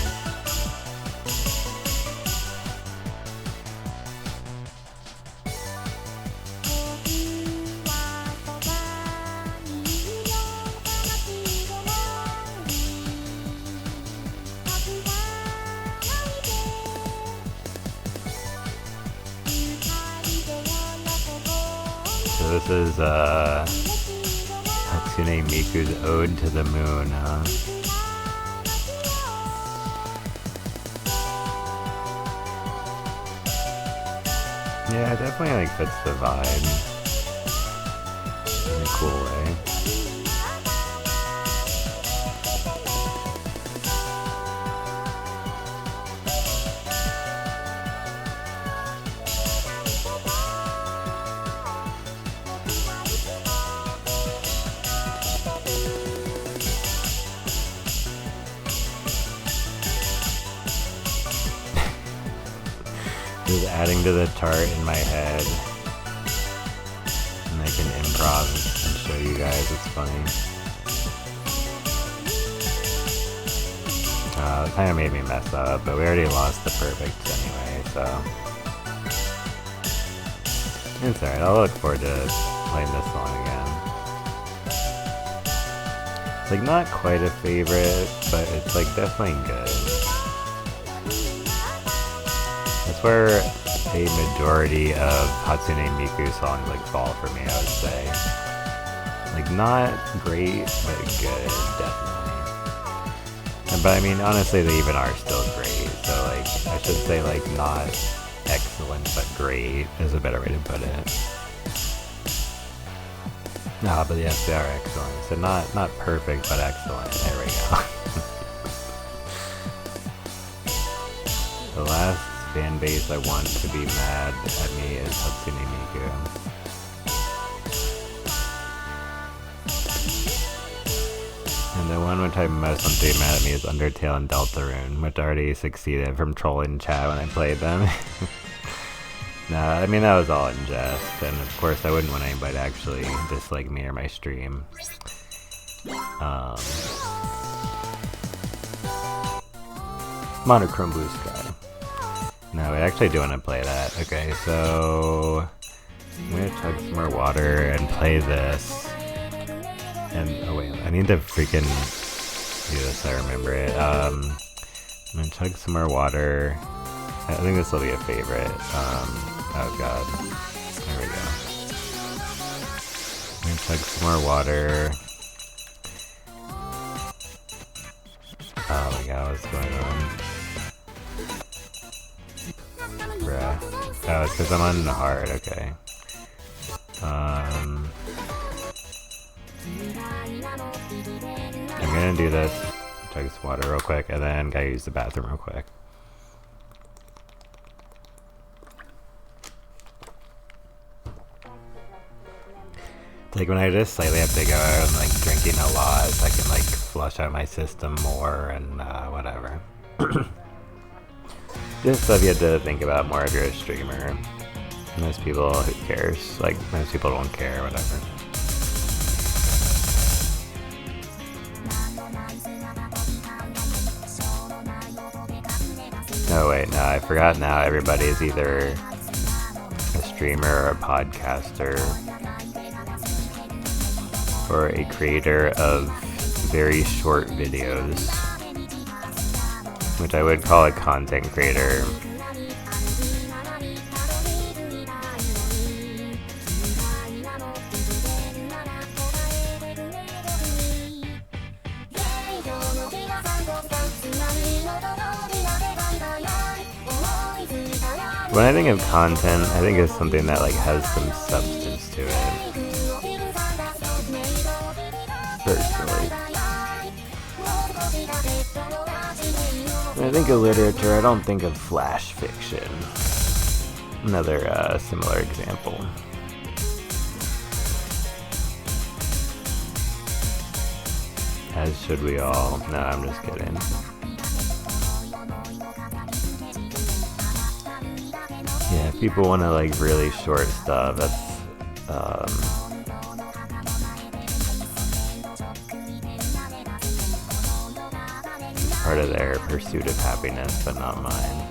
So this is Hatsune Miku's Ode to the Moon, huh? Yeah, it definitely like fits the vibe in a cool way. Just adding to the chart in my head, and I can improv and show you guys. It's funny. It kind of made me mess up, but we already lost the perfect anyway, so it's alright. I'll look forward to playing this song again. It's like not quite a favorite, but it's like definitely good. That's where a majority of Hatsune Miku songs like fall for me, I would say. Like not great, but good, definitely. But I mean, honestly, they even are still great. So like, I should say like not excellent, but great is a better way to put it. No, but yes, they are excellent. So not perfect, but excellent. There we go. The last fan base I want to be mad at me is Hatsune Miku. And the one which I most want to be mad at me is Undertale and Deltarune, which already succeeded from trolling chat when I played them. Nah, I mean that was all in jest, and of course I wouldn't want anybody to actually dislike me or my stream. Monochrome Blue Sky. No, I actually do want to play that. Okay, so I'm gonna chug some more water and play this. And oh wait, I need to freaking do this. I remember it. I'm gonna chug some more water. I think this will be a favorite. Oh god, there we go. I'm gonna chug some more water. Oh my god, what's going on? Bruh. Oh, it's because I'm on hard, okay. I'm gonna do this, chug some water real quick, and then gotta use the bathroom real quick. It's like when I just slightly have to go out and like drinking a lot, so I can like flush out my system more and whatever. Just stuff you have to think about more if you're a streamer. Most people, who cares? Like, most people don't care, whatever. Oh wait, no, I forgot now. Everybody is either a streamer or a podcaster or a creator of very short videos, which I would call a content creator. When I think of content, I think of something that like has some substance to it. Personally. When I think of literature, I don't think of flash fiction. Another similar example. As should we all. No, I'm just kidding. Yeah, if people want to like really short stuff, that's part of their pursuit of happiness, but not mine.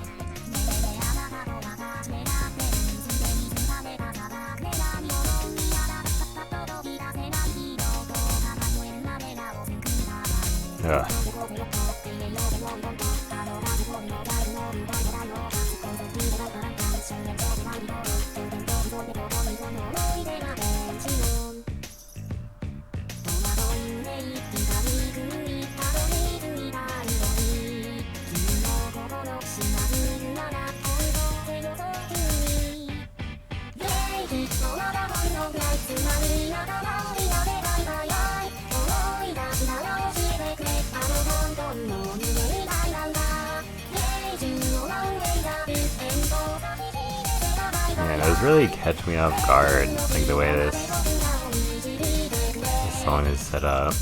Ugh. Man, it was really catch me off guard, like the way this song is set up.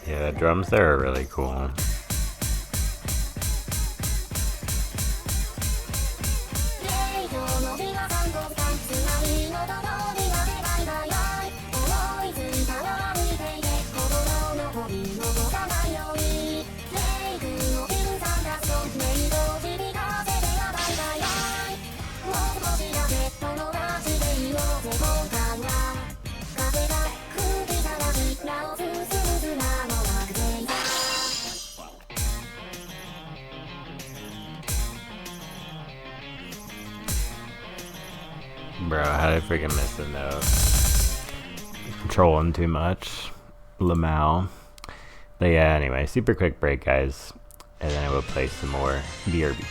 Yeah, the drums there are really cool. Bro, how did I freaking miss the note? Trolling too much. Lamau. But yeah, anyway, super quick break, guys. And then I will play some more BRB.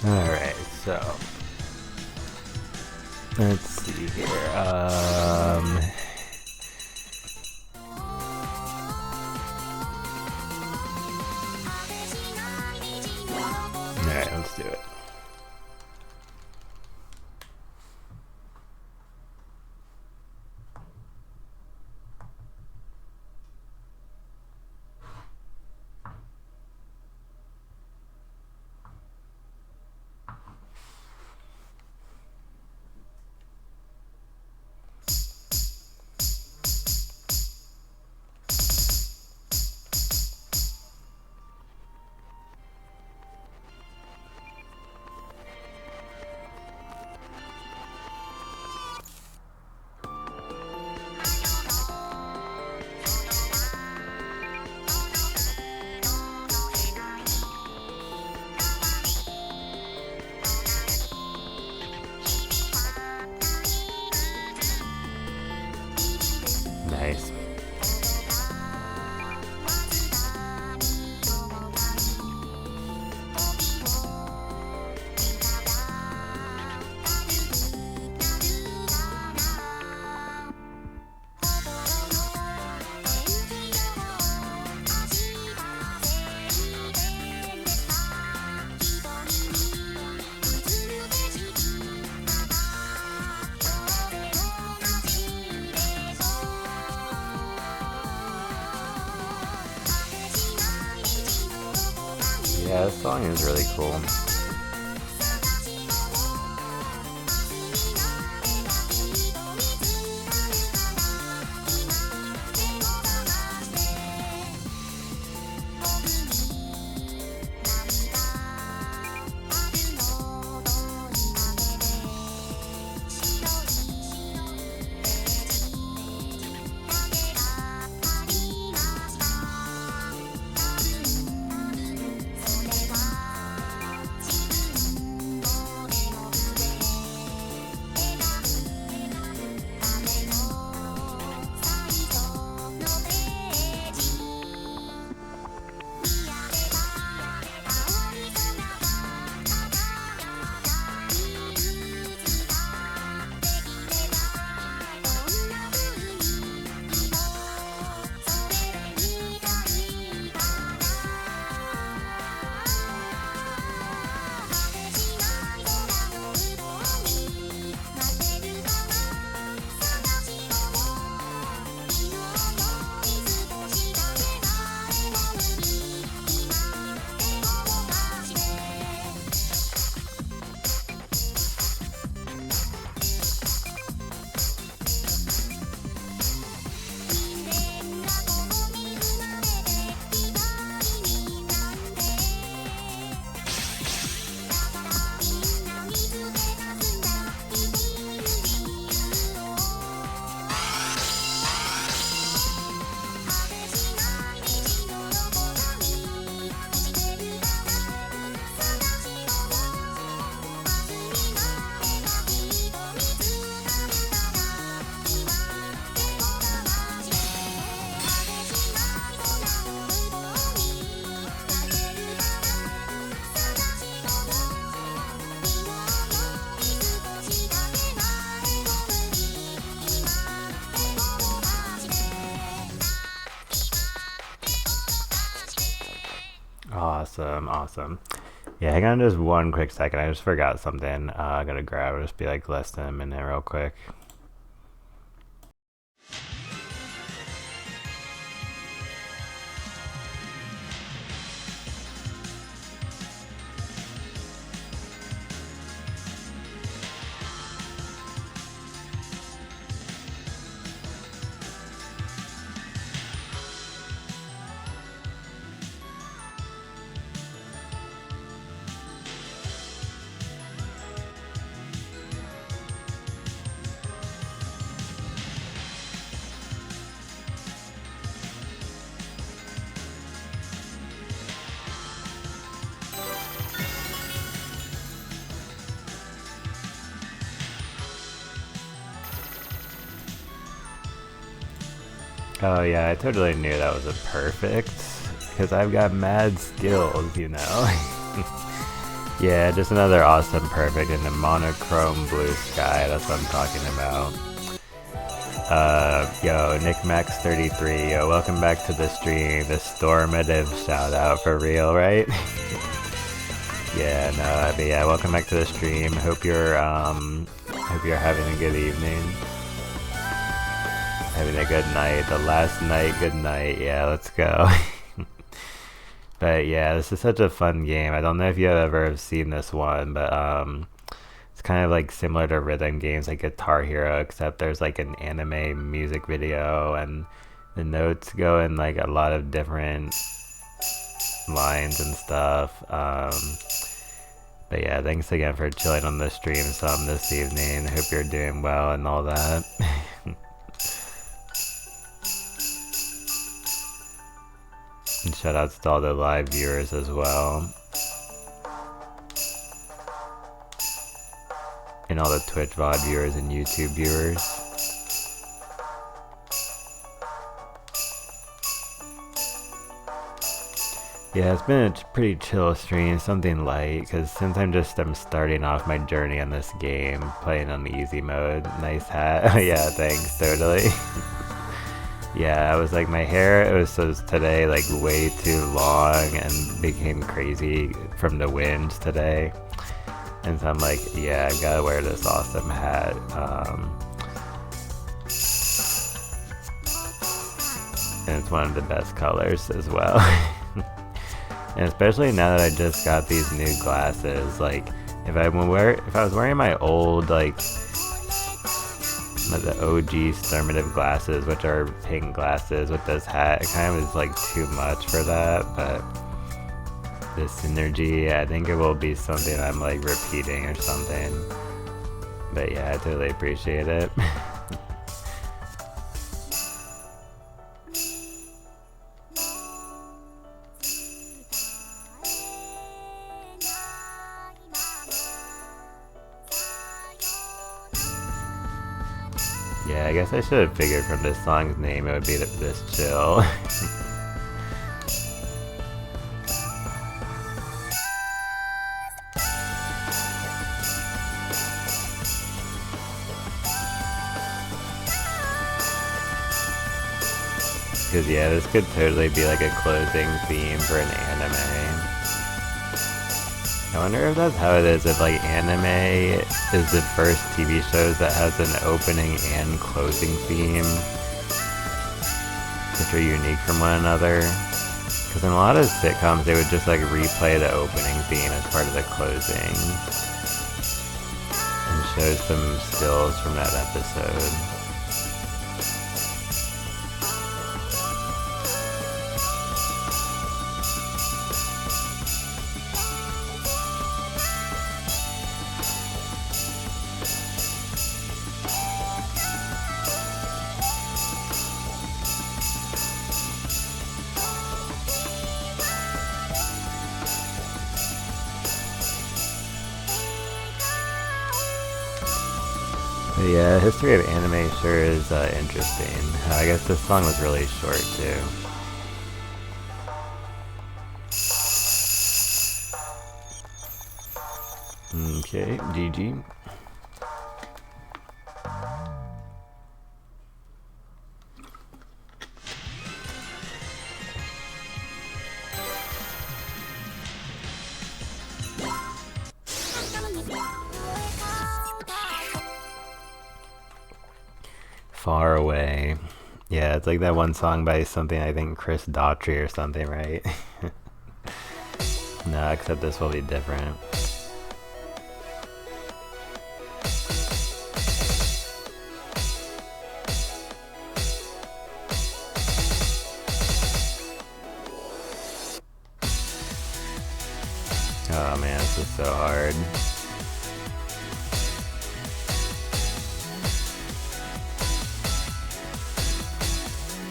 Alright, so let's see here. Alright, let's do it. Nice. Yeah, this song is really cool. Awesome, awesome. Yeah, hang on just one quick second. I just forgot something. I gotta grab it. Just be like less than a minute real quick. Oh yeah, I totally knew that was a perfect, because I've got mad skills, you know? Yeah, just another awesome perfect in the monochrome blue sky. That's what I'm talking about. Yo, NickMax33, yo, welcome back to the stream. The Stormative shout out for real, right? Yeah, no, but yeah, welcome back to the stream. Hope you're having a good evening. Having a good night. The last night, good night. Yeah, let's go. But yeah, this is such a fun game. I don't know if you have ever seen this one, but it's kind of like similar to rhythm games like Guitar Hero, except there's like an anime music video and the notes go in like a lot of different lines and stuff. But yeah, thanks again for chilling on the stream some this evening. Hope you're doing well and all that. And shout outs to all the live viewers as well. And all the Twitch VOD viewers and YouTube viewers. Yeah, it's been a pretty chill stream, something light, because since I'm starting off my journey on this game, playing on the easy mode. Nice hat. Yeah, thanks, totally. Yeah, I was like, my hair, it was today like way too long and became crazy from the wind today. And so I'm like, yeah, I gotta wear this awesome hat. And it's one of the best colors as well. And especially now that I just got these new glasses, like if I was wearing my old like the OG Stormative glasses, which are pink glasses with this hat, it kind of is like too much for that, but this synergy, I think it will be something I'm like repeating or something. But yeah, I totally appreciate it. Yeah, I guess I should have figured from this song's name it would be this chill. Because yeah, this could totally be like a closing theme for an anime. I wonder if that's how it is, if like anime is the first TV shows that has an opening and closing theme, which are unique from one another. Because in a lot of sitcoms they would just like replay the opening theme as part of the closing and show some stills from that episode. Yeah, history of anime sure is interesting. I guess this song was really short too. Okay, GG. Far Away. Yeah, it's like that one song by something, I think Chris Daughtry or something, right? No, except this will be different. Oh man, this is so hard.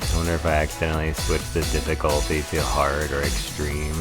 I wonder if I accidentally switched the difficulty to hard or extreme.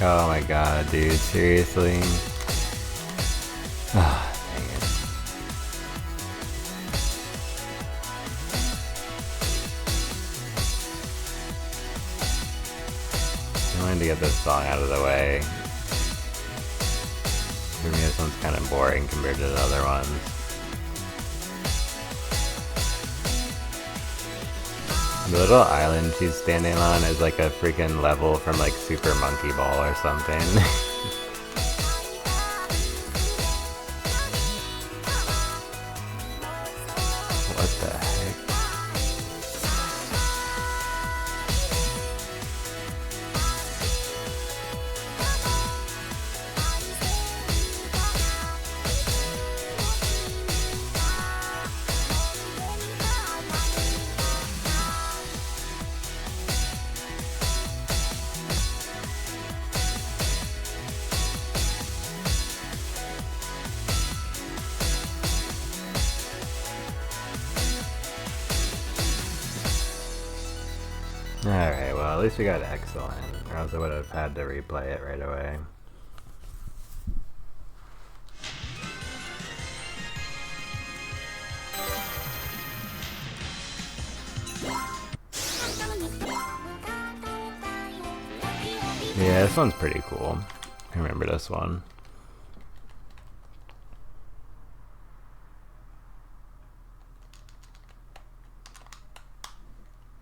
Oh my god, dude, seriously? Ah, dang it. I wanted to get this song out of the way. For me, this one's kind of boring compared to the other ones. The little island she's standing on is like a freaking level from like Super Monkey Ball or something. What the heck? Alright, well at least we got excellent, or else I would have had to replay it right away. Yeah, this one's pretty cool. I remember this one.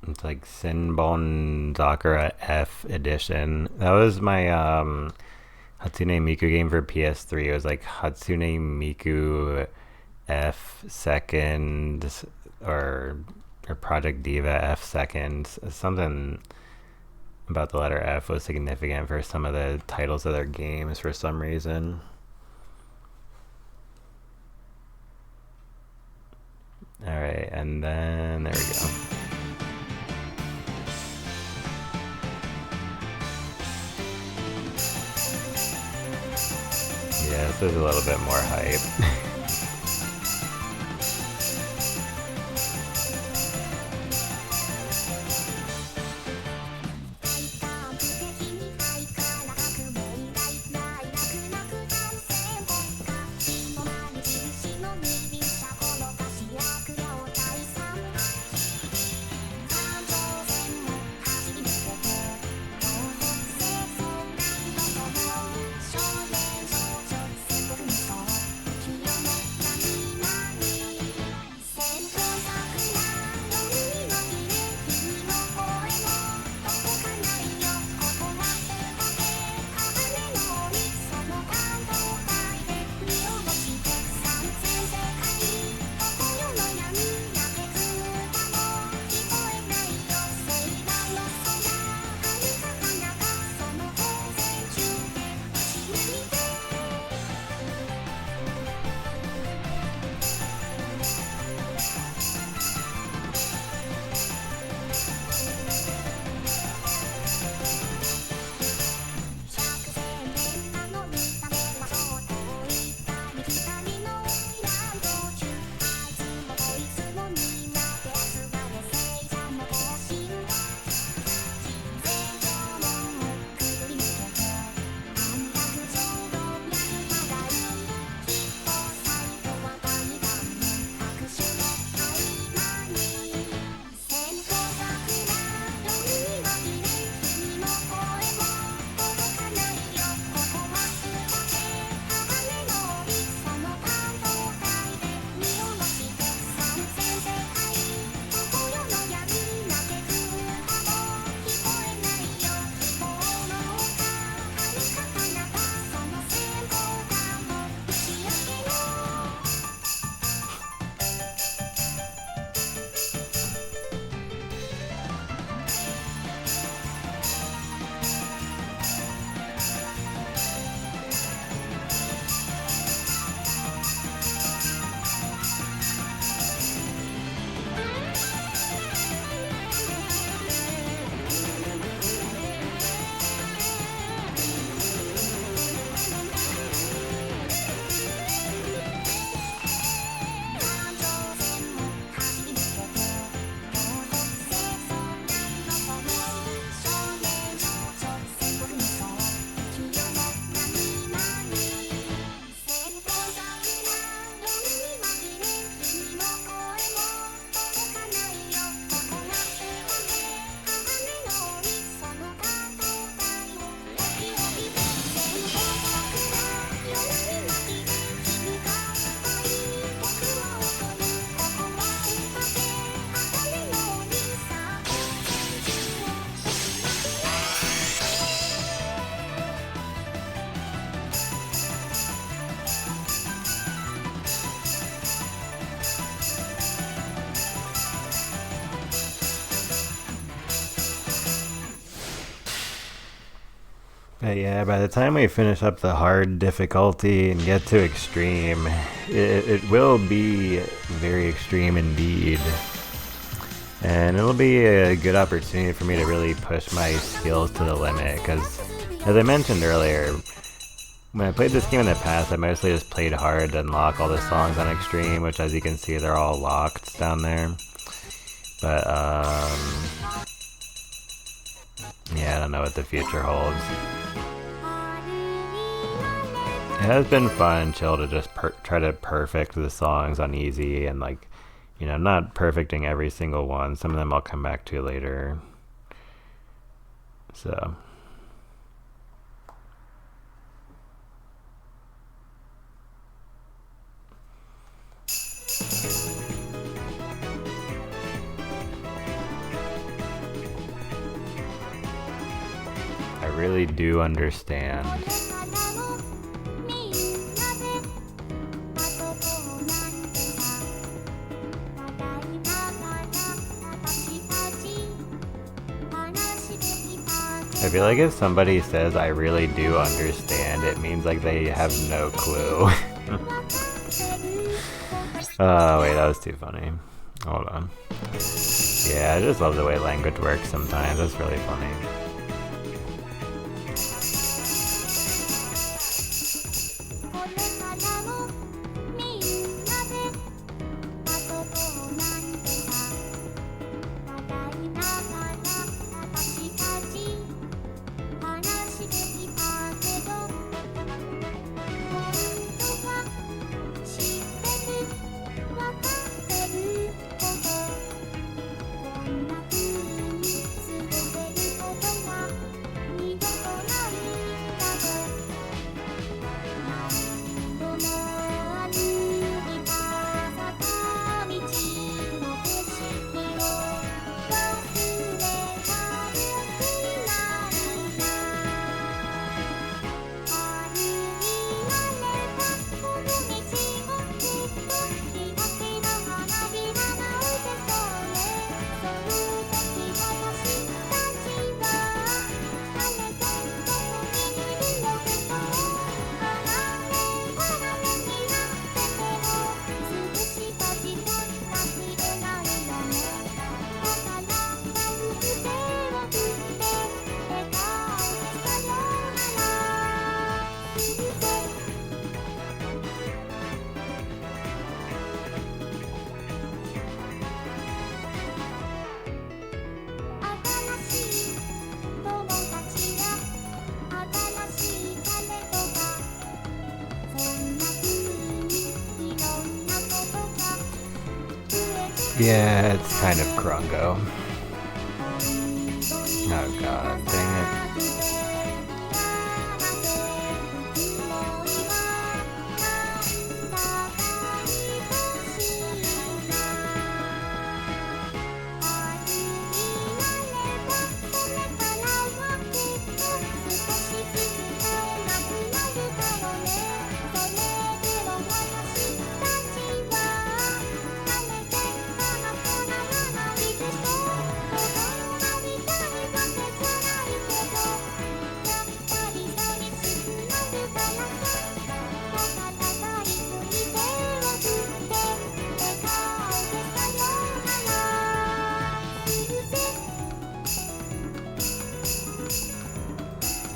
It's like Sinbon Sakura F edition. That was my Hatsune Miku game for PS3. It was like Hatsune Miku F second or Project Diva F second. Something about the letter F was significant for some of the titles of their games for some reason. Alright, and then there we go. Yeah, this is a little bit more hype. But yeah, by the time we finish up the hard difficulty and get to extreme, it will be very extreme indeed. And it'll be a good opportunity for me to really push my skills to the limit, because as I mentioned earlier, when I played this game in the past, I mostly just played hard to unlock all the songs on extreme, which as you can see they're all locked down there. But yeah, I don't know what the future holds. It has been fun and chill to just try to perfect the songs on easy and like, you know, not perfecting every single one. Some of them I'll come back to later. So. I really do understand. I feel like if somebody says I really do understand, it means like they have no clue. Oh wait, that was too funny. Hold on. Yeah, I just love the way language works sometimes. It's really funny. Yeah, it's kind of Krungo. Oh god, dang it.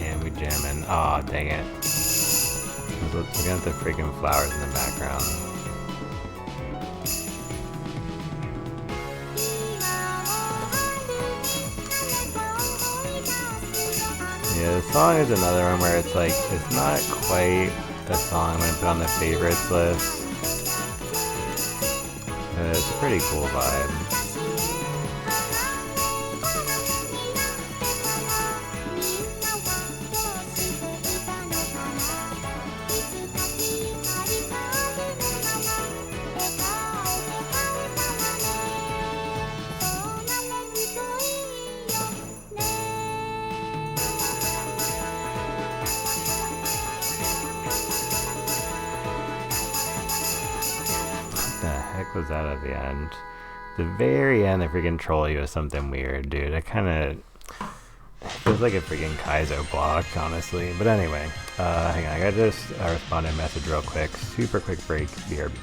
And we jamming. Aw, dang it. I was looking at the freaking flowers in the background. Yeah, the song is another one where it's like, it's not quite a song I'm gonna put on the favorites list. It's a pretty cool vibe. Was that at the end? The very end, they freaking troll you with something weird, dude. I kind of... feels like a freaking Kaizo block, honestly. But anyway, hang on, I gotta just respond to a message real quick. Super quick break. BRB.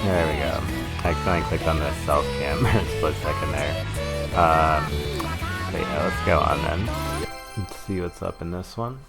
There we go. I accidentally clicked on the self cam for a split second there. But yeah, let's go on then. Let's see what's up in this one.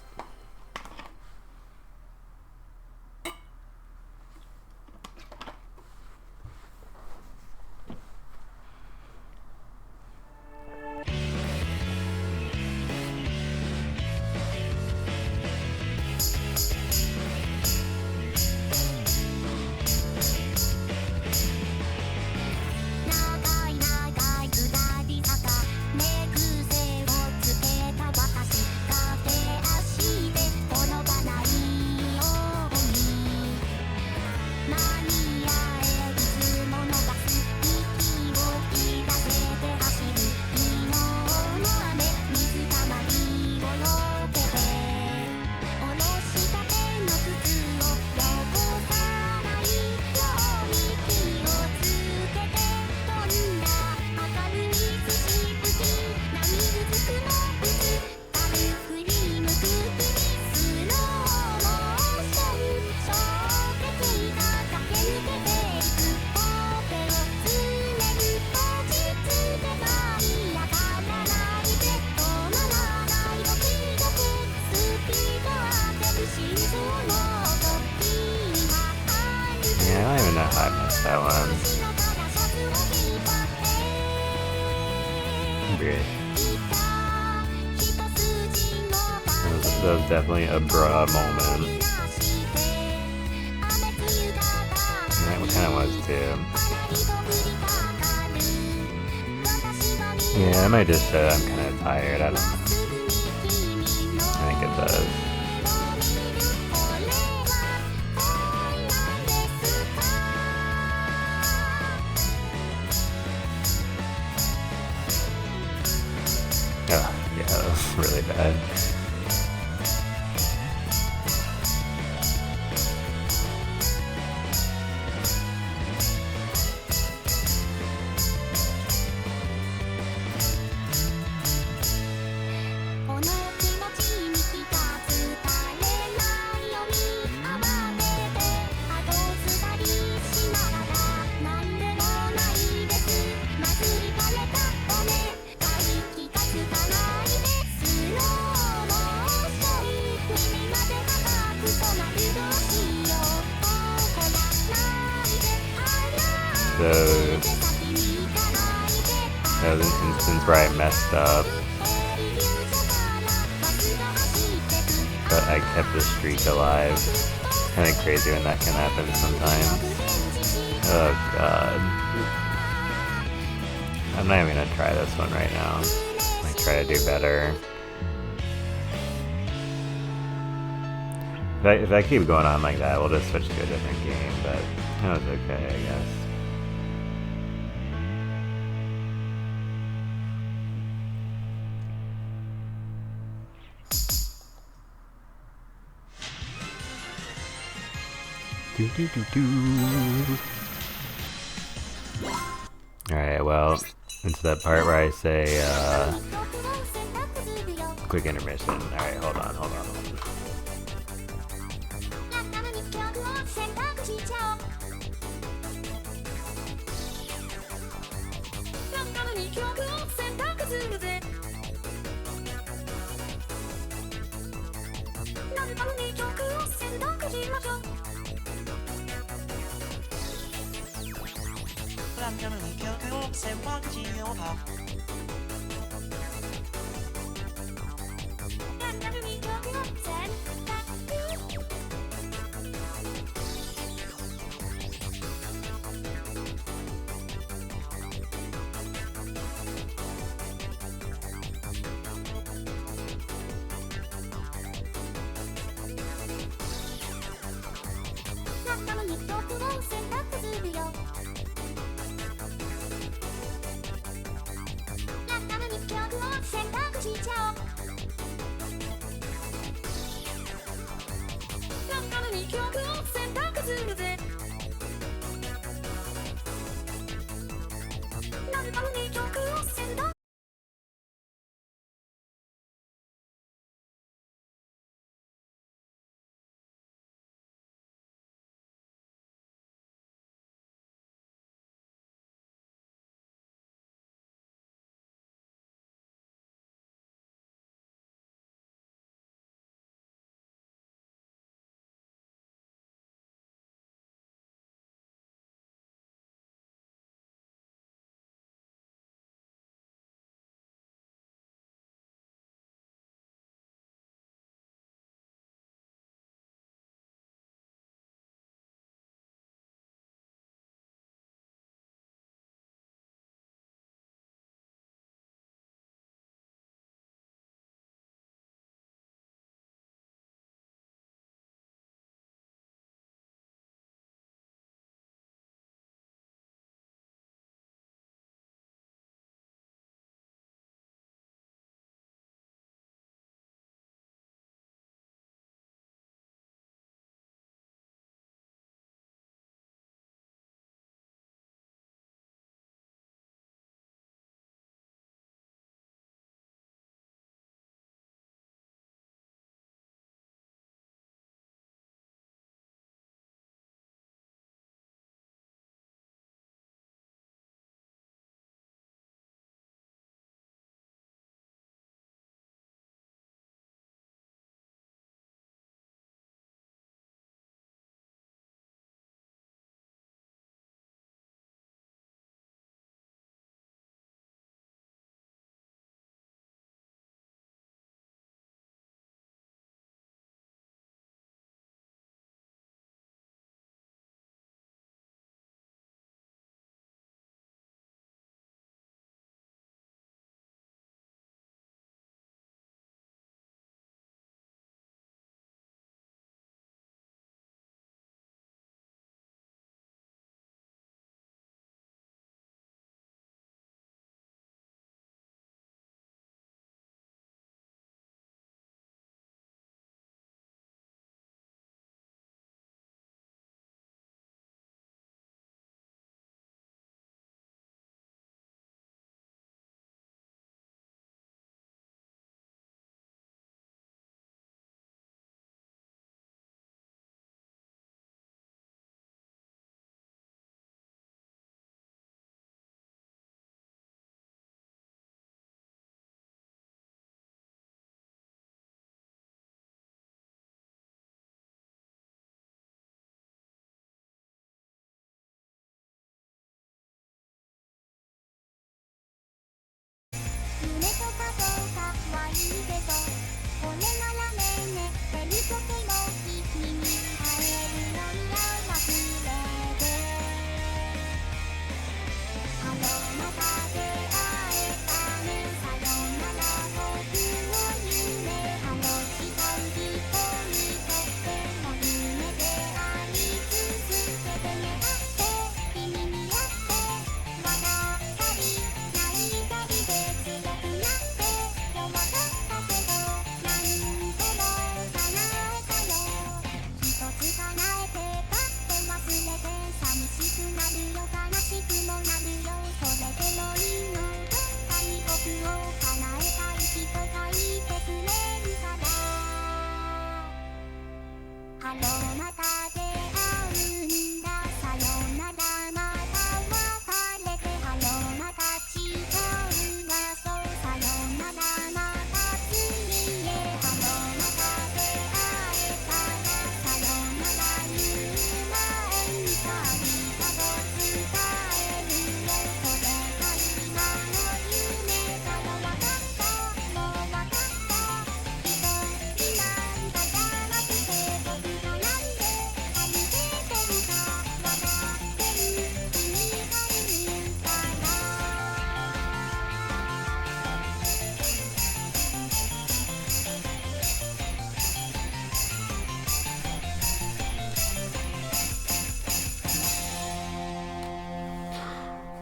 that one. Great. That was definitely a bruh moment. That kind of was too. Yeah, I might just say I'm kind of tired. I don't know. I think it does. Oh, yeah, that was really bad. So that was an instance where I messed up, but I kept the streak alive. It's kind of crazy when that can happen sometimes. Oh god. I'm not even gonna try this one right now. I might try to do better. If I keep going on like that, we'll just switch to a different game, but that was okay, I guess. Alright, well, it's that part where I say, quick intermission. Alright, hold on.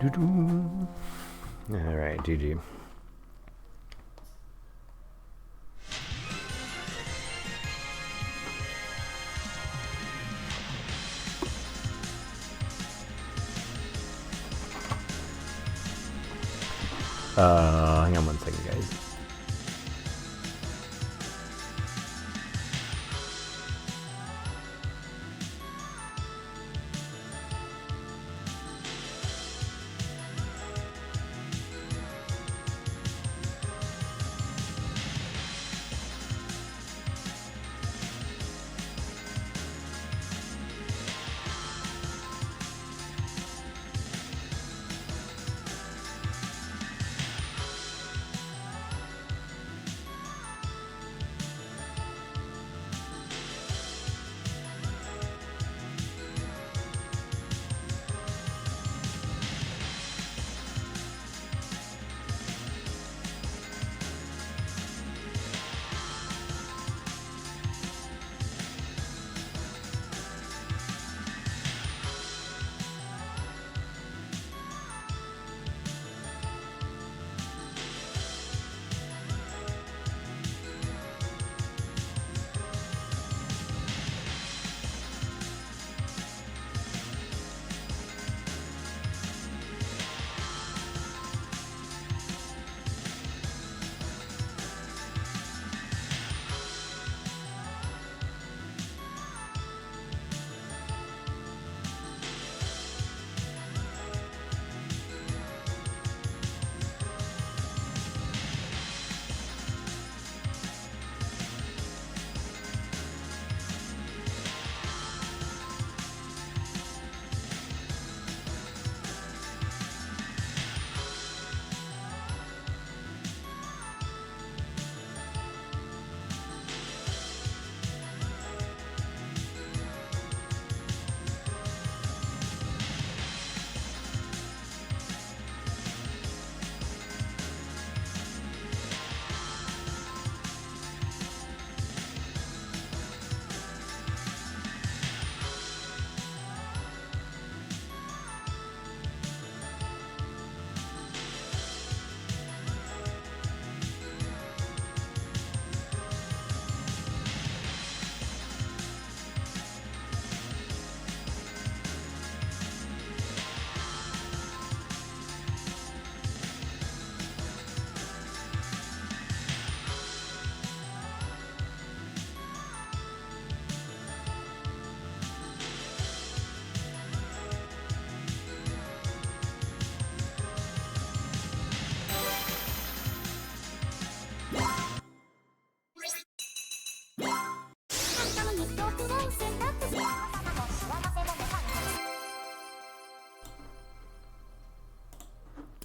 All right, GG. Hang on 1 second, guys.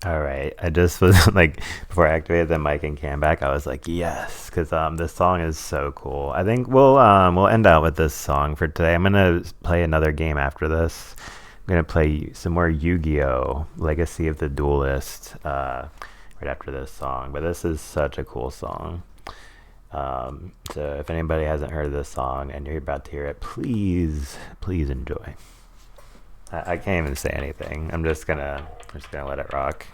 All right, I just was like, before I activated the mic and came back, I was like, yes, because this song is so cool. I think we'll end out with this song for today. I'm gonna play another game after this. I'm gonna play some more Yu-Gi-Oh! Legacy of the Duelist right after this song. But this is such a cool song. So if anybody hasn't heard this song and you're about to hear it, please enjoy. I can't even say anything. I'm just gonna let it rock.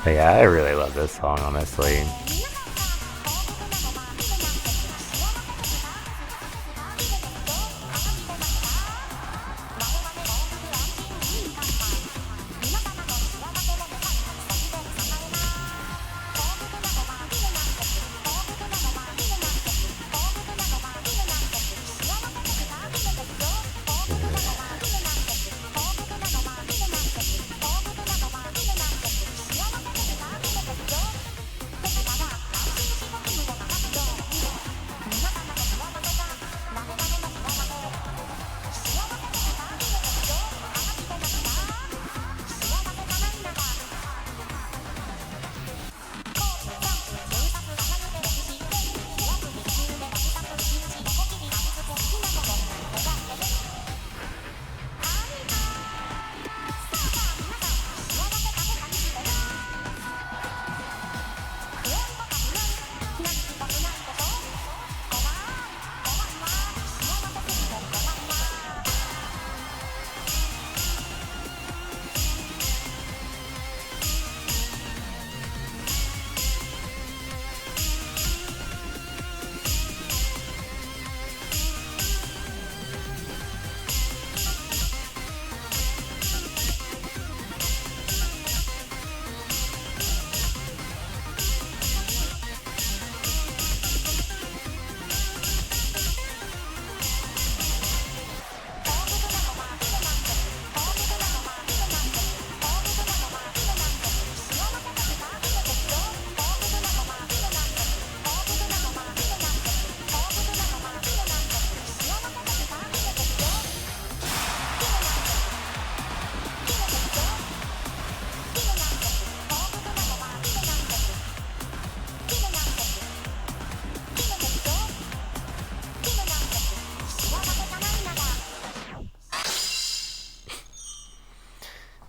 But yeah, I really love this song, honestly.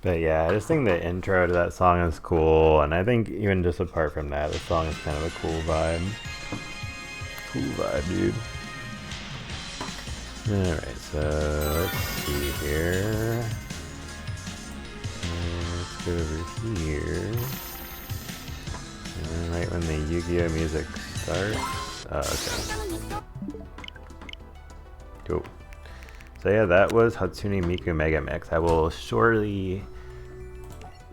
But yeah, I just think the intro to that song is cool, and I think even just apart from that, the song is kind of a cool vibe. Cool vibe, dude. Alright, so let's see here. Let's go over here. And right when the Yu-Gi-Oh music starts. Okay. Cool. So yeah, that was Hatsune Miku Mega Mix. I will surely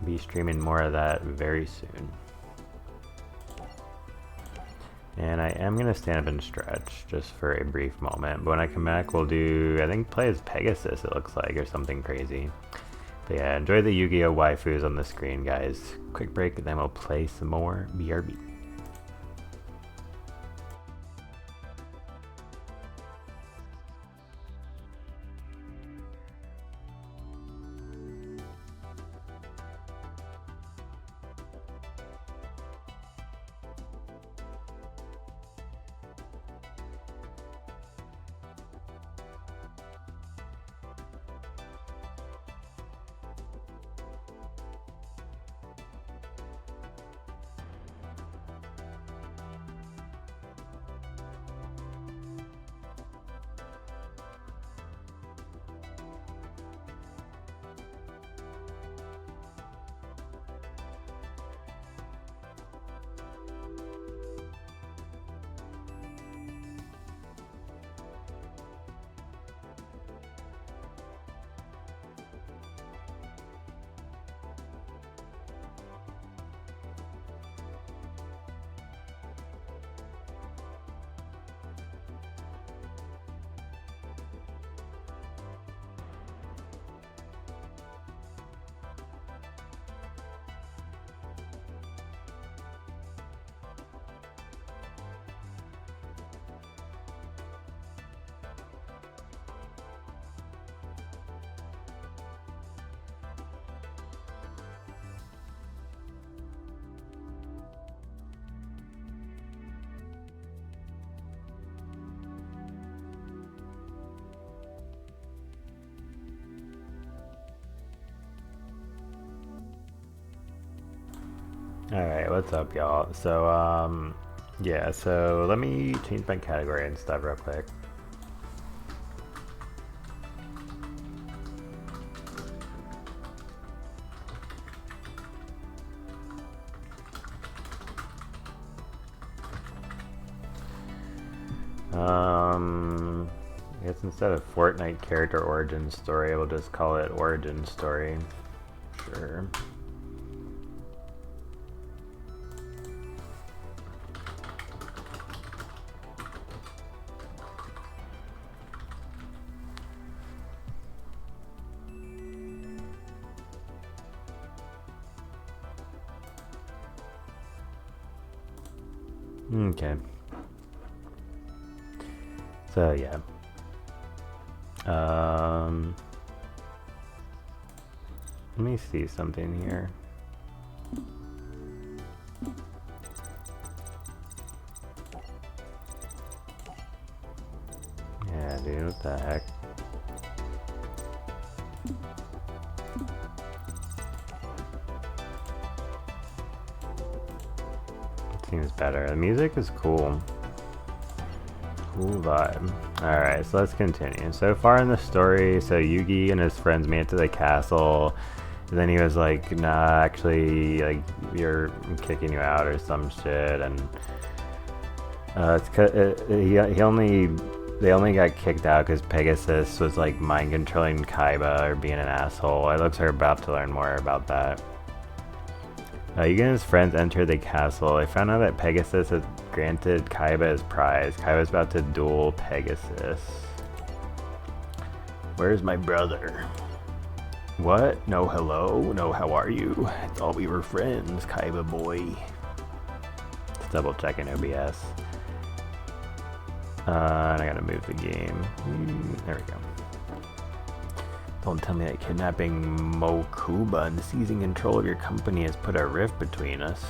be streaming more of that very soon. And I am going to stand up and stretch just for a brief moment. But when I come back, we'll do, I think, play as Pegasus, it looks like, or something crazy. But yeah, enjoy the Yu-Gi-Oh waifus on the screen, guys. Quick break, and then we'll play some more BRB. Alright, what's up, y'all? So, yeah, so let me change my category and stuff real quick. I guess instead of Fortnite character origin story, we'll just call it origin story. Sure. Okay. So yeah. Let me see something here. Yeah, dude, what the heck? Seems better. The music is cool. Cool vibe. Alright, so let's continue. So far in the story, so Yugi and his friends made it to the castle. And then he was like, nah, actually, like, I'm kicking you out or some shit. And it's they only got kicked out because Pegasus was like mind controlling Kaiba or being an asshole. It looks like we're about to learn more about that. Yugi and his friends entered the castle. They found out that Pegasus had granted Kaiba his prize. Kaiba's about to duel Pegasus. Where's my brother? What? No hello? No how are you? I thought we were friends, Kaiba boy. Let's double check in OBS. And I gotta move the game. There we go. Don't tell me that kidnapping Mokuba and seizing control of your company has put a rift between us.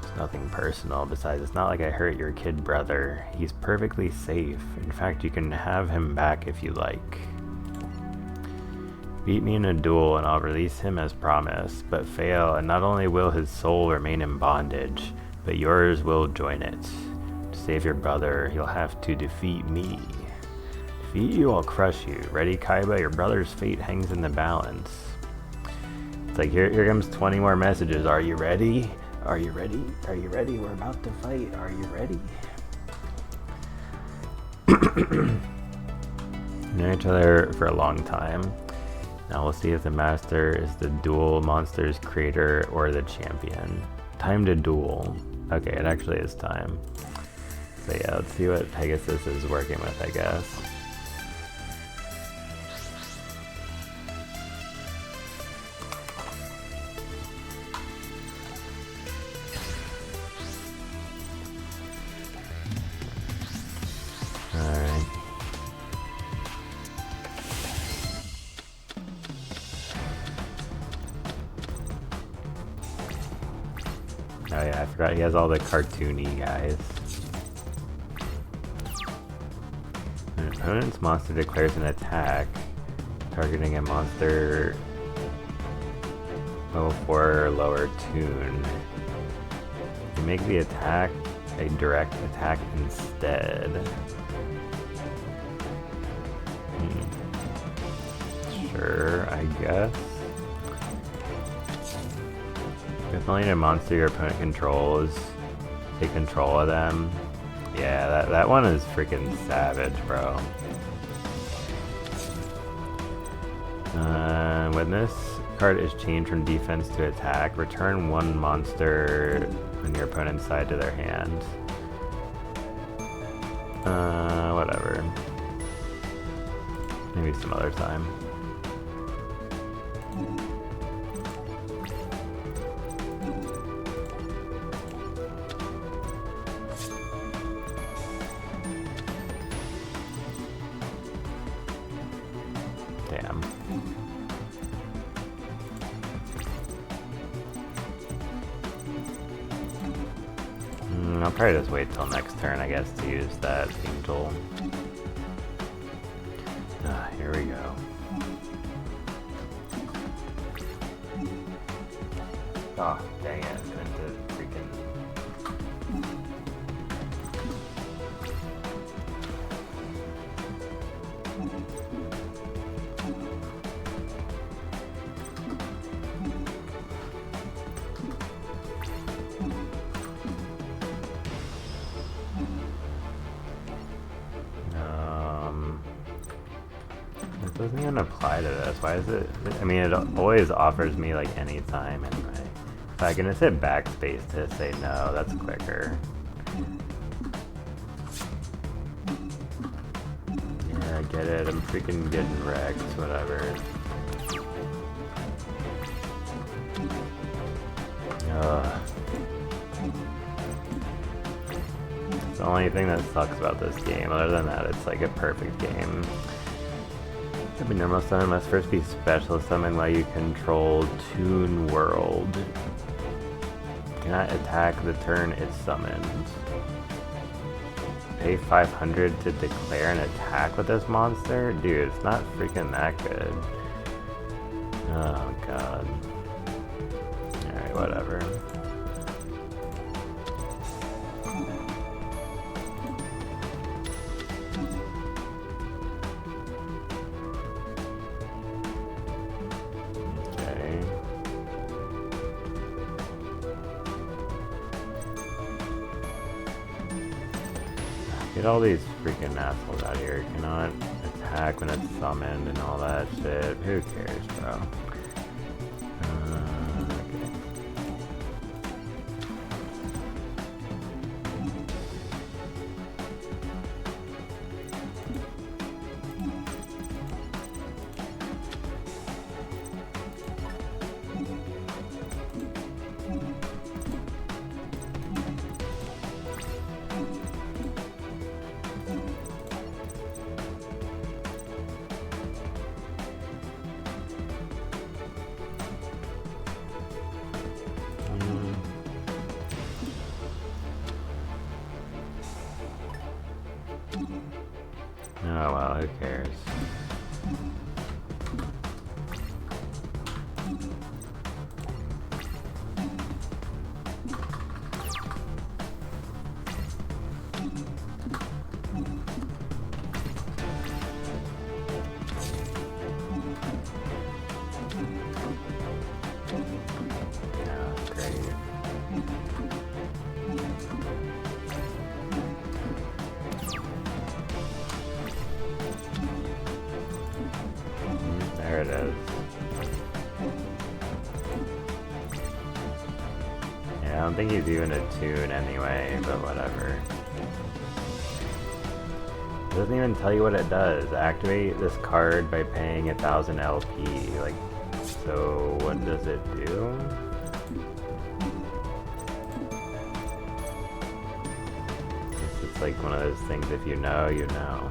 It's nothing personal. Besides, it's not like I hurt your kid brother. He's perfectly safe. In fact, you can have him back if you like. Beat me in a duel and I'll release him as promised. But fail, and not only will his soul remain in bondage, but yours will join it. To save your brother, you'll have to defeat me. Defeat you, I'll crush you. Ready, Kaiba? Your brother's fate hangs in the balance. It's like, here comes 20 more messages. Are you ready? Are you ready? Are you ready? We're about to fight. Are you ready? Know each other for a long time. Now we'll see if the master is the duel monster's creator or the champion. Time to duel. Okay, it actually is time. So yeah, let's see what Pegasus is working with, I guess. Alright. Oh yeah, I forgot he has all the cartoony guys. An opponent's monster declares an attack, targeting a monster level 4 or lower tune. You make the attack a direct attack instead. Sure, I guess. Definitely a monster your opponent controls. Take control of them. Yeah, that one is freaking savage, bro. When this card is changed from defense to attack, return one monster on your opponent's side to their hand. Whatever. Maybe some other time. Damn. I'll probably just wait till next turn, I guess, to use that angel. Here we go. Oh, dang it. I meant to freaking... doesn't even apply to this. Why is it? I mean, it always offers me like any time anyway. If I can just hit backspace to say no, that's quicker. Yeah, I get it. I'm freaking getting wrecked. Whatever. Ugh. It's the only thing that sucks about this game. Other than that, it's like a perfect game. Could be normal summon, must first be special summon while you control Toon World. Cannot attack the turn it's summoned. Pay 500 to declare an attack with this monster? Dude, it's not freaking that good. Oh god. Alright, whatever. Get all these freaking assholes out of here. Cannot attack when it's summoned and all that shit. Who cares, bro? Okay. Oh well, who cares? There it is. Yeah, I don't think he's even a tune anyway, but whatever. It doesn't even tell you what it does. Activate this card by paying 1,000 LP. Like, so what does it do? It's like one of those things, if you know, you know.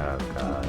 Oh god.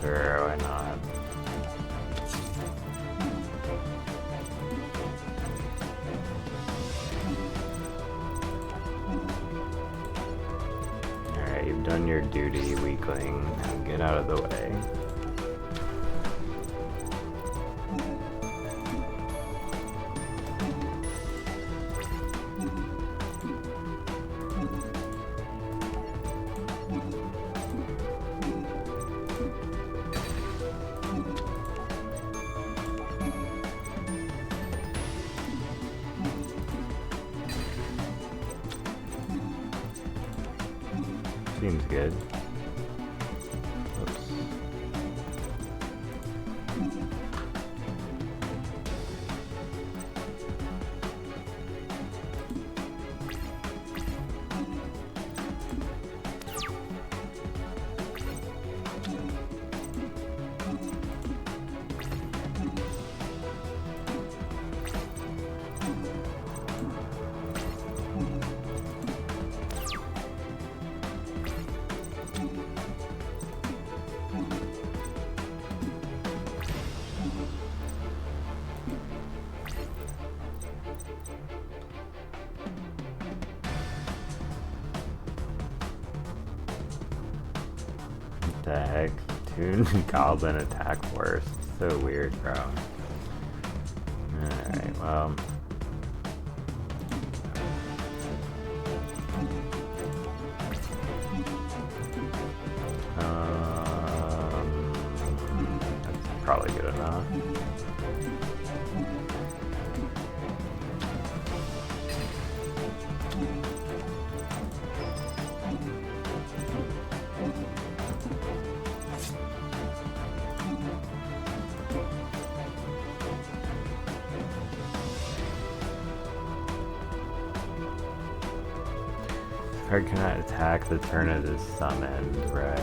Sure, why not? Alright, you've done your duty, weakling. Get out of the way. Seems good. Oops. What the heck? Toon Goblin attack force. So weird, bro. Alright, well. That's probably good enough. Card cannot attack the turn it is summoned, right?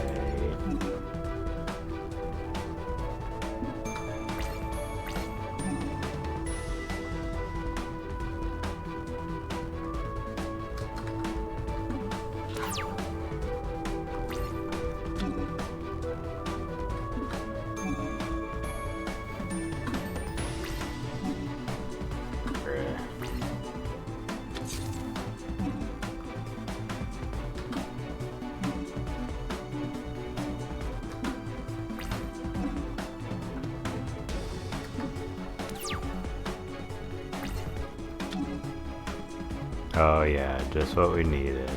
Oh yeah, just what we needed.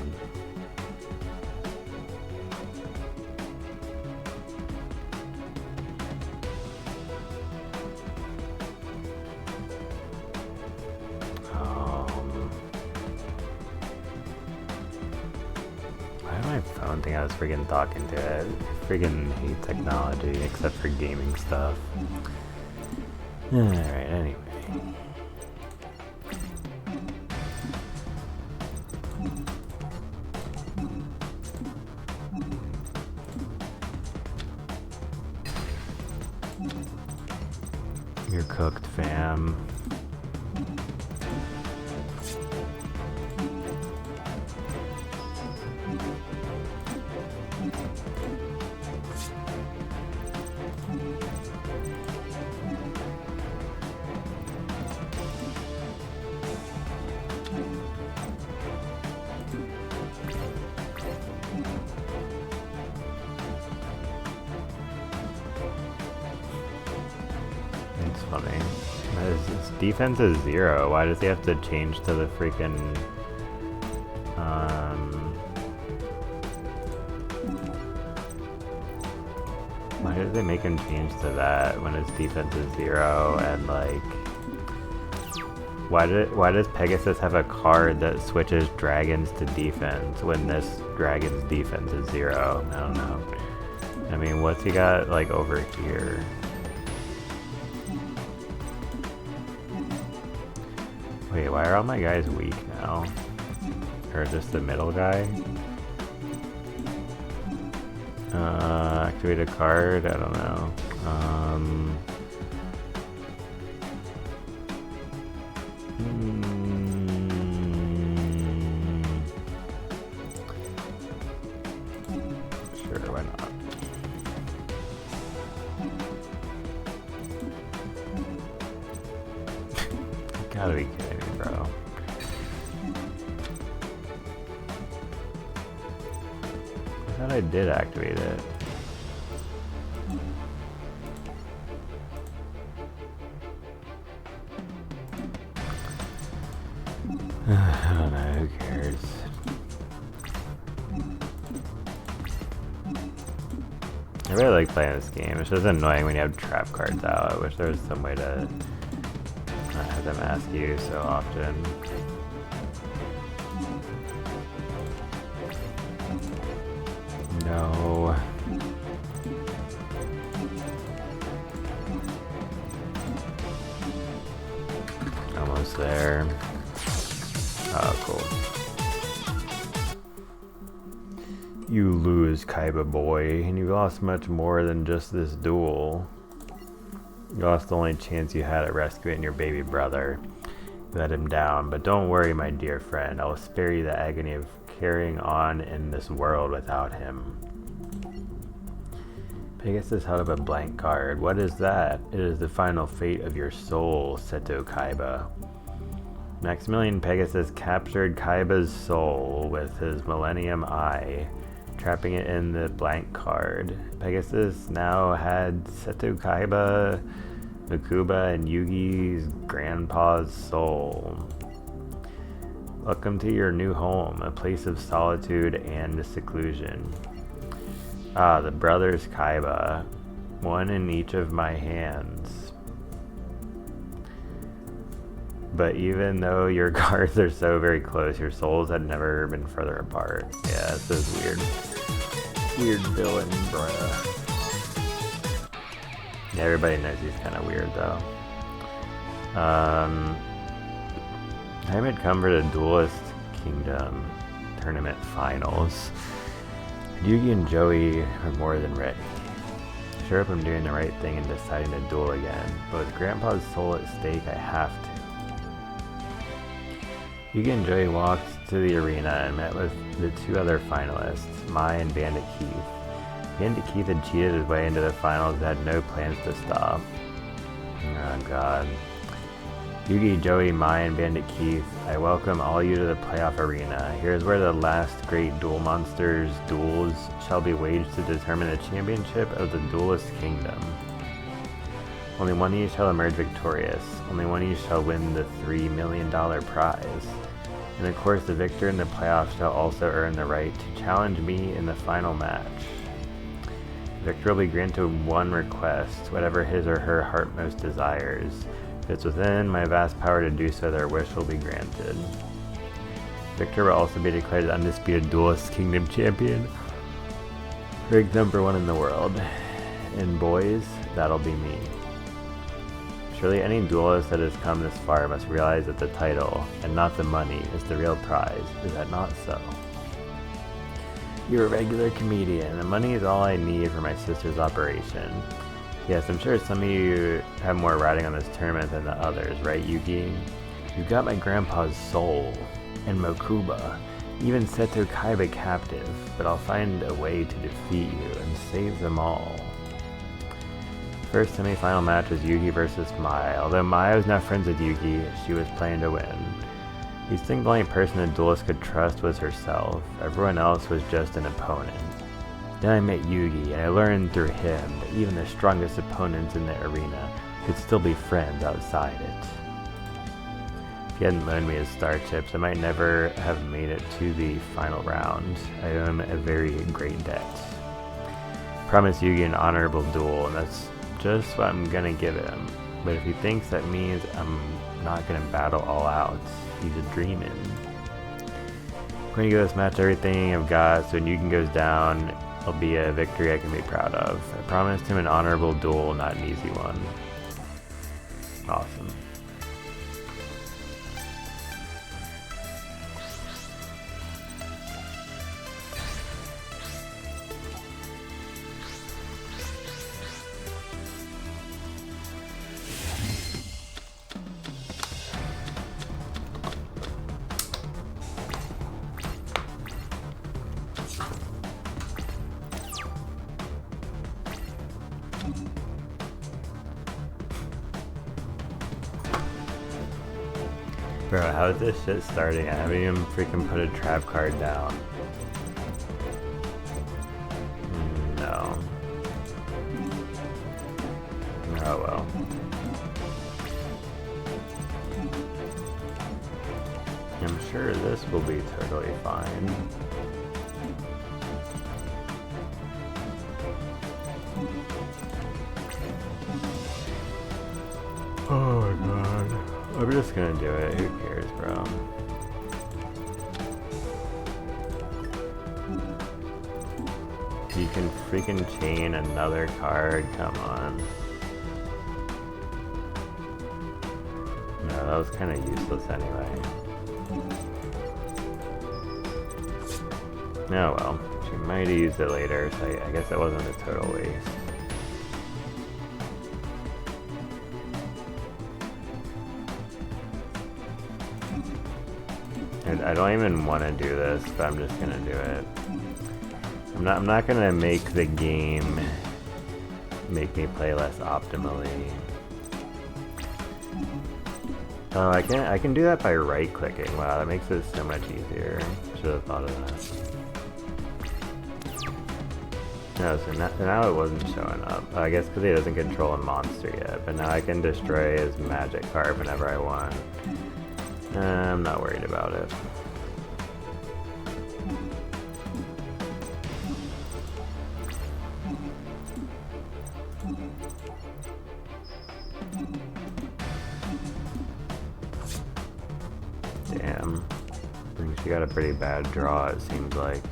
Why did my phone think I was freaking talking to it? I freaking hate technology except for gaming stuff. Alright, anyway. You're cooked, fam. It's funny. His defense is 0. Why does he have to change to the freaking why did they make him change to that when his defense is 0 and like why does Pegasus have a card that switches dragons to defense when this dragon's defense is 0? I don't know. I mean, what's he got like over here? Wait, why are all my guys weak now? Or just the middle guy? Activate a card? I don't know. Sure, why not? You gotta be kidding me, bro. I thought I did activate it. I don't know, who cares? I really like playing this game. It's just annoying when you have trap cards out. I wish there was some way to not have them ask you so often. No. Almost there. Oh, cool. You lose, Kaiba boy, and you lost much more than just this duel. You lost the only chance you had at rescuing your baby brother. You let him down, but don't worry, my dear friend. I will spare you the agony of carrying on in this world without him. Pegasus held up a blank card. What is that? It is the final fate of your soul, Seto Kaiba. Maximilian Pegasus captured Kaiba's soul with his Millennium Eye, trapping it in the blank card. Pegasus now had Seto Kaiba, Mikuba, and Yugi's grandpa's soul. Welcome to your new home, a place of solitude and seclusion. Ah, the brothers Kaiba, one in each of my hands. But even though your cards are so very close, your souls had never been further apart. Yeah, this is weird. Weird villain, bruh. Yeah, everybody knows he's kind of weird, though. Time had come for the Duelist Kingdom Tournament Finals. Yugi and Joey are more than ready. I sure hope I'm doing the right thing and deciding to duel again, but with Grandpa's soul at stake, I have to. Yugi and Joey walked to the arena and met with the two other finalists, Mai and Bandit Keith. Bandit Keith had cheated his way into the finals and had no plans to stop. Oh god. Yugi, Joey, Mai, and Bandit Keith, I welcome all you to the playoff arena. Here's where the last great duel monsters' duels shall be waged to determine the championship of the Duelist Kingdom. Only one of you shall emerge victorious. Only one of you shall win the $3 million prize. And of course, the victor in the playoffs shall also earn the right to challenge me in the final match. The victor will be granted one request, whatever his or her heart most desires. If it's within my vast power to do so, their wish will be granted. Victor will also be declared the undisputed Duelist Kingdom champion, ranked #1 in the world. And boys, that'll be me. Surely any duelist that has come this far must realize that the title, and not the money, is the real prize. Is that not so? You're a regular comedian. The money is all I need for my sister's operation. Yes, I'm sure some of you have more riding on this tournament than the others, right, Yugi? You got my grandpa's soul, and Mokuba, even Seto Kaiba captive, but I'll find a way to defeat you and save them all. First semi-final match was Yugi versus Mai. Although Mai was not friends with Yugi, she was playing to win. The single only person the duelist could trust was herself. Everyone else was just an opponent. Then I met Yugi, and I learned through him that even the strongest opponents in the arena could still be friends outside it. If he hadn't loaned me his star chips, I might never have made it to the final round. I owe him a very great debt. Promise Yugi an honorable duel, and that's just what I'm gonna give him. But if he thinks that means I'm not gonna battle all out, he's a dreamin'. I'm going to give this match everything I've got, so when Yugi goes down, it'll be a victory I can be proud of. I promised him an honorable duel, not an easy one. Awesome. Bro, how is this shit starting? I haven't even freaking put a trap card down. No. Oh well. I'm sure this will be totally fine. Oh my god. I'm just gonna do it. Who cares, bro? You can freaking chain another card, come on. No, that was kind of useless anyway. Oh well, she might have used it later, so I guess that wasn't a total waste. I don't even want to do this, but I'm just gonna do it. I'm not gonna make the game make me play less optimally. Oh, I can do that by right clicking. Wow, that makes it so much easier. Should have thought of that. No, so now it wasn't showing up. I guess because he doesn't control a monster yet, but now I can destroy his magic card whenever I want. I'm not worried about it. Damn. I think she got a pretty bad draw, it seems like.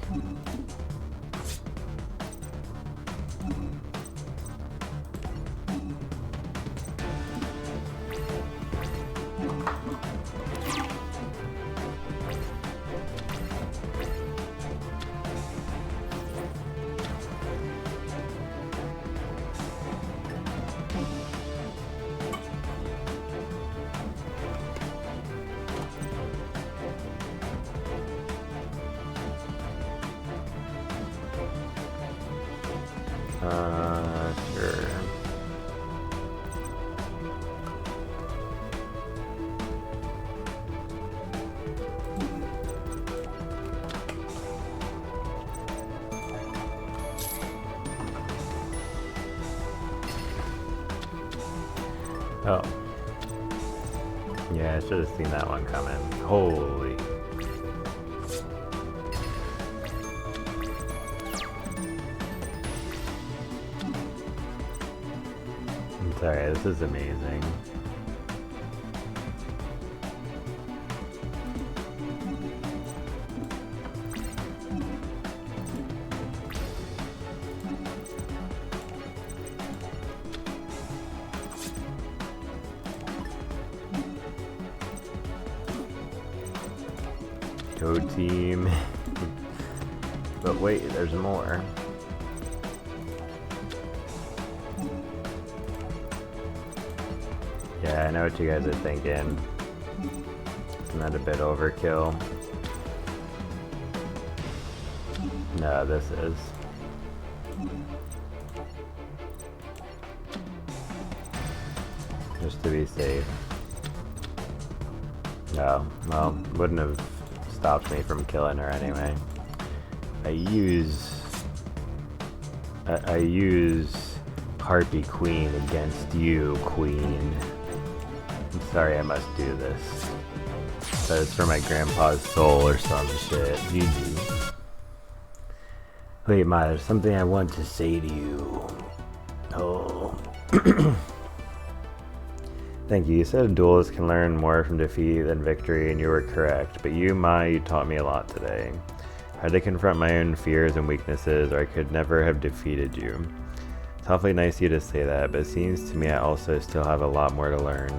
Sure. Oh. Yeah, I should have seen that one coming. Holy. Sorry, this is amazing. Go team. But wait, there's more. Yeah, I know what you guys are thinking. Isn't that a bit overkill? No, this is. Just to be safe. No, well, wouldn't have stopped me from killing her anyway. I use Harpy Queen against you, Queen. I'm sorry I must do this. But it's for my grandpa's soul or some shit. GG. Wait, Ma, there's something I want to say to you. Oh. Thank you. You said duelists can learn more from defeat than victory, and you were correct. But you taught me a lot today. I had to confront my own fears and weaknesses, or I could never have defeated you. It's awfully nice of you to say that, but it seems to me I also still have a lot more to learn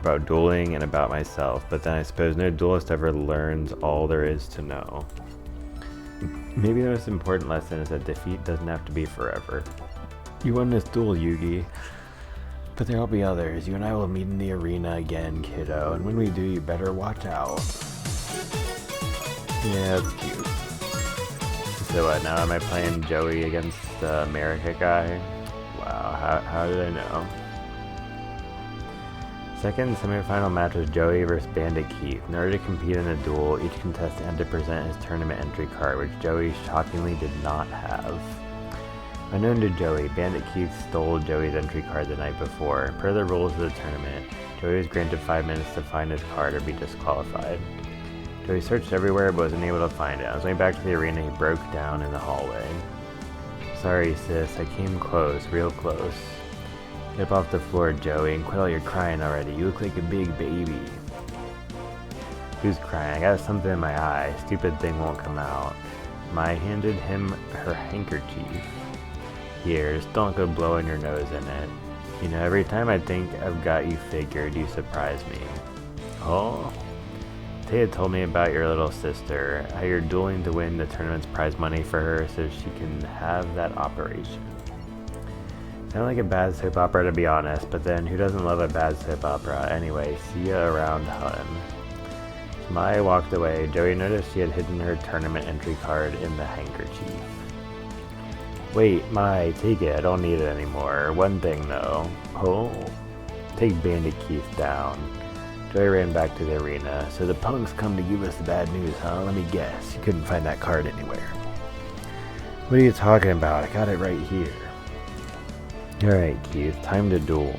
about dueling and about myself. But then I suppose no duelist ever learns all there is to know. Maybe the most important lesson is that defeat doesn't have to be forever. You won this duel, Yugi. But there'll be others. You and I will meet in the arena again, kiddo. And when we do, you better watch out. Yeah, that's cute. So what, now am I playing Joey against the America guy? Wow, how did I know? Second semifinal match was Joey versus Bandit Keith. In order to compete in a duel, each contestant had to present his tournament entry card, which Joey shockingly did not have. Unknown to Joey, Bandit Keith stole Joey's entry card the night before. Per the rules of the tournament, Joey was granted 5 minutes to find his card or be disqualified. Joey searched everywhere but wasn't able to find it. On his way back to the arena, he broke down in the hallway. Sorry, sis, I came close, real close. Get up off the floor, Joey, and quit all your crying already. You look like a big baby. Who's crying? I got something in my eye. Stupid thing won't come out. Mai handed him her handkerchief. Here, just don't go blowing your nose in it. You know, every time I think I've got you figured, you surprise me. Oh? Taya told me about your little sister, how you're dueling to win the tournament's prize money for her so she can have that operation. Sound like a bad soap opera to be honest, but then who doesn't love a bad soap opera? Anyway, see ya around Hun. As Mai walked away, Joey noticed she had hidden her tournament entry card in the handkerchief. Wait, Mai, take it, I don't need it anymore. One thing though. Oh? Take Bandit Keith down. Joey ran back to the arena. So the punks come to give us the bad news, huh? Let me guess, you couldn't find that card anywhere. What are you talking about? I got it right here. Alright, Keith, time to duel.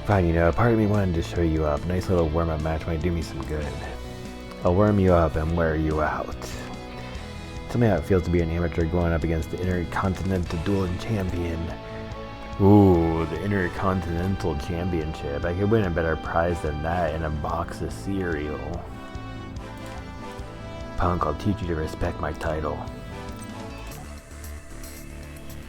Fine, you know, part of me wanted to show you up. Nice little warm-up match might do me some good. I'll warm you up and wear you out. Tell me how it feels to be an amateur going up against the Intercontinental Dueling Champion. Ooh, the Intercontinental Championship. I could win a better prize than that in a box of cereal. Punk, I'll teach you to respect my title.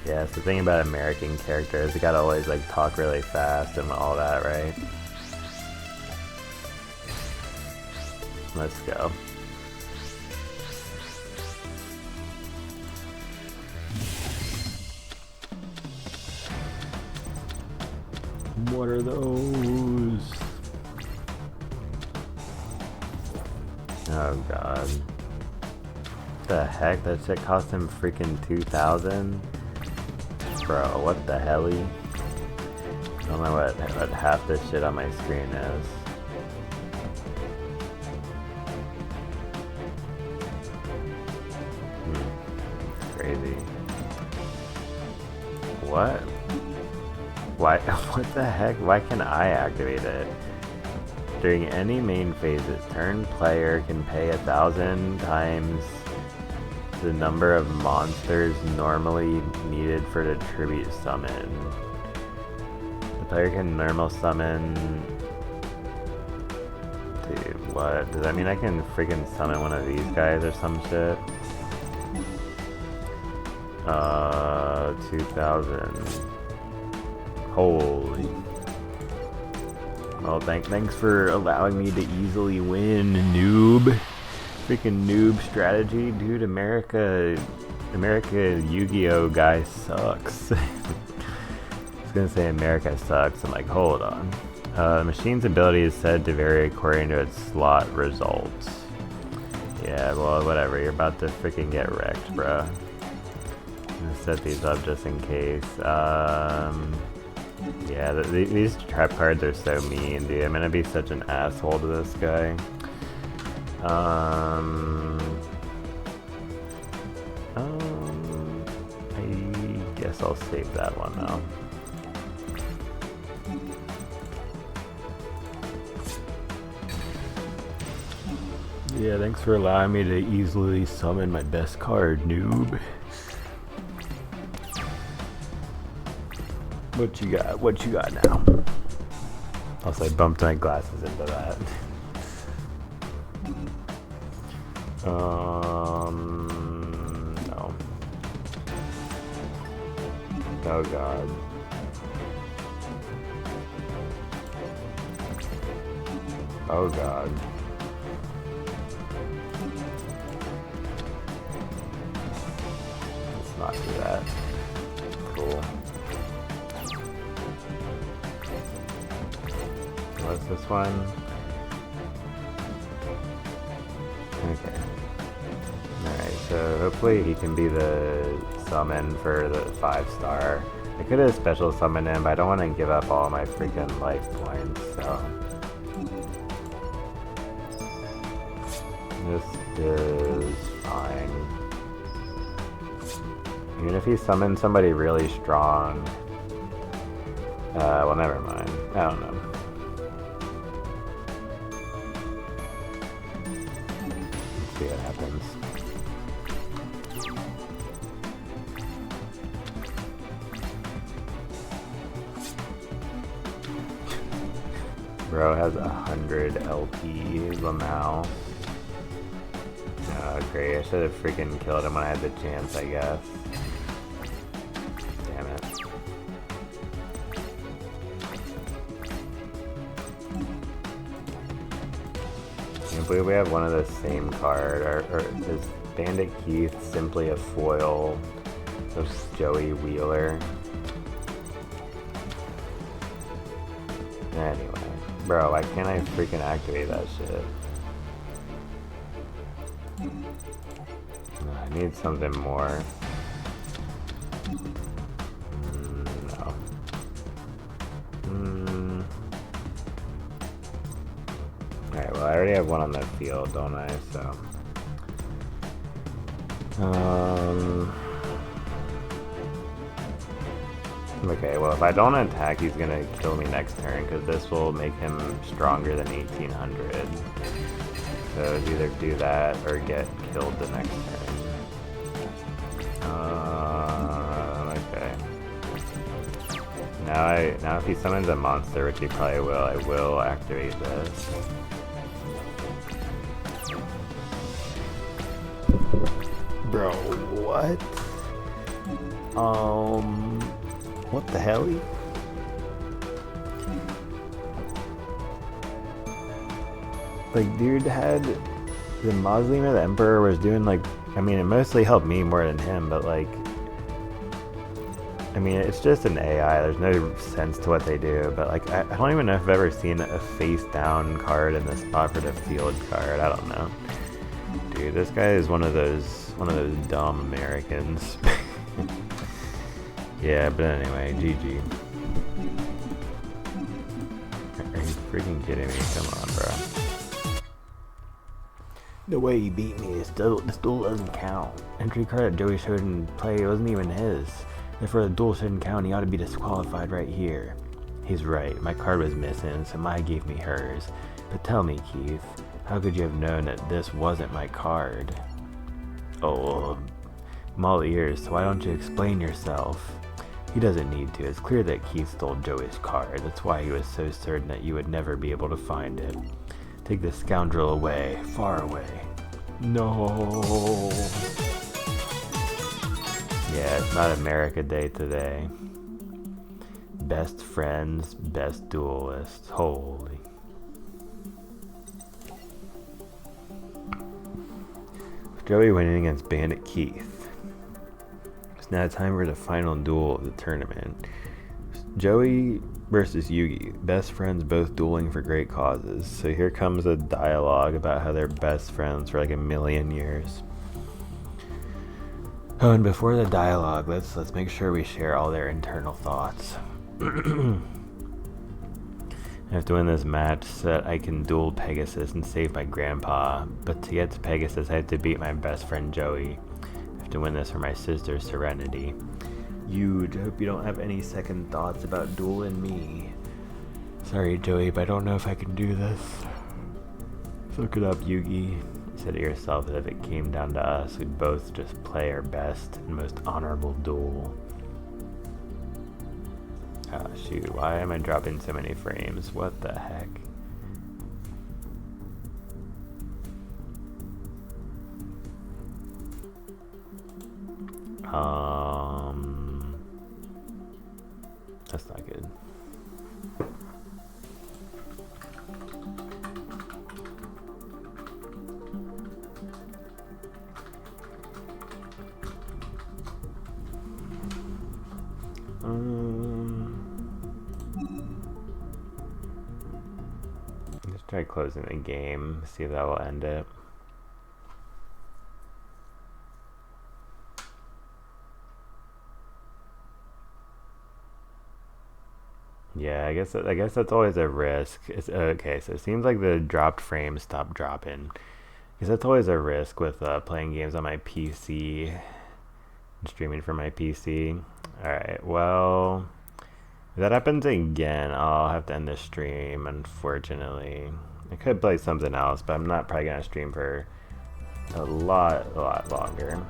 Yeah, it's the thing about American characters, they gotta always like talk really fast and all that, right? Let's go. What are those? Oh god. What the heck? That shit cost him freaking 2,000? Bro, what the helly? I don't know what half this shit on my screen is. Crazy. What? Why? What the heck? Why can I activate it? During any main phases, turn player can pay 1,000 times the number of monsters normally needed for the tribute summon. The player can normal summon... Dude, what? Does that mean I can freaking summon one of these guys or some shit? 2,000. Holy. Well, thanks for allowing me to easily win, noob. Freaking noob strategy, dude. America Yu-Gi-Oh guy sucks. I was gonna say America sucks. I'm like, hold on. The machine's ability is said to vary according to its slot results. Yeah, well, whatever. You're about to freaking get wrecked, bruh. I'm gonna set these up just in case. Yeah, these trap cards are so mean, dude. I'm gonna be such an asshole to this guy. I guess I'll save that one now. Yeah, thanks for allowing me to easily summon my best card, noob. What you got? What you got now? Also, I bumped my glasses into that. No. Oh god. Oh god. Let's not do that. Cool. What's this one? Okay. Alright, so hopefully he can be the summon for the 5-star. I could have special summoned him, but I don't want to give up all my freaking life points, so... This is fine. Even if he summons somebody really strong... well, never mind. I don't know. See what happens. Bro has 100 LP now. Oh, great. I should have freaking killed him when I had the chance, I guess. Damn it. I can't believe we have one of the same card. Or is Bandit Keith simply a foil of Joey Wheeler? Anyway. Bro, why can't I freaking activate that shit? I need something more. No. Alright, well I already have one on the field, don't I? So... Okay, well if I don't attack, he's gonna kill me next turn, because this will make him stronger than 1800. So it's either do that or get killed the next turn. Okay. Now if he summons a monster, which he probably will, I will activate this. Bro, what? What the hell? Like, dude had the Mausoleum of the Emperor was doing like, I mean, it mostly helped me more than him, but like, I mean, it's just an AI. There's no sense to what they do, but like, I don't even know if I've ever seen a face down card in the spot for the field card. I don't know. Dude, this guy is one of those dumb Americans. Yeah, but anyway, GG. Are you freaking kidding me? Come on, bro. The way he beat me, this duel doesn't count. Entry card that Joey showed in play wasn't even his. Therefore, the duel shouldn't count. He ought to be disqualified right here. He's right. My card was missing, so Mai gave me hers. But tell me, Keith, how could you have known that this wasn't my card? Oh, I'm all ears, so why don't you explain yourself? He doesn't need to. It's clear that Keith stole Joey's card. That's why he was so certain that you would never be able to find it. Take this scoundrel away, far away. No. Yeah, it's not America Day today. Best friends, best duelists. Holy. Joey winning against Bandit Keith. It's now time for the final duel of the tournament. Joey versus Yugi, best friends both dueling for great causes. So here comes a dialogue about how they're best friends for like 1,000,000 years. Oh, and before the dialogue, let's make sure we share all their internal thoughts. I have to win this match so that I can duel Pegasus and save my grandpa. But to get to Pegasus, I have to beat my best friend Joey. I have to win this for my sister's serenity. Huge. I hope you don't have any second thoughts about dueling me. Sorry, Joey, but I don't know if I can do this. Look it up, Yugi. You said to yourself that if it came down to us, we'd both just play our best and most honorable duel. Ah, shoot, why am I dropping so many frames? What the heck? That's not good. Let's try closing the game, see if that will end it. Yeah, I guess that's always a risk. It's okay, so it seems like the dropped frames stopped dropping. Because that's always a risk with playing games on my PC and streaming from my PC. Alright, well, if that happens again, I'll have to end the stream, unfortunately. I could play something else, but I'm not probably going to stream for a lot longer.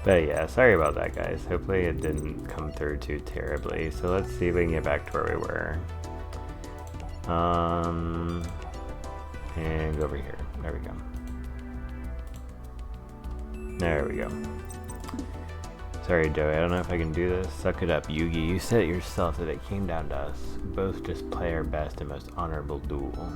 But yeah, sorry about that, guys. Hopefully it didn't come through too terribly. So let's see if we can get back to where we were. And go over here. There we go. There we go. Sorry, Joey, I don't know if I can do this. Suck it up, Yugi. You said it yourself that it came down to us. Both just play our best and most honorable duel.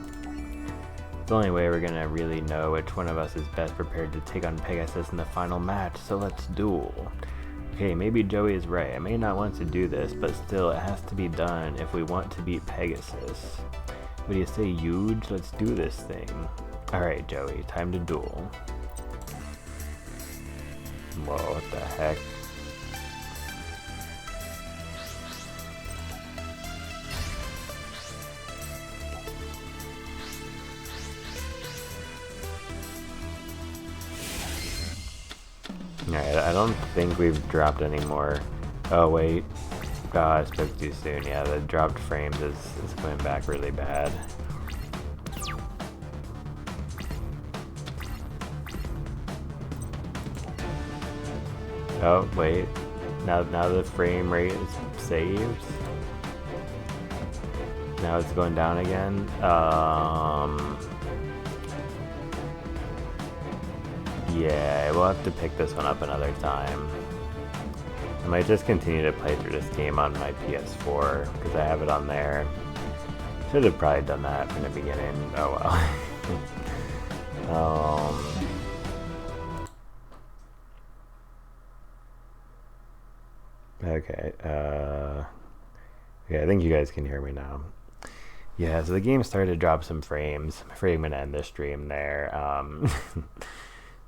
It's the only way we're gonna really know which one of us is best prepared to take on Pegasus in the final match, so let's duel. Okay, maybe Joey is right. I may not want to do this, but still, it has to be done if we want to beat Pegasus. What do you say, huge? Let's do this thing. Alright, Joey, time to duel. Whoa, what the heck? Alright, I don't think we've dropped any more. Oh, wait. I spoke too soon. Yeah, the dropped frames is coming back really bad. Oh, wait. Now the frame rate is saved. Now it's going down again. Yeah, we'll have to pick this one up another time. I might just continue to play through this game on my PS4 because I have it on there. Should have probably done that from the beginning. Oh well. Okay. Okay, I think you guys can hear me now. Yeah, so the game started to drop some frames. I'm afraid I'm gonna end the stream there.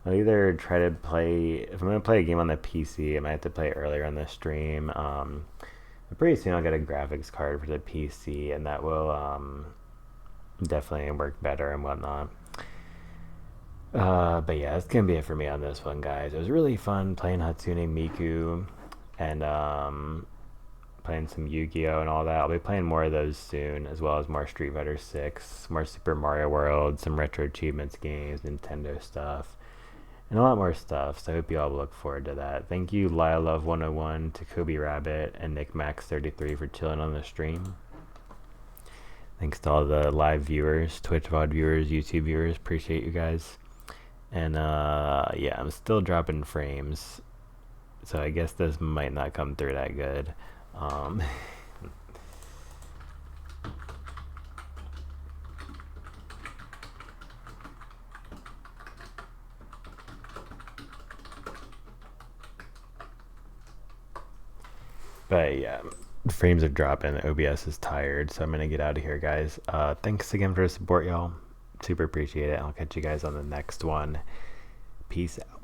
I'll either try to play, if I'm going to play a game on the PC, I might have to play it earlier on the stream. But pretty soon I'll get a graphics card for the PC, and that will definitely work better and whatnot. But yeah, that's going to be it for me on this one, guys. It was really fun playing Hatsune Miku and playing some Yu-Gi-Oh! And all that. I'll be playing more of those soon, as well as more Street Fighter 6, more Super Mario World, some Retro Achievements games, Nintendo stuff, and a lot more stuff, so I hope you all look forward to that. Thank you, Lyle101, to Kobe Rabbit, and NickMax33 for chilling on the stream. Thanks to all the live viewers, Twitch VOD viewers, YouTube viewers. Appreciate you guys. And yeah, I'm still dropping frames, so I guess this might not come through that good. But yeah, the frames are dropping. OBS is tired, so I'm gonna get out of here, guys. Thanks again for the support, y'all. Super appreciate it. I'll catch you guys on the next one. Peace out.